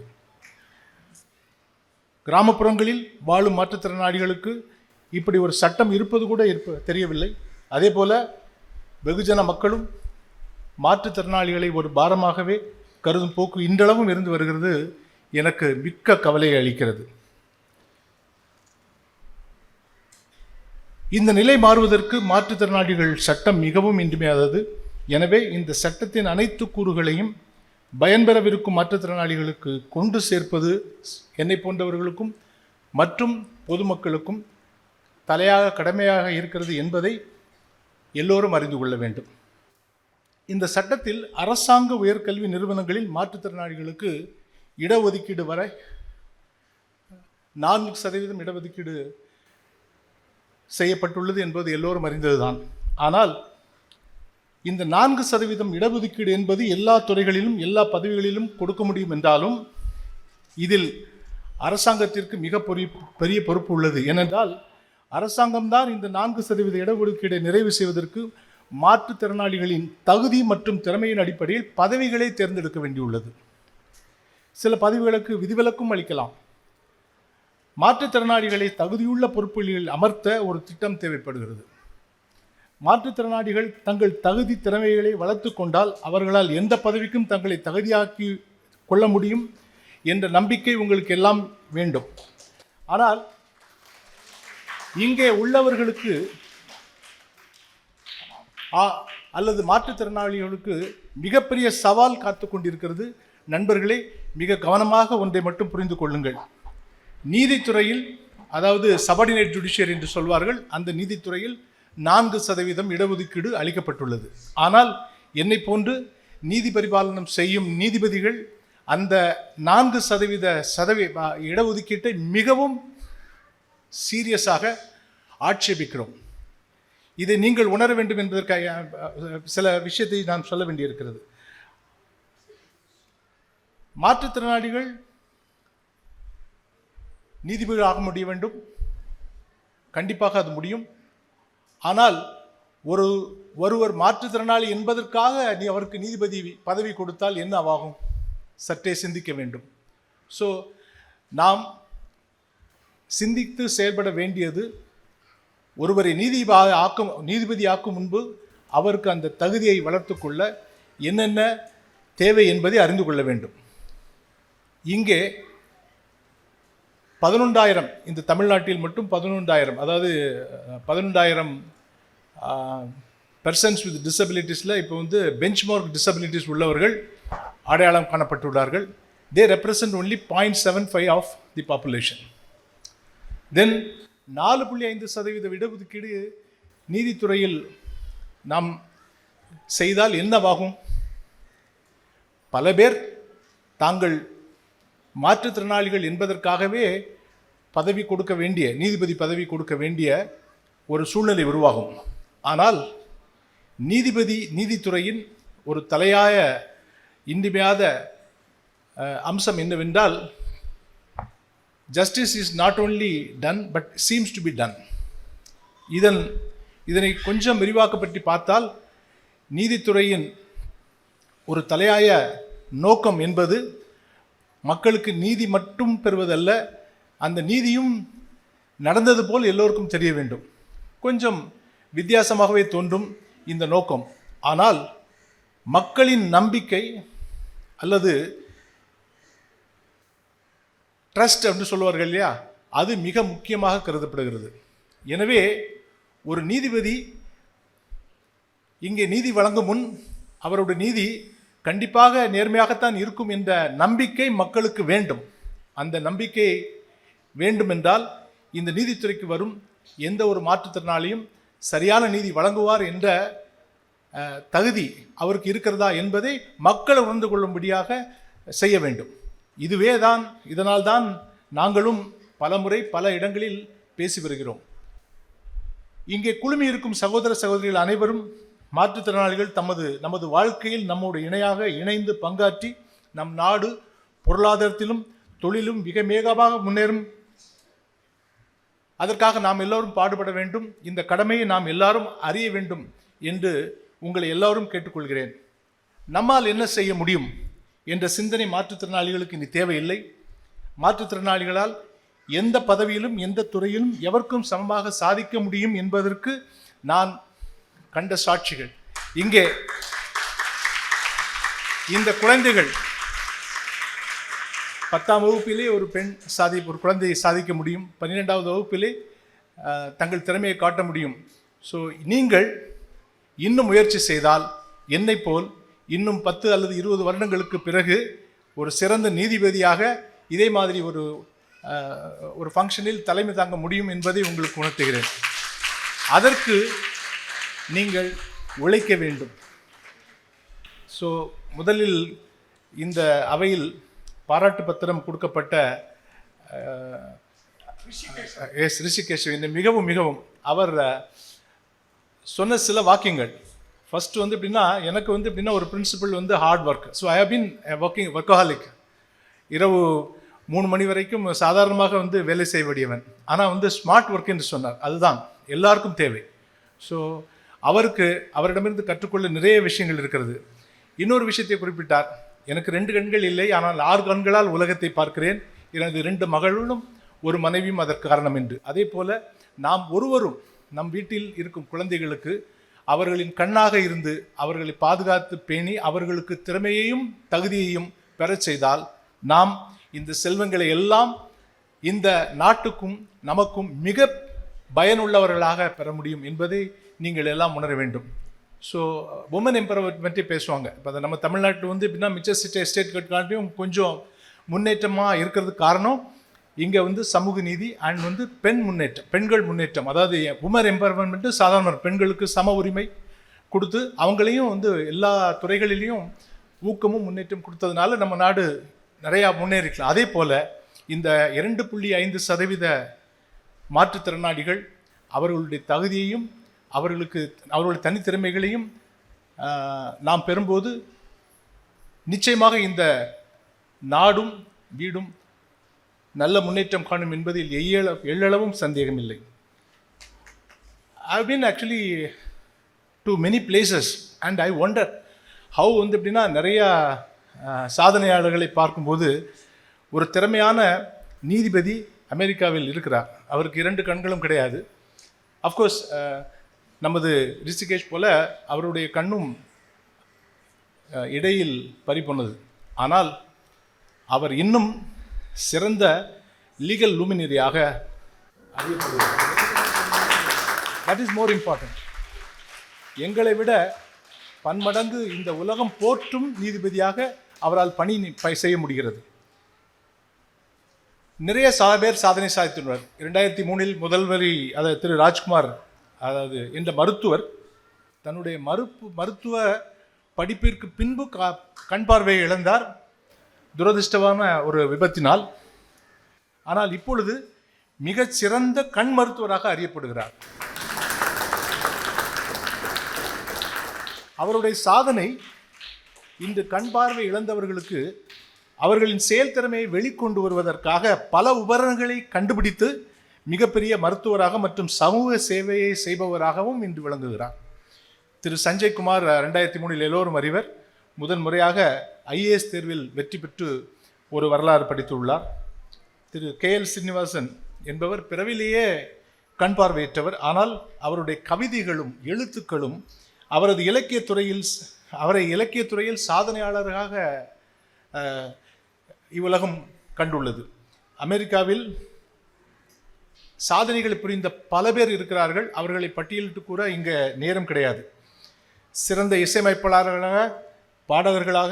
கிராமப்புறங்களில் வாழும் மாற்றுத்திறனாளிகளுக்கு இப்படி ஒரு சட்டம் இருப்பது கூட தெரியவில்லை. அதே போல் வெகுஜன மக்களும் மாற்றுத்திறனாளிகளை ஒரு பாரமாகவே கருதும் போக்கு இன்றளவும் இருந்து வருகிறது. எனக்கு மிக்க கவலையை அளிக்கிறது. இந்த நிலை மாறுவதற்கு மாற்றுத்திறனாளிகள் சட்டம் மிகவும் இன்றியமையாதது. எனவே இந்த சட்டத்தின் அனைத்து கூறுகளையும் பயன்பெறவிருக்கும் மாற்றுத்திறனாளிகளுக்கு கொண்டு சேர்ப்பது என்னை போன்றவர்களுக்கும் மற்றும் பொதுமக்களுக்கும் தலையாக கடமையாக இருக்கிறது என்பதை எல்லோரும் அறிந்து கொள்ள வேண்டும். இந்த சட்டத்தில் அரசாங்க உயர்கல்வி நிறுவனங்களில் மாற்றுத்திறனாளிகளுக்கு இடஒதுக்கீடு வரை 4% இடஒதுக்கீடு செய்யப்பட்டுள்ளது என்பது எல்லோரும் அறிந்ததுதான். ஆனால் இந்த 4% இடஒதுக்கீடு என்பது எல்லா துறைகளிலும் எல்லா பதவிகளிலும் கொடுக்க முடியும் என்றாலும் இதில் அரசாங்கத்திற்கு மிக பெரிய பொறுப்பு உள்ளது. ஏனென்றால் அரசாங்கம்தான் இந்த 4% இடஒதுக்கீடை நிறைவு செய்வதற்கு மாற்றுத்திறனாளிகளின் தகுதி மற்றும் திறமையின் அடிப்படையில் பதவிகளை தேர்ந்தெடுக்க வேண்டியுள்ளது. சில பதவிகளுக்கு விதிவிலக்கும் அளிக்கலாம். மாற்றுத்திறனாளிகளை தகுதியுள்ள பொறுப்புகளில் அமர்த்த ஒரு திட்டம் தேவைப்படுகிறது. மாற்றுத்திறனாளிகள் தங்கள் தகுதி திறமைகளை வளர்த்து கொண்டால் அவர்களால் எந்த பதவிக்கும் தங்களை தகுதியாக்கி கொள்ள முடியும் என்ற நம்பிக்கை உங்களுக்கு எல்லாம் வேண்டும். ஆனால் இங்கே உள்ளவர்களுக்கு அல்லது மாற்றுத்திறனாளிகளுக்கு மிகப்பெரிய சவால் காத்து கொண்டிருக்கிறது. நண்பர்களே, மிக கவனமாக ஒன்றை மட்டும் புரிந்து கொள்ளுங்கள். நீதித்துறையில், அதாவது சபார்டினேட் ஜுடிஷியரி என்று சொல்வார்கள், அந்த நீதித்துறையில் 4% இடஒதுக்கீடு அளிக்கப்பட்டுள்ளது. ஆனால் என்னை போன்று நீதி பரிபாலனம் செய்யும் நீதிபதிகள் அந்த 4% இடஒதுக்கீட்டை மிகவும் சீரியஸாக ஆட்சேபிக்கிறோம். இதை நீங்கள் உணர வேண்டும் என்பதற்காக சில விஷயத்தை நான் சொல்ல வேண்டியிருக்கிறது. மாற்றுத்திறனாளிகள் நீதிபதி ஆக முடிய வேண்டும், கண்டிப்பாக அது முடியும். ஆனால் ஒருவர் மாற்றுத்திறனாளி என்பதற்காக அவருக்கு நீதிபதி பதவி கொடுத்தால் என்ன ஆகும்? சற்றே சிந்திக்க வேண்டும். ஸோ நாம் சிந்தித்து செயல்பட வேண்டியது, ஒருவரை நீதிபதி ஆக்கும் முன்பு அவருக்கு அந்த தகுதியை வளர்த்து கொள்ள என்னென்ன தேவை என்பதை அறிந்து கொள்ள வேண்டும். இங்கே 11,000, இந்த தமிழ்நாட்டில் மட்டும் 11,000, அதாவது 11,000 பர்சன்ஸ் வித் டிசபிலிட்டிஸில் இப்போ பெஞ்ச்மார்க் டிசபிலிட்டிஸ் உள்ளவர்கள் அடையாளம் காணப்பட்டுள்ளார்கள். They represent only 0.75 of the population. Then 4.5% இடஒதுக்கீடு நீதித்துறையில் நாம் செய்தால் என்னவாகும்? பல பேர் தாங்கள் மாற்றுத்திறனாளிகள் என்பதற்காகவே பதவி கொடுக்க வேண்டிய, நீதிபதி பதவி கொடுக்க வேண்டிய ஒரு சூழ்நிலை உருவாகும். ஆனால் நீதித்துறையின் ஒரு தலையாய இன்றியமையாத அம்சம் என்னவென்றால், justice is not only done but seems to be done. இதனை கொஞ்சம் விரிவாக்கப்பட்டு பார்த்தால், நீதித்துறையின் ஒரு தலையாய நோக்கம் என்பது மக்களுக்கு நீதி மட்டும் பெறுவதல்ல, அந்த நீதியும் நடந்தது போல் எல்லோருக்கும் தெரிய வேண்டும். கொஞ்சம் வித்தியாசமாகவே தோன்றும் இந்த நோக்கம். ஆனால் மக்களின் நம்பிக்கை அல்லது ட்ரஸ்ட் அப்படின்னு சொல்லுவார்கள் இல்லையா, அது மிக முக்கியமாக கருதப்படுகிறது. எனவே ஒரு நீதிபதி இங்கே நீதி வழங்கும் முன் அவருடைய நீதி கண்டிப்பாக நேர்மையாகத்தான் இருக்கும் என்ற நம்பிக்கை மக்களுக்கு வேண்டும். அந்த நம்பிக்கை வேண்டுமென்றால் இந்த நீதித்துறைக்கு வரும் எந்த ஒரு மாற்றுத்திறனாளியும் சரியான நீதி வழங்குவார் என்ற தகுதி அவருக்கு இருக்கிறதா என்பதை மக்கள் உணர்ந்து கொள்ளும்படியாக செய்ய வேண்டும். இதனால் தான் நாங்களும் பலமுறை பல இடங்களில் பேசி வருகிறோம். இங்கே குழுமி இருக்கும் சகோதர சகோதரிகள் அனைவரும் மாற்றுத்திறனாளிகள் நமது வாழ்க்கையில் நம்மோடு இணைந்து பங்காற்றி நம் நாடு பொருளாதாரத்திலும் தொழிலும் மிக வேகமாக முன்னேறும். அதற்காக நாம் எல்லோரும் பாடுபட வேண்டும். இந்த கடமையை நாம் எல்லாரும் அறிய வேண்டும் என்று உங்களை எல்லோரும் கேட்டுக்கொள்கிறேன். நம்மால் என்ன செய்ய முடியும் என்ற சிந்தனை மாற்றுத்திறனாளிகளுக்கு இனி தேவையில்லை. மாற்றுத்திறனாளிகளால் எந்த பதவியிலும் எந்த துறையிலும் எவருக்கும் சமமாக சாதிக்க முடியும் என்பதற்கு நான் கண்ட சாட்சிகள். இங்கே இந்த குழந்தைகள் 10ஆம் வகுப்பிலே ஒரு குழந்தையை சாதிக்க முடியும், 12வது வகுப்பிலே தங்கள் திறமையை காட்ட முடியும். ஸோ நீங்கள் இன்னும் முயற்சி செய்தால் என்னை போல் இன்னும் 10 அல்லது 20 வருடங்களுக்கு பிறகு ஒரு சிறந்த நீதிபதியாக இதே மாதிரி ஒரு ஃபங்க்ஷனில் தலைமை தாங்க முடியும் என்பதை உங்களுக்கு உணர்த்துகிறேன். அதற்கு நீங்கள் உழைக்க வேண்டும். ஸோ முதலில் இந்த அவையில் பாராட்டு பத்திரம் கொடுக்கப்பட்ட ரிஷிகேஷ் மிகவும் மிகவும் அவர் சொன்ன சில வாக்கியங்கள். ஃபஸ்ட்டு வந்து எப்படின்னா, எனக்கு வந்து எப்படின்னா ஒரு பிரின்சிபல் வந்து hard work. So I have been workaholic. இரவு 3 மணி வரைக்கும் சாதாரணமாக வந்து வேலை செய்ய வேண்டியவன். ஆனால் வந்து ஸ்மார்ட் ஒர்க் என்று சொன்னார். அதுதான் எல்லாருக்கும் தேவை. ஸோ அவரிடமிருந்து கற்றுக்கொள்ள நிறைய விஷயங்கள் இருக்கிறது. இன்னொரு விஷயத்தை குறிப்பிட்டார். எனக்கு 2 கண்கள் இல்லை, ஆனால் 6 கண்களால் உலகத்தை பார்க்கிறேன். எனது 2 மகளும் ஒரு மனைவியும் அதற்கு காரணம் என்று. அதே போல நாம் ஒருவரும் நம் வீட்டில் இருக்கும் குழந்தைகளுக்கு அவர்களின் கண்ணாக இருந்து அவர்களை பாதுகாத்து பேணி அவர்களுக்கு திறமையையும் தகுதியையும் பெறச் செய்தால் நாம் இந்த செல்வங்களை எல்லாம் இந்த நாட்டுக்கும் நமக்கும் மிக பயனுள்ளவர்களாக பெற முடியும் என்பதை நீங்கள் எல்லாம் உணர வேண்டும். ஸோ உமன் எம்பவர்மெண்ட்டே பேசுவாங்க. இப்போ அதை நம்ம தமிழ்நாட்டில் வந்து எப்படின்னா மிச்ச ஸ்டேட் காட்டியும் கொஞ்சம் முன்னேற்றமாக இருக்கிறதுக்கு காரணம் இங்கே வந்து சமூக நீதி அண்ட் வந்து பெண்கள் முன்னேற்றம். அதாவது உமன் எம்பவர்மெண்ட்டு சாதாரண பெண்களுக்கு சம உரிமை கொடுத்து அவங்களையும் வந்து எல்லா துறைகளிலையும் ஊக்கமும் முன்னேற்றம் கொடுத்ததுனால நம்ம நாடு நிறையா முன்னேறிக்கலாம். அதே போல் இந்த 2.5% மாற்றுத்திறனாளிகள் அவர்களுடைய தகுதியையும் அவர்களுடைய தனித்திறமைகளையும் நாம் பெறும்போது நிச்சயமாக இந்த நாடும் வீடும் நல்ல முன்னேற்றம் காணும் என்பதில் எள்ளளவும் சந்தேகமில்லை. I've been actually to many places and I wonder how வந்து எப்படின்னா நிறையா சாதனையாளர்களை பார்க்கும்போது ஒரு திறமையான நீதிபதி அமெரிக்காவில் இருக்கிறார். அவருக்கு 2 கண்களும் கிடையாது. அஃப்கோர்ஸ் நமது ரிஷிகேஷ் போல அவருடைய கண்ணும் இடையில் பறிபோனது. ஆனால் அவர் இன்னும் சிறந்த லீகல் லூமினரியாக அறியப்படுகிறார். That is more important. எங்களை விட பன்மடங்கு இந்த உலகம் போற்றும் நீதிபதியாக அவரால் பணி செய்ய முடிகிறது. நிறைய பேர் சாதனை சாதித்துள்ளனர். 2003 முதல்வரி அதாவது திரு ராஜ்குமார் என்ற மருத்துவர் தன்னுடைய மருத்துவ படிப்பிற்கு பின்பு கண் பார்வையை இழந்தார் துரதிர்ஷ்டமான ஒரு விபத்தினால். ஆனால் இப்பொழுது மிகச் சிறந்த கண் மருத்துவராக அறியப்படுகிறார். அவருடைய சாதனை இன்று கண் பார்வை இழந்தவர்களுக்கு அவர்களின் செயல்திறமையை வெளிக்கொண்டு வருவதற்காக பல உபகரணங்களை கண்டுபிடித்து மிகப்பெரிய மருத்துவராக மற்றும் சமூக சேவையை செய்பவராகவும் இன்று விளங்குகிறார். திரு சஞ்சய் குமார் 2003 எல்லோரும் அறிவர் முதன்முறையாக IAS தேர்வில் வெற்றி பெற்று ஒரு வரலாறு படித்துள்ளார். திரு KL சீனிவாசன் என்பவர் பிறவிலேயே கண் பார்வையற்றவர். ஆனால் அவருடைய கவிதைகளும் எழுத்துக்களும் அவரை இலக்கியத்துறையில் சாதனையாளராக இவ்வுலகம் கண்டுள்ளது. அமெரிக்காவில் சாதனைகளை புரிந்த பல பேர் இருக்கிறார்கள். அவர்களை பட்டியலிட்டு கூட இங்கே நேரம் கிடையாது. சிறந்த இசையமைப்பாளர்களாக, பாடகர்களாக,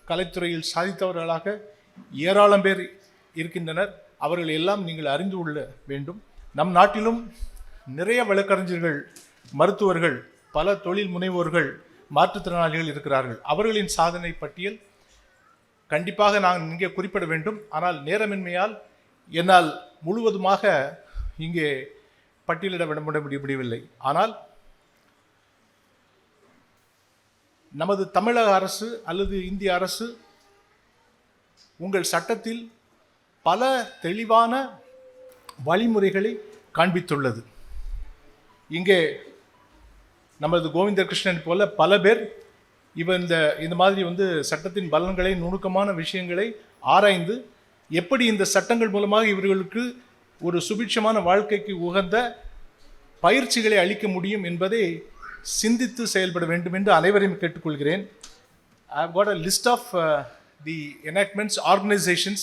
கலைத்துறையில் சாதித்தவர்களாக ஏராளம் பேர் இருக்கின்றனர். அவர்கள் எல்லாம் நீங்கள் அறிந்து கொள்ள வேண்டும். நம் நாட்டிலும் நிறைய வழக்கறிஞர்கள், மருத்துவர்கள், பல தொழில் முனைவோர்கள், மாற்றுத்திறனாளிகள் இருக்கிறார்கள். அவர்களின் சாதனை பட்டியல் கண்டிப்பாக நான் இங்கே குறிப்பிட வேண்டும். ஆனால் நேரமின்மையால் என்னால் முழுவதுமாக இங்கே பட்டியலிட முடியவில்லை. ஆனால் நமது தமிழக அரசு அல்லது இந்திய அரசு உங்கள் சட்டத்தில் பல தெளிவான வழிமுறைகளை காண்பித்துள்ளது. இங்கே நமது கோவிந்தகிருஷ்ணன் போல பல பேர் இந்த மாதிரி வந்து சட்டத்தின் பலன்களை, நுணுக்கமான விஷயங்களை ஆராய்ந்து எப்படி இந்த சட்டங்கள் மூலமாக இவர்களுக்கு ஒரு சுபிட்சமான வாழ்க்கைக்கு உகந்த பயிற்சிகளை அளிக்க முடியும் என்பதை சிந்தித்து செயல்பட வேண்டும் என்று அனைவரையும் கேட்டுக்கொள்கிறேன். I have got a list of the enactments, organizations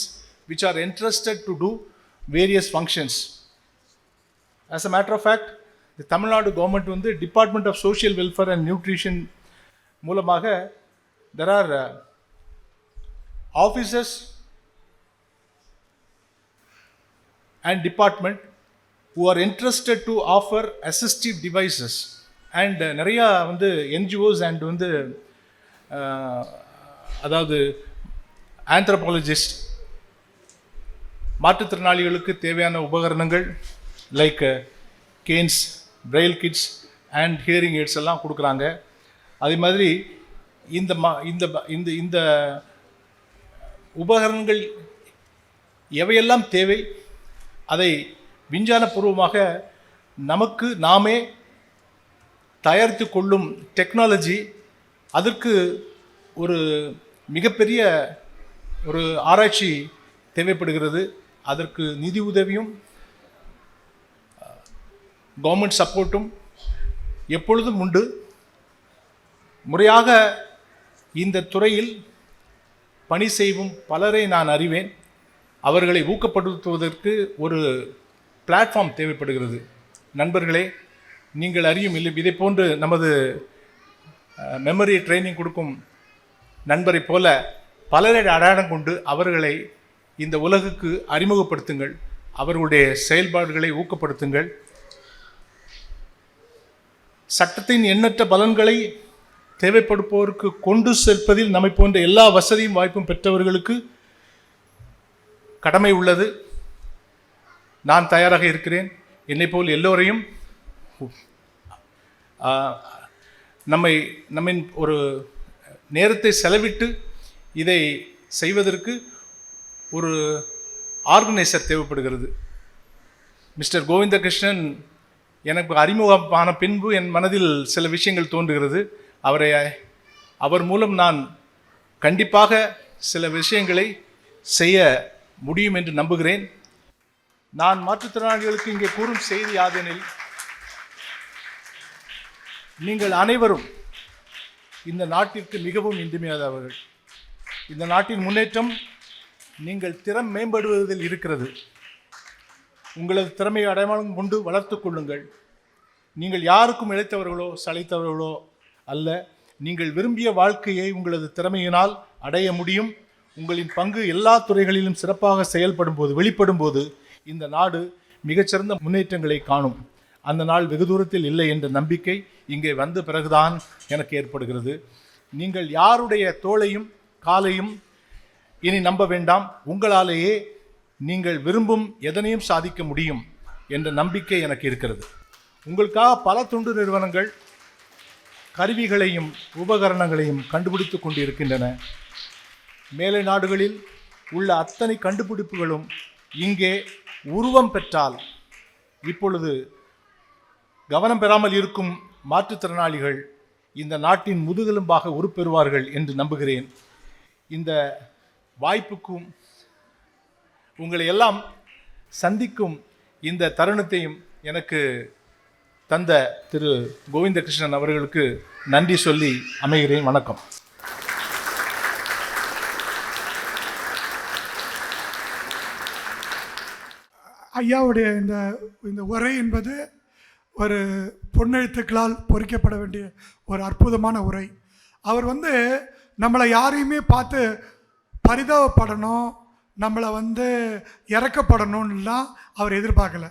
which are entrusted to do various functions. As a matter of fact, the Tamil Nadu government வந்து Department of Social Welfare and Nutrition மூலமாக there are officers and department who are entrusted to offer assistive devices and நிறையா வந்து NGOs and வந்து அதாவது anthropologist மாற்றுத்திறனாளிகளுக்கு தேவையான உபகரணங்கள் like canes, braille kits and hearing aids எல்லாம் கொடுக்குறாங்க. அதே மாதிரி இந்த இந்த இந்த இந்த உபகரணங்கள் எவையெல்லாம் தேவை அதை விஞ்ஞானபூர்வமாக நமக்கு நாமே தயாரித்து கொள்ளும் டெக்னாலஜி, அதற்கு ஒரு மிகப்பெரிய ஒரு ஆராய்ச்சி தேவைப்படுகிறது. அதற்கு நிதி உதவியும் கவர்மெண்ட் சப்போர்ட்டும் எப்பொழுதும் உண்டு. முறையாக இந்த துறையில் பணி செய்யும் பலரை நான் அறிவேன். அவர்களை ஊக்கப்படுத்துவதற்கு ஒரு பிளாட்ஃபார்ம் தேவைப்படுகிறது. நண்பர்களே, நீங்கள் அறியும் இல்லை, இதை போன்று நமது மெமரி ட்ரைனிங் கொடுக்கும் நண்பரை போல பலரை அடையாளம் கொண்டு அவர்களை இந்த உலகுக்கு அறிமுகப்படுத்துங்கள், அவர்களுடைய செயல்பாடுகளை ஊக்கப்படுத்துங்கள். சட்டத்தின் எண்ணற்ற பலன்களை தேவைப்படுப்போருக்கு கொண்டு சேர்ப்பதில் நம்மை போன்ற எல்லா வசதியும் வாய்ப்பும் பெற்றவர்களுக்கு கடமை உள்ளது. நான் தயாராக இருக்கிறேன். என்னை போல் எல்லோரையும் நம்மின் ஒரு நேரத்தை செலவிட்டு இதை செய்வதற்கு ஒரு ஆர்கனைசர் தேவைப்படுகிறது. மிஸ்டர் கோவிந்தகிருஷ்ணன் எனக்கு அறிமுகமான பின்பு என் மனதில் சில விஷயங்கள் தோன்றுகிறது. அவர் மூலம் நான் கண்டிப்பாக சில விஷயங்களை செய்ய முடியும் என்று நம்புகிறேன். நான் மாற்றுத்திறனாளிகளுக்கு இங்கே கூறும் செய்தி யாதெனில், நீங்கள் அனைவரும் இந்த நாட்டிற்கு மிகவும் இன்றியமையாதவர்கள். இந்த நாட்டின் முன்னேற்றம் நீங்கள் திறம் மேம்படுவதில் இருக்கிறது. உங்களது திறமையை அடையாளம் கொண்டு வளர்த்து கொள்ளுங்கள். நீங்கள் யாருக்கும் இழைத்தவர்களோ சளைத்தவர்களோ அல்ல. நீங்கள் விரும்பிய வாழ்க்கையை உங்களது திறமையினால் அடைய முடியும். உங்களின் பங்கு எல்லா துறைகளிலும் சிறப்பாக செயல்படும் போது, வெளிப்படும் போது இந்த நாடு மிகச்சிறந்த முன்னேற்றங்களை காணும். அந்த நாள் வெகு தூரத்தில் இல்லை என்ற நம்பிக்கை இங்கே வந்த பிறகுதான் எனக்கு ஏற்படுகிறது. நீங்கள் யாருடைய தோளையும் காலையும் இனி நம்ப வேண்டாம். உங்களாலேயே நீங்கள் விரும்பும் எதனையும் சாதிக்க முடியும் என்ற நம்பிக்கை எனக்கு இருக்கிறது. உங்களுக்காக பல தொண்டு நிறுவனங்கள் கருவிகளையும் உபகரணங்களையும் கண்டுபிடித்து கொண்டிருக்கின்றன. மேலை நாடுகளில் உள்ள அத்தனை கண்டுபிடிப்புகளும் இங்கே உருவம் பெற்றால் இப்பொழுது கவனம் பெறாமல் இருக்கும் மாற்றுத்திறனாளிகள் இந்த நாட்டின் முதுகெலும்பாக உருப்பெறுவார்கள் என்று நம்புகிறேன். இந்த வாய்ப்புக்கும் உங்களை எல்லாம் சந்திக்கும் இந்த தருணத்தையும் எனக்கு தந்த திரு கோவிந்தகிருஷ்ணன் அவர்களுக்கு நன்றி சொல்லி அமைகிறேன். வணக்கம். ஐயாவுடைய இந்த உரை என்பது ஒரு பொன்னெழுத்துக்களால் பொறிக்கப்பட வேண்டிய ஒரு அற்புதமான உரை. அவர் நம்மளை யாரையுமே பார்த்து பரிதாபப்படணும், நம்மளை இறக்கப்படணும்லாம் அவர் எதிர்பார்க்கல.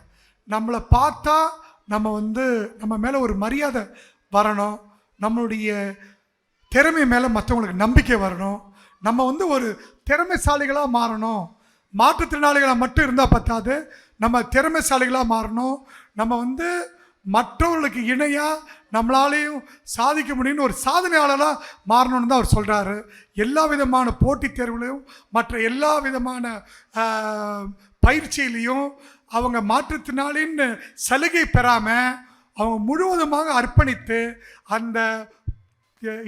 நம்மளை பார்த்தா நம்ம மேலே ஒரு மரியாதை வரணும், நம்மளுடைய திறமை மேலே மற்றவங்களுக்கு நம்பிக்கை வரணும், நம்ம ஒரு திறமைசாலிகளாக மாறணும். மாற்றுத்திறனாளிகளாக மட்டும் இருந்தால் பத்தாது, நம்ம திறமைசாலிகளாக மாறணும். நம்ம மற்றவர்களுக்கு இணையாக நம்மளாலேயும் சாதிக்க முடியும்னு ஒரு சாதனையாளராக மாறணும்னு தான் அவர் சொல்கிறாரு. எல்லா விதமான போட்டித் தேர்வுலையும் மற்ற எல்லா விதமான பயிற்சியிலையும் அவங்க மாற்றுத்திறனாளின்னு சலுகை பெறாமல் அவங்க முழுவதுமாக அர்ப்பணித்து அந்த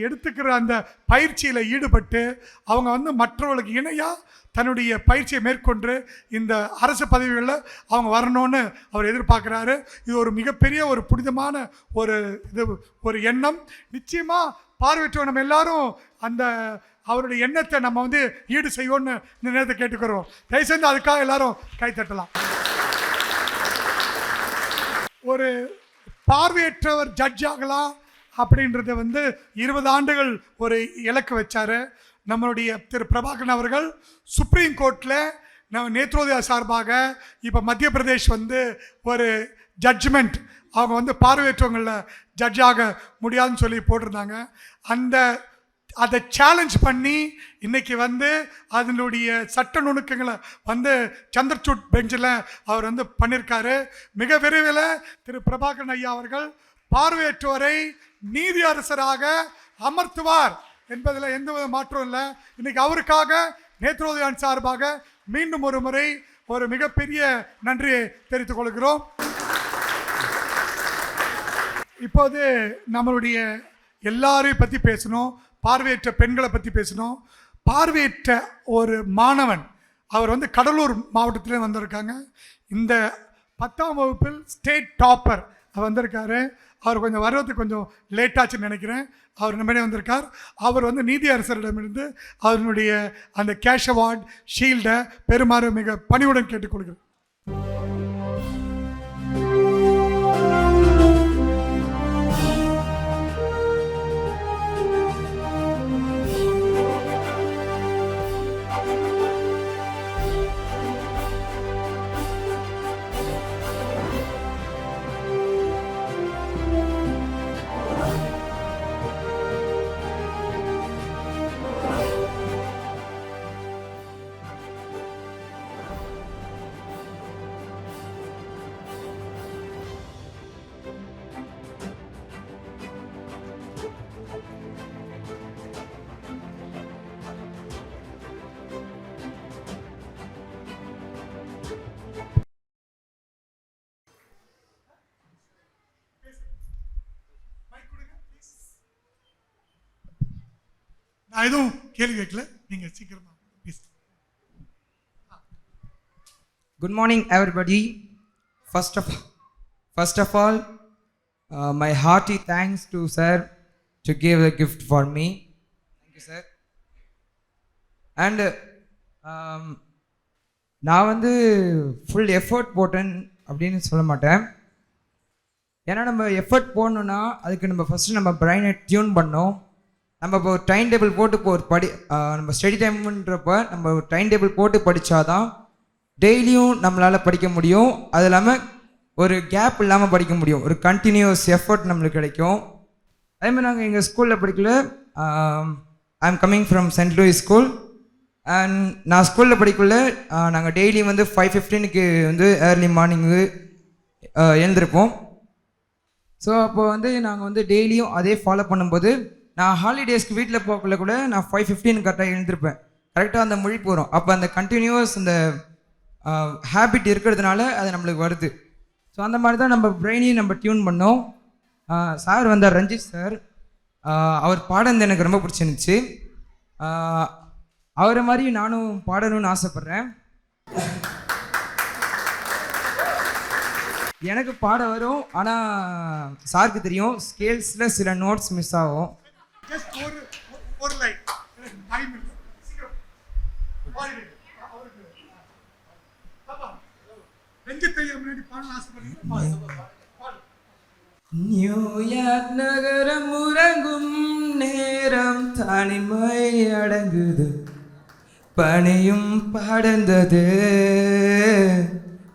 எடுத்துக்கிற அந்த பயிற்சியில் ஈடுபட்டு அவங்க வந்து மற்றவர்களுக்கு இணையாக தன்னுடைய பயிற்சியை மேற்கொண்டு இந்த அரசு பதவிகளில் அவங்க வரணும்னு அவர் எதிர்பார்க்குறாரு. இது ஒரு மிகப்பெரிய ஒரு புனிதமான ஒரு எண்ணம். நிச்சயமாக பார்வையற்றோர் நம்ம எல்லாரும் அந்த அவருடைய எண்ணத்தை நம்ம வந்து ஈடு செய்வோம்னு இந்த நேரத்தை கேட்டுக்கிறோம். தயவுசெய்து அதுக்காக எல்லாரும் கைத்தட்டலாம். ஒரு பார்வையற்றவர் ஜட்ஜ் ஆகலாம் அப்படின்றத வந்து 20 ஆண்டுகள் ஒரு இலக்கு வச்சார். நம்மளுடைய திரு பிரபாகரன் அவர்கள் சுப்ரீம் கோர்ட்டில் நம்ம நேத்ரோதயா சார்பாக இப்போ மத்திய பிரதேஷ் வந்து ஒரு ஜட்ஜ்மெண்ட் அவங்க வந்து பார்வையற்றவங்களில் ஜட்ஜ் ஆக முடியாதுன்னு சொல்லி போட்டிருந்தாங்க. அதை சேலஞ்ச் பண்ணி இன்றைக்கி வந்து அதனுடைய சட்ட நுணுக்கங்களை வந்து சந்திரசூட் பெஞ்சில் அவர் வந்து பண்ணியிருக்காரு. மிக விரைவில் திரு பிரபாகரன் ஐயா அவர்கள் பார்வையற்றோரை நீதி அரசராக அமர்த்துவார் என்பதில் எந்தவித மாற்றம் இல்லை. இன்றைக்கி அவருக்காக நேத்ரோதயான் சார்பாக மீண்டும் ஒரு முறை ஒரு மிகப்பெரிய நன்றியை தெரிவித்துக் கொள்கிறோம். இப்போது நம்மளுடைய எல்லாரையும் பற்றி பேசணும். பார்வையற்ற பெண்களை பற்றி பேசணும். பார்வையற்ற ஒரு மாணவன் அவர் வந்து கடலூர் மாவட்டத்திலே வந்திருக்காங்க. இந்த 10ஆம் வகுப்பில் ஸ்டேட் டாப்பர் வந்திருக்காரு. அவர் கொஞ்சம் வர்றதுக்கு கொஞ்சம் லேட்டாச்சுன்னு நினைக்கிறேன். அவர் நம்மளே வந்திருக்கார். அவர் வந்து நீதி அரசரிடமிருந்து அவருடைய அந்த கேஷ் அவார்ட் ஷீல்டை பெறுமாறு மிக பணிவுடன் கேட்டுக்கொள்கிறேன். நான் எதுவும் கேள்வி கேட்கல, நீங்கள் சீக்கிரமாக please. Good morning, everybody. First of all, my hearty thanks to sir to give a gift for me. Thank you, sir. And நான் வந்து ஃபுல் எஃபர்ட் போட்டேன் அப்படின்னு சொல்ல மாட்டேன். ஏன்னா நம்ம எஃபர்ட் போடணுன்னா அதுக்கு நம்ம ஃபஸ்ட்டு நம்ம பிரைனை டியூன் பண்ணோம். நம்ம இப்போ ஒரு டைம் டேபிள் போட்டு இப்போ ஒரு நம்ம ஸ்டடி டைம்ன்றப்ப நம்ம ஒரு டைம் டேபிள் போட்டு படித்தாதான் டெய்லியும் நம்மளால் படிக்க முடியும். அது இல்லாமல் ஒரு கேப் இல்லாமல் படிக்க முடியும். ஒரு கண்டினியூஸ் எஃபர்ட் நம்மளுக்கு கிடைக்கும். அதேமாதிரி நாங்கள் எங்கள் ஸ்கூலில் படிக்கல. I am coming from send Lewis school. And நான் ஸ்கூலில் படிக்கல நாங்கள் டெய்லியும் வந்து 5:15 வந்து ஏர்லி மார்னிங்கு எழுந்திருப்போம். ஸோ அப்போ வந்து நாங்கள் வந்து டெய்லியும் அதே ஃபாலோ பண்ணும்போது நான் ஹாலிடேஸ்க்கு வீட்டில் போகக்குள்ள கூட நான் 5:15 கரெக்டாக எழுந்திருப்பேன். கரெக்டாக அந்த மொழி போகிறோம். அப்போ அந்த கண்டினியூஸ் அந்த ஹேபிட் இருக்கிறதுனால அது நம்மளுக்கு வருது. ஸோ அந்த மாதிரி தான் நம்ம பிரெயினையும் நம்ம டியூன் பண்ணோம். சார் வந்தார், ரஞ்சித் சார். அவர் பாடுறது எனக்கு ரொம்ப பிடிச்சிருந்துச்சு. அவரை மாதிரி நானும் பாடணும்னு ஆசைப்பட்றேன். எனக்கு பாட வரும், ஆனால் சாருக்கு தெரியும் ஸ்கேல்ஸில் சில நோட்ஸ் மிஸ் ஆகும். ஒரு லைன் டைம் இல்லை. நியூயார்க் நகரம் உறங்கும் நேரம் தனிமை அடங்குது, பனியும் படர்ந்தது,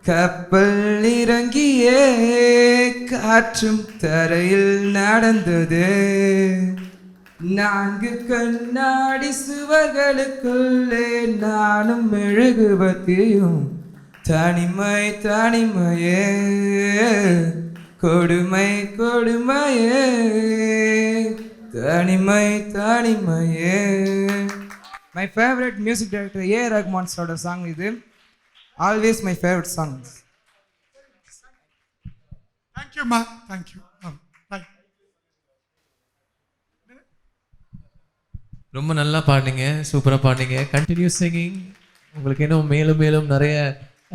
கப்பல் இறங்கியே காற்றும் தரையில் நடந்தது. 4 கண்ணாடி சுவர்களுக்குள்ளே நானும் மெழுகுவத்தியும், தனிமை தனிமையே கொடுமை கொடுமையே தனிமை தனிமையே. My favourite music director A ரஹ்மான்ஸோட சாங் இது. Always my favourite songs. தேங்க்யூம்மா, தேங்க்யூ. ரொம்ப நல்லா பாடினீங்க, சூப்பராக பாடினீங்க. Continue singing. உங்களுக்கு இன்னும் மேலும் மேலும் நிறைய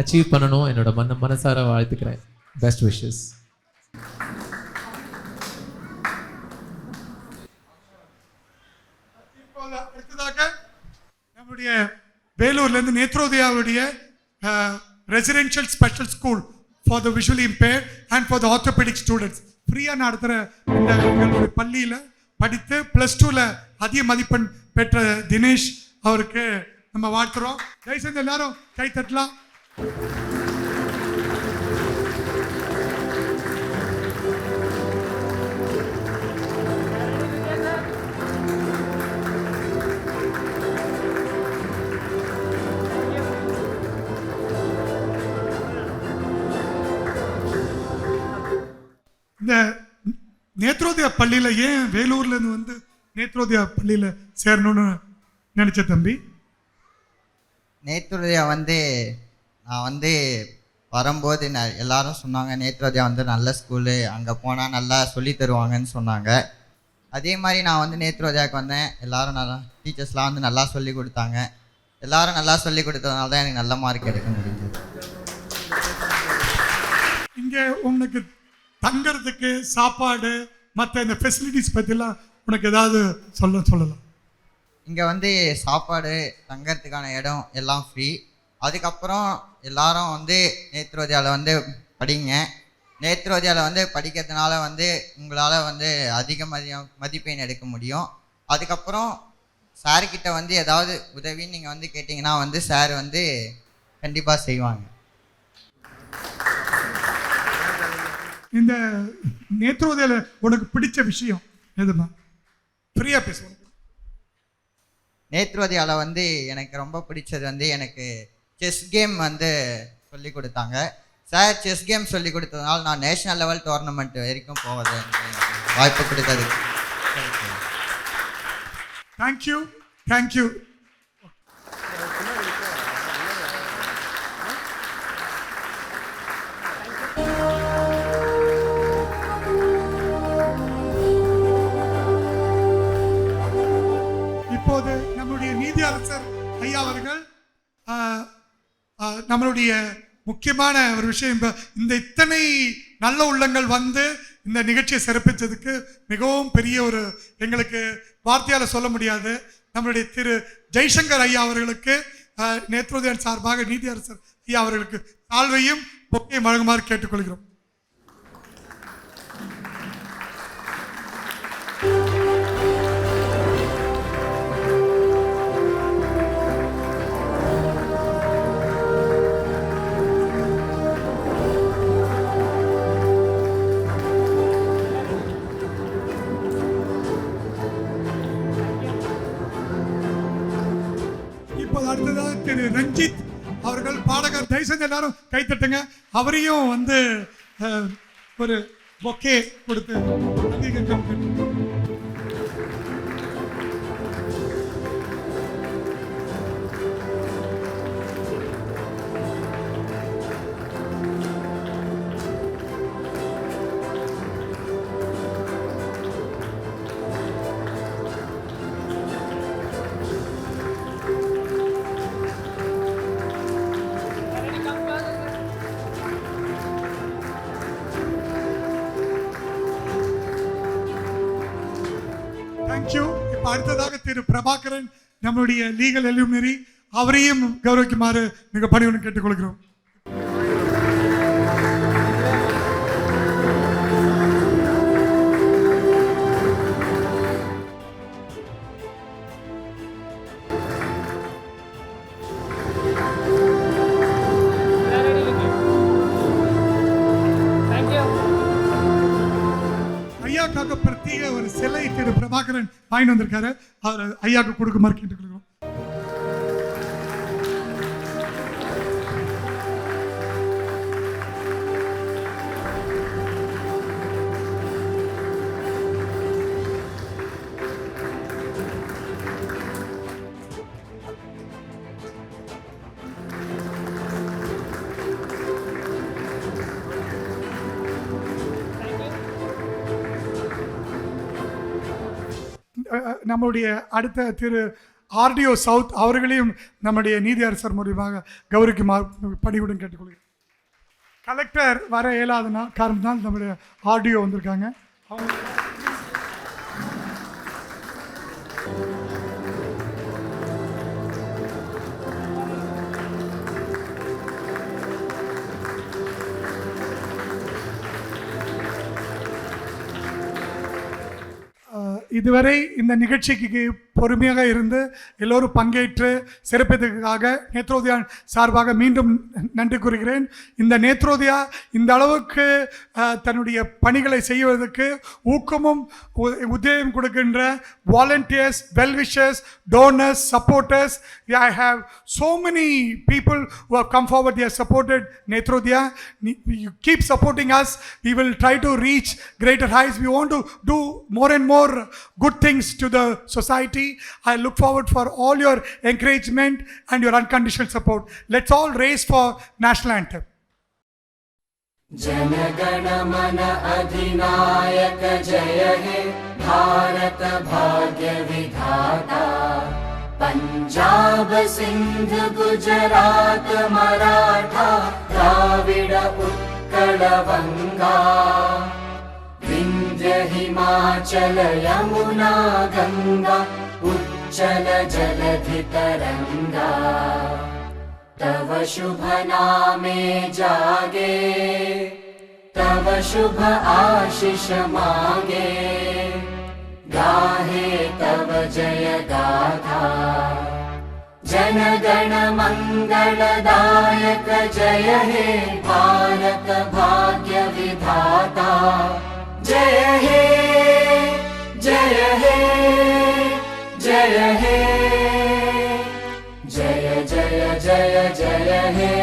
அச்சீவ் பண்ணணும். என்னோட மனசார வாழ்த்துக்கிறேன். Best wishes. இப்போது அடுத்ததாக நம்முடைய வேலூர்லேருந்து நேத்ரோதயாவுடைய residential special school for the visually impaired and for the orthopaedic students ஃப்ரீயாக நடத்துகிற இந்த எங்களுடைய பள்ளியில் படித்து +2ல் அதிக மதிப்பெண் பெற்ற தினேஷ் அவருக்கு நம்ம வாழ்த்துறோம். தயவுசெய்து எல்லாரும் கை தட்டலாம். இந்த நேத்ரோதயா பள்ளியில் ஏன் வேலூர்லேருந்து வந்து நேத்ரோதயா பள்ளியில் சேரணும்னு நினச்ச தம்பி? நேத்ரோதயா வந்து நான் வந்து வரும்போது எல்லாரும் சொன்னாங்க நேத்ரோதயா வந்து நல்ல ஸ்கூலு, அங்கே போனால் நல்லா சொல்லி தருவாங்கன்னு சொன்னாங்க. அதே மாதிரி நான் வந்து நேத்ரோதயாவுக்கு வந்தேன். எல்லாரும் நல்லா டீச்சர்ஸ்லாம் வந்து நல்லா சொல்லி கொடுத்தாங்க. எல்லாரும் நல்லா சொல்லி கொடுத்ததுனால தான் எனக்கு நல்ல மார்க் எடுக்க முடிஞ்சது. இங்கே உங்களுக்கு தங்கிறதுக்கு சாப்பாடு மற்ற இந்த ஃபெசிலிட்டிஸ் பற்றிலாம் உனக்கு ஏதாவது சொல்லலாம்? இங்கே வந்து சாப்பாடு, தங்கறதுக்கான இடம் எல்லாம் ஃப்ரீ. அதுக்கப்புறம் எல்லாரும் வந்து நேத்ரோதயாவில் வந்து படிங்க. நேத்ரோதயாவில் வந்து படிக்கிறதுனால வந்து உங்களால் வந்து அதிக மதிப்பெண் எடுக்க முடியும். அதுக்கப்புறம் சார்கிட்ட வந்து ஏதாவது உதவின்னு நீங்கள் வந்து கேட்டிங்கன்னா வந்து சார் வந்து கண்டிப்பாக செய்வாங்க. இந்த நேத்ரோதயாவில் உனக்கு பிடிச்ச விஷயம் எதுமா? ஃப்ரீயாக பேசுவோம். நேத்ரோதயாவில் வந்து எனக்கு ரொம்ப பிடிச்சது வந்து எனக்கு செஸ் கேம் வந்து சொல்லி கொடுத்தாங்க. சார் செஸ் கேம் சொல்லி கொடுத்ததுனால நான் நேஷ்னல் லெவல் டோர்னமெண்ட் வரைக்கும் போவது வாய்ப்பு கொடுத்தது. Thank you thank you. இப்போது நம்முடைய நீதி அரசர் ஐயா அவர்கள் நம்மளுடைய முக்கியமான ஒரு விஷயம், இந்த இத்தனை நல்ல உள்ளங்கள் வந்து இந்த நிகழ்ச்சியை சிறப்பித்ததுக்கு மிகவும் பெரிய ஒரு எங்களுக்கு வார்த்தையால் சொல்ல முடியாது. நம்மளுடைய திரு ஜெய்சங்கர் ஐயா அவர்களுக்கு நேத்ரோதயன் சார்பாக நீதி அரசர் ஐயா அவர்களுக்கு தாழ்வையும் பொக்கையும் வழங்குமாறு கேட்டுக்கொள்கிறோம். அடுத்ததாக திரு ரஞ்சித் அவர்கள் பாடகர். தயவுசெய்து எல்லாரும் கைத்தட்டுங்க. அவரையும் வந்து ஒரு பொக்கே கொடுத்து தேங்க்யூ. இப்போ அடுத்ததாக திரு பிரபாகரன் நம்மளுடைய லீகல் எலுமினரி, அவரையும் கௌரவிக்குமாறு மிக பணிவுடன் கேட்டுக்கொள்கிறோம். ஐயாக்காக பிரத்யேக ஒரு சிலை திரு பிரபாகரன் வாங்கி வந்திருக்காரு. அவர் ஐயாக்கு கொடுக்குமாறு கேட்டுக்கொள்கிறோம். நம்முடைய அடுத்த திரு ஆர்டிஓ சவுத் அவர்களையும் நம்முடைய நீதி அரசர் மூலியமாக கௌரவிக்குமாறு பணியுடன் கேட்டுக்கொள்கிறேன். கலெக்டர் வர இயலாத காரணத்தினால் நம்முடைய ஆர்டிஓ வந்திருக்காங்க. அவங்க இதுவரை இந்த நிகழ்ச்சிக்கு பொறுமையாக இருந்து எல்லோரும் பங்கேற்று சிறப்பித்ததற்காக நேத்ரோதயா சார்பாக மீண்டும் நன்றி கூறுகிறேன். இந்த நேத்ரோதயா இந்த அளவுக்கு தன்னுடைய பணிகளை செய்வதற்கு ஊக்கமும் உதவியும் கொடுக்கின்ற volunteers, well-wishers, donors, supporters, I have so many people who have come forward. They have supported Netrodaya. You keep supporting us. We will try to reach greater heights. We want to do more and more good things to the society. I look forward for all your encouragement and your unconditional support. Let's all raise for national anthem. Jana Gana मन अधिनायक जय हे भारत भाग्य विधाता पंजाब सिंध गुजरात मराठा द्राविड उत्कल बंगा विंध्य हिमाचल यमुना गंगा उच्चल जलधि तरंगा तव शुभ नामे जागे तव शुभ आशीष मांगे गाहे तव जय गाथा जन गण मंगलदायक जय हे भारत भाग्य विधाता जय हे जय हे जय हे जय जय जय जय हे